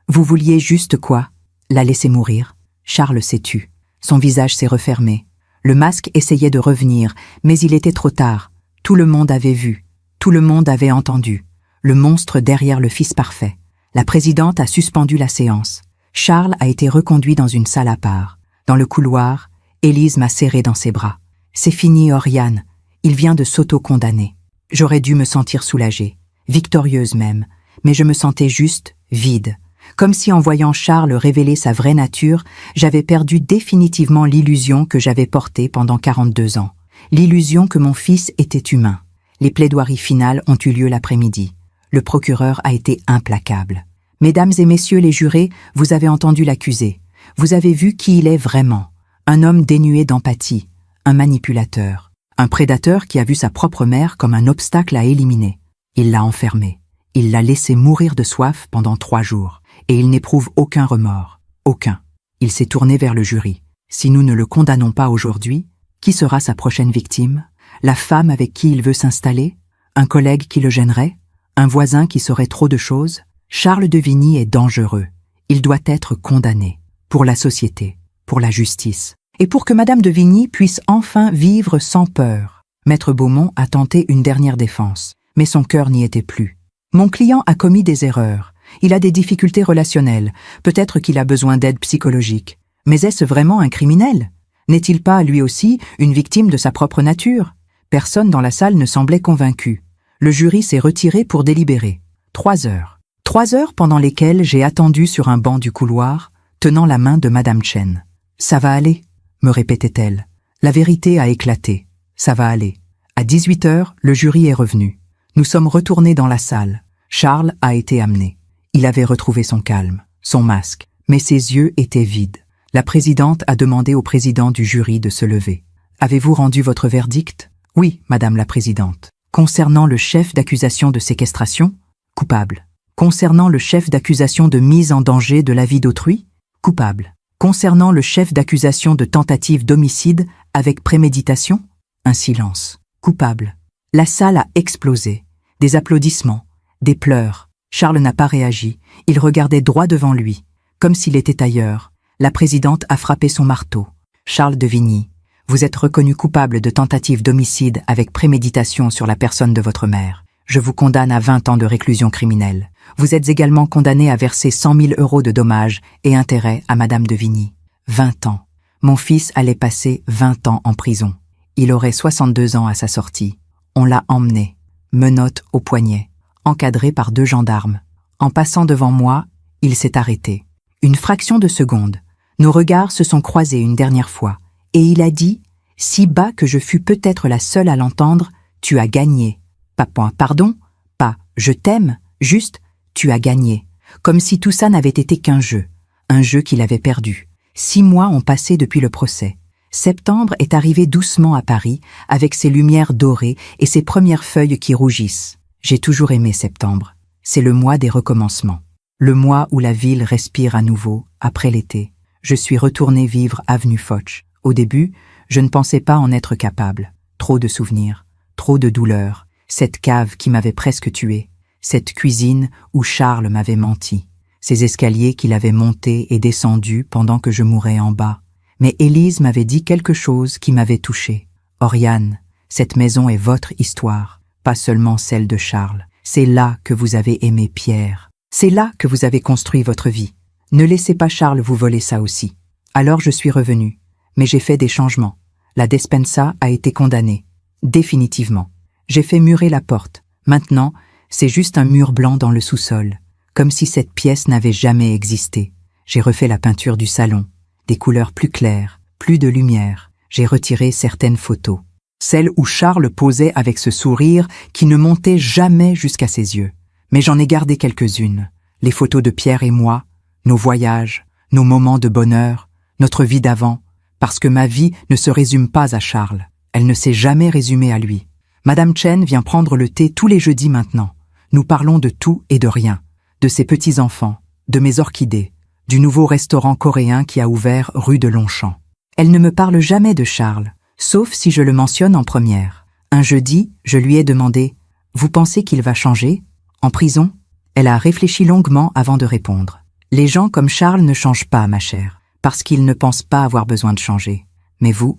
Vous vouliez juste quoi? La laisser mourir. Charles s'est tu. Son visage s'est refermé. Le masque essayait de revenir, mais il était trop tard. Tout le monde avait vu. Tout le monde avait entendu. Le monstre derrière le fils parfait. La présidente a suspendu la séance. Charles a été reconduit dans une salle à part. Dans le couloir, Élise m'a serré dans ses bras. C'est fini, Oriane. Il vient de s'auto-condamner. J'aurais dû me sentir soulagée, victorieuse même, mais je me sentais juste vide. Comme si en voyant Charles révéler sa vraie nature, j'avais perdu définitivement l'illusion que j'avais portée pendant 42 ans. L'illusion que mon fils était humain. Les plaidoiries finales ont eu lieu l'après-midi. Le procureur a été implacable. Mesdames et messieurs les jurés, vous avez entendu l'accusé. Vous avez vu qui il est vraiment. Un homme dénué d'empathie, un manipulateur, un prédateur qui a vu sa propre mère comme un obstacle à éliminer. Il l'a enfermée. Il l'a laissée mourir de soif pendant 3 jours. Et il n'éprouve aucun remords. Aucun. Il s'est tourné vers le jury. Si nous ne le condamnons pas aujourd'hui, qui sera sa prochaine victime? La femme avec qui il veut s'installer? Un collègue qui le gênerait? Un voisin qui saurait trop de choses? Charles de Vigny est dangereux. Il doit être condamné. Pour la société, pour la justice. Et pour que Madame de Vigny puisse enfin vivre sans peur. Maître Beaumont a tenté une dernière défense, mais son cœur n'y était plus. Mon client a commis des erreurs. Il a des difficultés relationnelles. Peut-être qu'il a besoin d'aide psychologique. Mais est-ce vraiment un criminel? N'est-il pas, lui aussi, une victime de sa propre nature? Personne dans la salle ne semblait convaincu. Le jury s'est retiré pour délibérer. 3 heures. 3 heures pendant lesquelles j'ai attendu sur un banc du couloir, tenant la main de Madame Chen. « Ça va aller », me répétait-elle. La vérité a éclaté. Ça va aller. À 18 heures, le jury est revenu. Nous sommes retournés dans la salle. Charles a été amené. Il avait retrouvé son calme, son masque, mais ses yeux étaient vides. La présidente a demandé au président du jury de se lever. « Avez-vous rendu votre verdict ?»« Oui, Madame la Présidente. » Concernant le chef d'accusation de séquestration, coupable. Concernant le chef d'accusation de mise en danger de la vie d'autrui, coupable. Concernant le chef d'accusation de tentative d'homicide avec préméditation, un silence. Coupable. La salle a explosé. Des applaudissements, des pleurs. Charles n'a pas réagi. Il regardait droit devant lui, comme s'il était ailleurs. La présidente a frappé son marteau. Charles de Vigny, vous êtes reconnu coupable de tentative d'homicide avec préméditation sur la personne de votre mère. Je vous condamne à 20 ans de réclusion criminelle. Vous êtes également condamné à verser 100 000 € de dommages et intérêts à Madame de Vigny. 20 ans. Mon fils allait passer 20 ans en prison. Il aurait 62 ans à sa sortie. On l'a emmené, menottes au poignet, encadré par 2 gendarmes. En passant devant moi, il s'est arrêté. Une fraction de seconde. Nos regards se sont croisés une dernière fois. Et il a dit, si bas que je fus peut-être la seule à l'entendre, tu as gagné. Pas point pardon, pas je t'aime, juste tu as gagné. Comme si tout ça n'avait été qu'un jeu. Un jeu qu'il avait perdu. 6 mois ont passé depuis le procès. Septembre est arrivé doucement à Paris, avec ses lumières dorées et ses premières feuilles qui rougissent. J'ai toujours aimé septembre. C'est le mois des recommencements. Le mois où la ville respire à nouveau, après l'été. Je suis retourné vivre avenue Foch. Au début, je ne pensais pas en être capable. Trop de souvenirs, trop de douleurs. Cette cave qui m'avait presque tué. Cette cuisine où Charles m'avait menti. Ces escaliers qu'il avait montés et descendus pendant que je mourais en bas. Mais Élise m'avait dit quelque chose qui m'avait touché. « Oriane, cette maison est votre histoire, pas seulement celle de Charles. C'est là que vous avez aimé Pierre. C'est là que vous avez construit votre vie. Ne laissez pas Charles vous voler ça aussi. » Alors je suis revenu. Mais j'ai fait des changements. La despensa a été condamnée. Définitivement. J'ai fait murer la porte. Maintenant, c'est juste un mur blanc dans le sous-sol. Comme si cette pièce n'avait jamais existé. J'ai refait la peinture du salon. Des couleurs plus claires, plus de lumière. J'ai retiré certaines photos. Celles où Charles posait avec ce sourire qui ne montait jamais jusqu'à ses yeux. Mais j'en ai gardé quelques-unes. Les photos de Pierre et moi, nos voyages, nos moments de bonheur, notre vie d'avant. Parce que ma vie ne se résume pas à Charles. Elle ne s'est jamais résumée à lui. Madame Chen vient prendre le thé tous les jeudis maintenant. Nous parlons de tout et de rien. De ses petits-enfants, de mes orchidées, du nouveau restaurant coréen qui a ouvert rue de Longchamp. Elle ne me parle jamais de Charles, sauf si je le mentionne en première. Un jeudi, je lui ai demandé « Vous pensez qu'il va changer? En prison ?» Elle a réfléchi longuement avant de répondre. « Les gens comme Charles ne changent pas, ma chère, parce qu'ils ne pensent pas avoir besoin de changer. Mais vous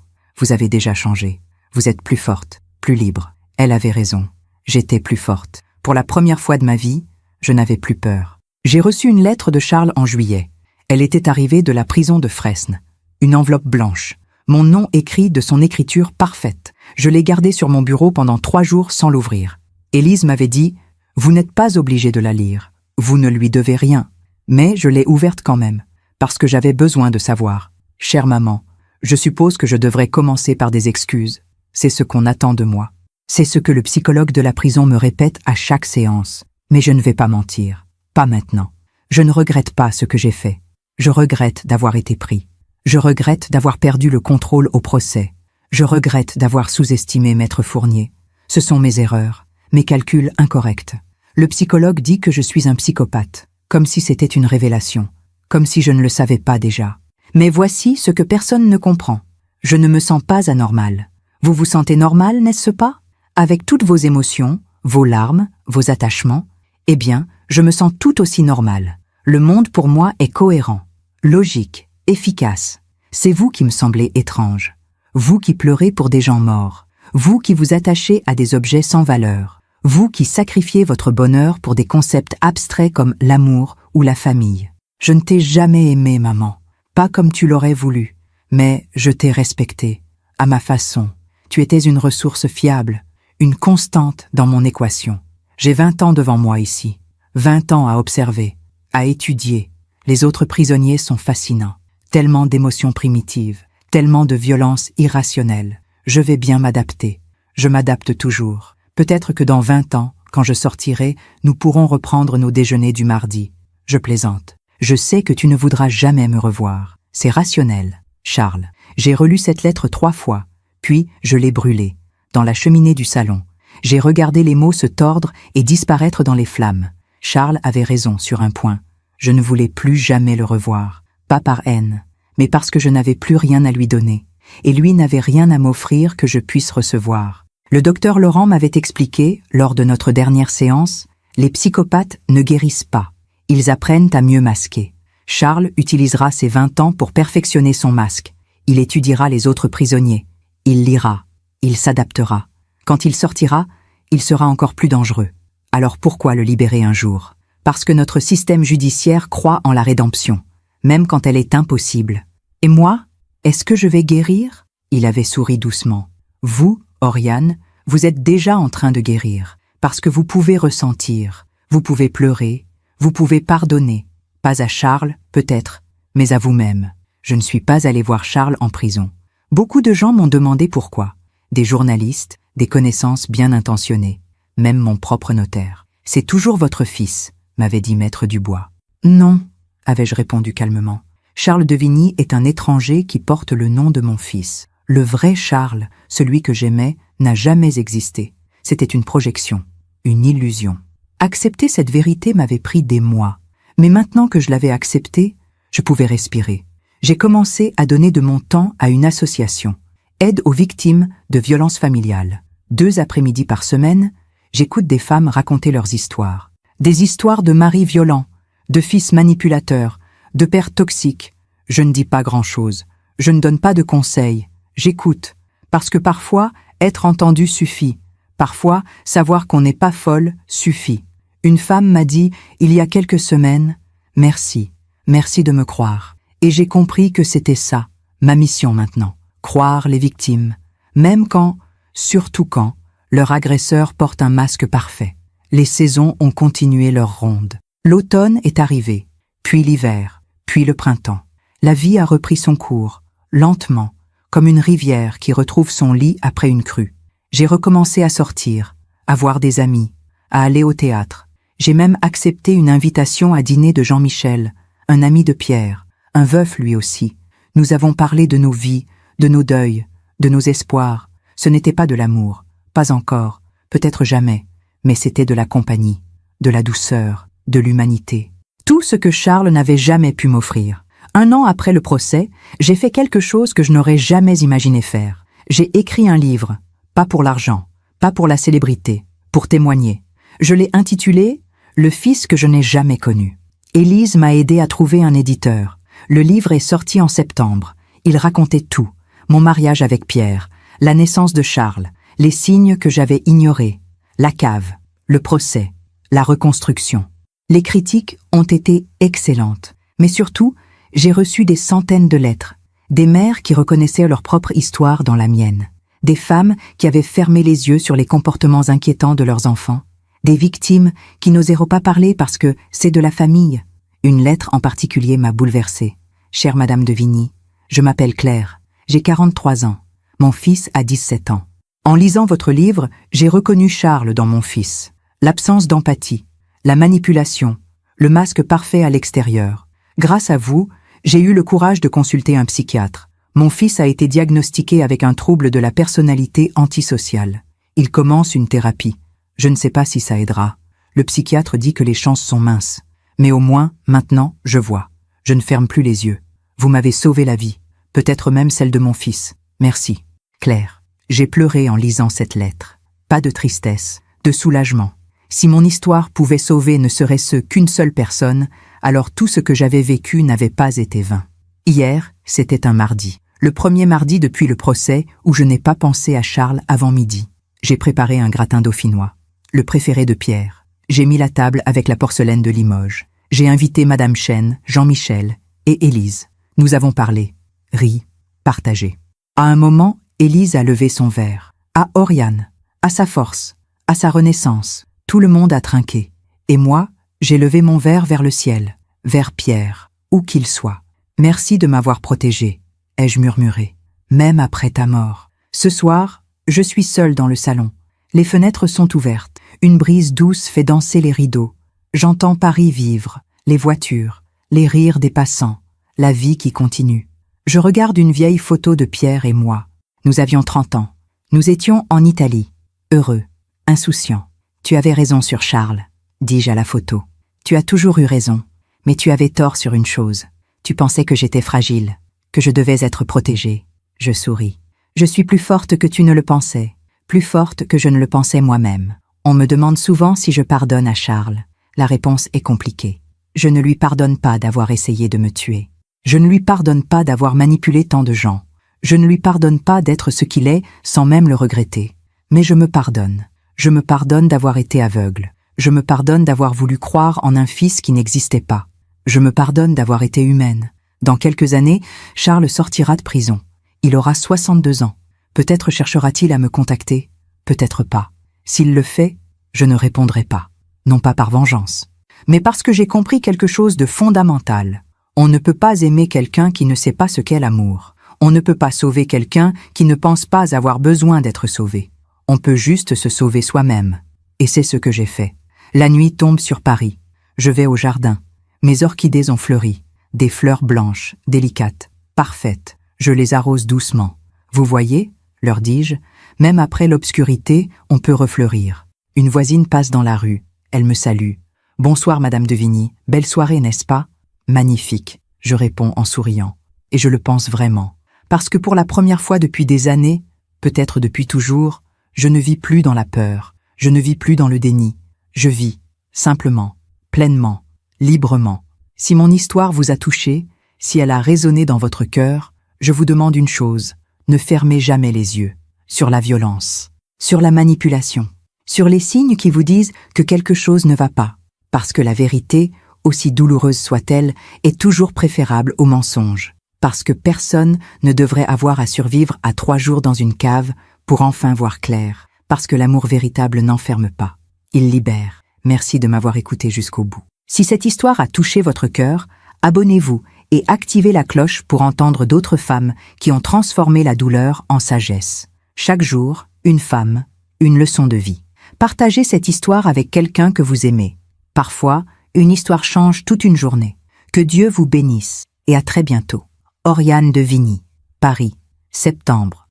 avez déjà changé. Vous êtes plus forte, plus libre. » Elle avait raison. J'étais plus forte. Pour la première fois de ma vie, je n'avais plus peur. J'ai reçu une lettre de Charles en juillet. Elle était arrivée de la prison de Fresnes. Une enveloppe blanche. Mon nom écrit de son écriture parfaite. Je l'ai gardée sur mon bureau pendant 3 jours sans l'ouvrir. Élise m'avait dit « Vous n'êtes pas obligé de la lire. Vous ne lui devez rien. » Mais je l'ai ouverte quand même, parce que j'avais besoin de savoir. Chère maman, je suppose que je devrais commencer par des excuses. C'est ce qu'on attend de moi. C'est ce que le psychologue de la prison me répète à chaque séance. Mais je ne vais pas mentir. Pas maintenant. Je ne regrette pas ce que j'ai fait. Je regrette d'avoir été pris. Je regrette d'avoir perdu le contrôle au procès. Je regrette d'avoir sous-estimé Maître Fournier. Ce sont mes erreurs, mes calculs incorrects. Le psychologue dit que je suis un psychopathe, comme si c'était une révélation, comme si je ne le savais pas déjà. Mais voici ce que personne ne comprend. Je ne me sens pas anormal. Vous vous sentez normal, n'est-ce pas? Avec toutes vos émotions, vos larmes, vos attachements, eh bien, je me sens tout aussi normale. Le monde pour moi est cohérent, logique, efficace. C'est vous qui me semblez étrange. Vous qui pleurez pour des gens morts. Vous qui vous attachez à des objets sans valeur. Vous qui sacrifiez votre bonheur pour des concepts abstraits comme l'amour ou la famille. Je ne t'ai jamais aimé, maman. Pas comme tu l'aurais voulu, mais je t'ai respecté. À ma façon. Tu étais une ressource fiable, une constante dans mon équation. J'ai 20 ans devant moi ici. 20 ans à observer, à étudier. Les autres prisonniers sont fascinants. Tellement d'émotions primitives, tellement de violences irrationnelles. Je vais bien m'adapter. Je m'adapte toujours. Peut-être que dans 20 ans, quand je sortirai, nous pourrons reprendre nos déjeuners du mardi. Je plaisante. Je sais que tu ne voudras jamais me revoir. C'est rationnel. Charles, j'ai relu cette lettre 3 fois, puis je l'ai brûlée, dans la cheminée du salon. J'ai regardé les mots se tordre et disparaître dans les flammes. Charles avait raison sur un point. Je ne voulais plus jamais le revoir. Pas par haine, mais parce que je n'avais plus rien à lui donner. Et lui n'avait rien à m'offrir que je puisse recevoir. Le docteur Laurent m'avait expliqué, lors de notre dernière séance, les psychopathes ne guérissent pas. Ils apprennent à mieux masquer. Charles utilisera ses 20 ans pour perfectionner son masque. Il étudiera les autres prisonniers. Il lira. Il s'adaptera. Quand il sortira, il sera encore plus dangereux. Alors pourquoi le libérer un jour? Parce que notre système judiciaire croit en la rédemption, même quand elle est impossible. Et moi, est-ce que je vais guérir? Il avait souri doucement. Vous, Oriane, vous êtes déjà en train de guérir, parce que vous pouvez ressentir, vous pouvez pleurer, vous pouvez pardonner. Pas à Charles, peut-être, mais à vous-même. Je ne suis pas allé voir Charles en prison. Beaucoup de gens m'ont demandé pourquoi. Des journalistes, des connaissances bien intentionnées. Même mon propre notaire. C'est toujours votre fils, m'avait dit Maître Dubois. Non, avais-je répondu calmement. Charles de Vigny est un étranger qui porte le nom de mon fils. Le vrai Charles, celui que j'aimais, n'a jamais existé. C'était une projection, une illusion. Accepter cette vérité m'avait pris des mois. Mais maintenant que je l'avais acceptée, je pouvais respirer. J'ai commencé à donner de mon temps à une association, Aide aux victimes de violences familiales. 2 après-midi par semaine, j'écoute des femmes raconter leurs histoires. Des histoires de maris violents, de fils manipulateurs, de pères toxiques. Je ne dis pas grand-chose. Je ne donne pas de conseils. J'écoute. Parce que parfois, être entendu suffit. Parfois, savoir qu'on n'est pas folle suffit. Une femme m'a dit, il y a quelques semaines, « Merci, merci de me croire. » Et j'ai compris que c'était ça, ma mission maintenant. Croire les victimes, même quand, surtout quand, leur agresseur porte un masque parfait. Les saisons ont continué leur ronde. L'automne est arrivé, puis l'hiver, puis le printemps. La vie a repris son cours, lentement, comme une rivière qui retrouve son lit après une crue. J'ai recommencé à sortir, à voir des amis, à aller au théâtre. J'ai même accepté une invitation à dîner de Jean-Michel, un ami de Pierre, un veuf lui aussi. Nous avons parlé de nos vies, de nos deuils, de nos espoirs. Ce n'était pas de l'amour, pas encore, peut-être jamais, mais c'était de la compagnie, de la douceur, de l'humanité. Tout ce que Charles n'avait jamais pu m'offrir. 1 an après le procès, j'ai fait quelque chose que je n'aurais jamais imaginé faire. J'ai écrit un livre, pas pour l'argent, pas pour la célébrité, pour témoigner. Je l'ai intitulé « Le fils que je n'ai jamais connu ». Élise m'a aidé à trouver un éditeur. Le livre est sorti en septembre. Il racontait tout. Mon mariage avec Pierre, la naissance de Charles, les signes que j'avais ignorés, la cave, le procès, la reconstruction. Les critiques ont été excellentes, mais surtout, j'ai reçu des centaines de lettres, des mères qui reconnaissaient leur propre histoire dans la mienne, des femmes qui avaient fermé les yeux sur les comportements inquiétants de leurs enfants, des victimes qui n'osèrent pas parler parce que c'est de la famille. Une lettre en particulier m'a bouleversée. Chère Madame de Vigny, je m'appelle Claire. J'ai 43 ans. Mon fils a 17 ans. En lisant votre livre, j'ai reconnu Charles dans mon fils. L'absence d'empathie, la manipulation, le masque parfait à l'extérieur. Grâce à vous, j'ai eu le courage de consulter un psychiatre. Mon fils a été diagnostiqué avec un trouble de la personnalité antisociale. Il commence une thérapie. Je ne sais pas si ça aidera. Le psychiatre dit que les chances sont minces. Mais au moins, maintenant, je vois. Je ne ferme plus les yeux. Vous m'avez sauvé la vie. Peut-être même celle de mon fils. Merci. Claire. J'ai pleuré en lisant cette lettre. Pas de tristesse, de soulagement. Si mon histoire pouvait sauver ne serait-ce qu'une seule personne, alors tout ce que j'avais vécu n'avait pas été vain. Hier, c'était un mardi. Le premier mardi depuis le procès où je n'ai pas pensé à Charles avant midi. J'ai préparé un gratin dauphinois, le préféré de Pierre. J'ai mis la table avec la porcelaine de Limoges. J'ai invité Madame Chen, Jean-Michel et Élise. Nous avons parlé, ri, partagé. À un moment, Élise a levé son verre. À Oriane, à sa force, à sa renaissance. Tout le monde a trinqué. Et moi, j'ai levé mon verre vers le ciel, vers Pierre, où qu'il soit. Merci de m'avoir protégé, ai-je murmuré, même après ta mort. Ce soir, je suis seule dans le salon. Les fenêtres sont ouvertes. Une brise douce fait danser les rideaux. J'entends Paris vivre, les voitures, les rires des passants, la vie qui continue. Je regarde une vieille photo de Pierre et moi. Nous avions 30 ans. Nous étions en Italie, heureux, insouciants. Tu avais raison sur Charles, dis-je à la photo. Tu as toujours eu raison, mais tu avais tort sur une chose. Tu pensais que j'étais fragile, que je devais être protégée. Je souris. Je suis plus forte que tu ne le pensais, plus forte que je ne le pensais moi-même. On me demande souvent si je pardonne à Charles. La réponse est compliquée. Je ne lui pardonne pas d'avoir essayé de me tuer. Je ne lui pardonne pas d'avoir manipulé tant de gens. Je ne lui pardonne pas d'être ce qu'il est sans même le regretter. Mais je me pardonne. Je me pardonne d'avoir été aveugle. Je me pardonne d'avoir voulu croire en un fils qui n'existait pas. Je me pardonne d'avoir été humaine. Dans quelques années, Charles sortira de prison. Il aura 62 ans. Peut-être cherchera-t-il à me contacter, peut-être pas. S'il le fait, je ne répondrai pas. Non pas par vengeance, mais parce que j'ai compris quelque chose de fondamental. On ne peut pas aimer quelqu'un qui ne sait pas ce qu'est l'amour. On ne peut pas sauver quelqu'un qui ne pense pas avoir besoin d'être sauvé. On peut juste se sauver soi-même. Et c'est ce que j'ai fait. La nuit tombe sur Paris. Je vais au jardin. Mes orchidées ont fleuri. Des fleurs blanches, délicates, parfaites. Je les arrose doucement. Vous voyez, leur dis-je, même après l'obscurité, on peut refleurir. Une voisine passe dans la rue. Elle me salue. Bonsoir, Madame de Vigny. Belle soirée, n'est-ce pas? Magnifique, je réponds en souriant. Et je le pense vraiment. Parce que pour la première fois depuis des années, peut-être depuis toujours, je ne vis plus dans la peur. Je ne vis plus dans le déni. Je vis, simplement, pleinement, librement. Si mon histoire vous a touché, si elle a résonné dans votre cœur, je vous demande une chose, ne fermez jamais les yeux sur la violence, sur la manipulation, sur les signes qui vous disent que quelque chose ne va pas, parce que la vérité, aussi douloureuse soit-elle, est toujours préférable au mensonge, parce que personne ne devrait avoir à survivre à 3 jours dans une cave pour enfin voir clair, parce que l'amour véritable n'enferme pas, il libère. Merci de m'avoir écouté jusqu'au bout. Si cette histoire a touché votre cœur, abonnez-vous et activez la cloche pour entendre d'autres femmes qui ont transformé la douleur en sagesse. Chaque jour, une femme, une leçon de vie. Partagez cette histoire avec quelqu'un que vous aimez. Parfois, une histoire change toute une journée. Que Dieu vous bénisse et à très bientôt. Oriane de Vigny, Paris, septembre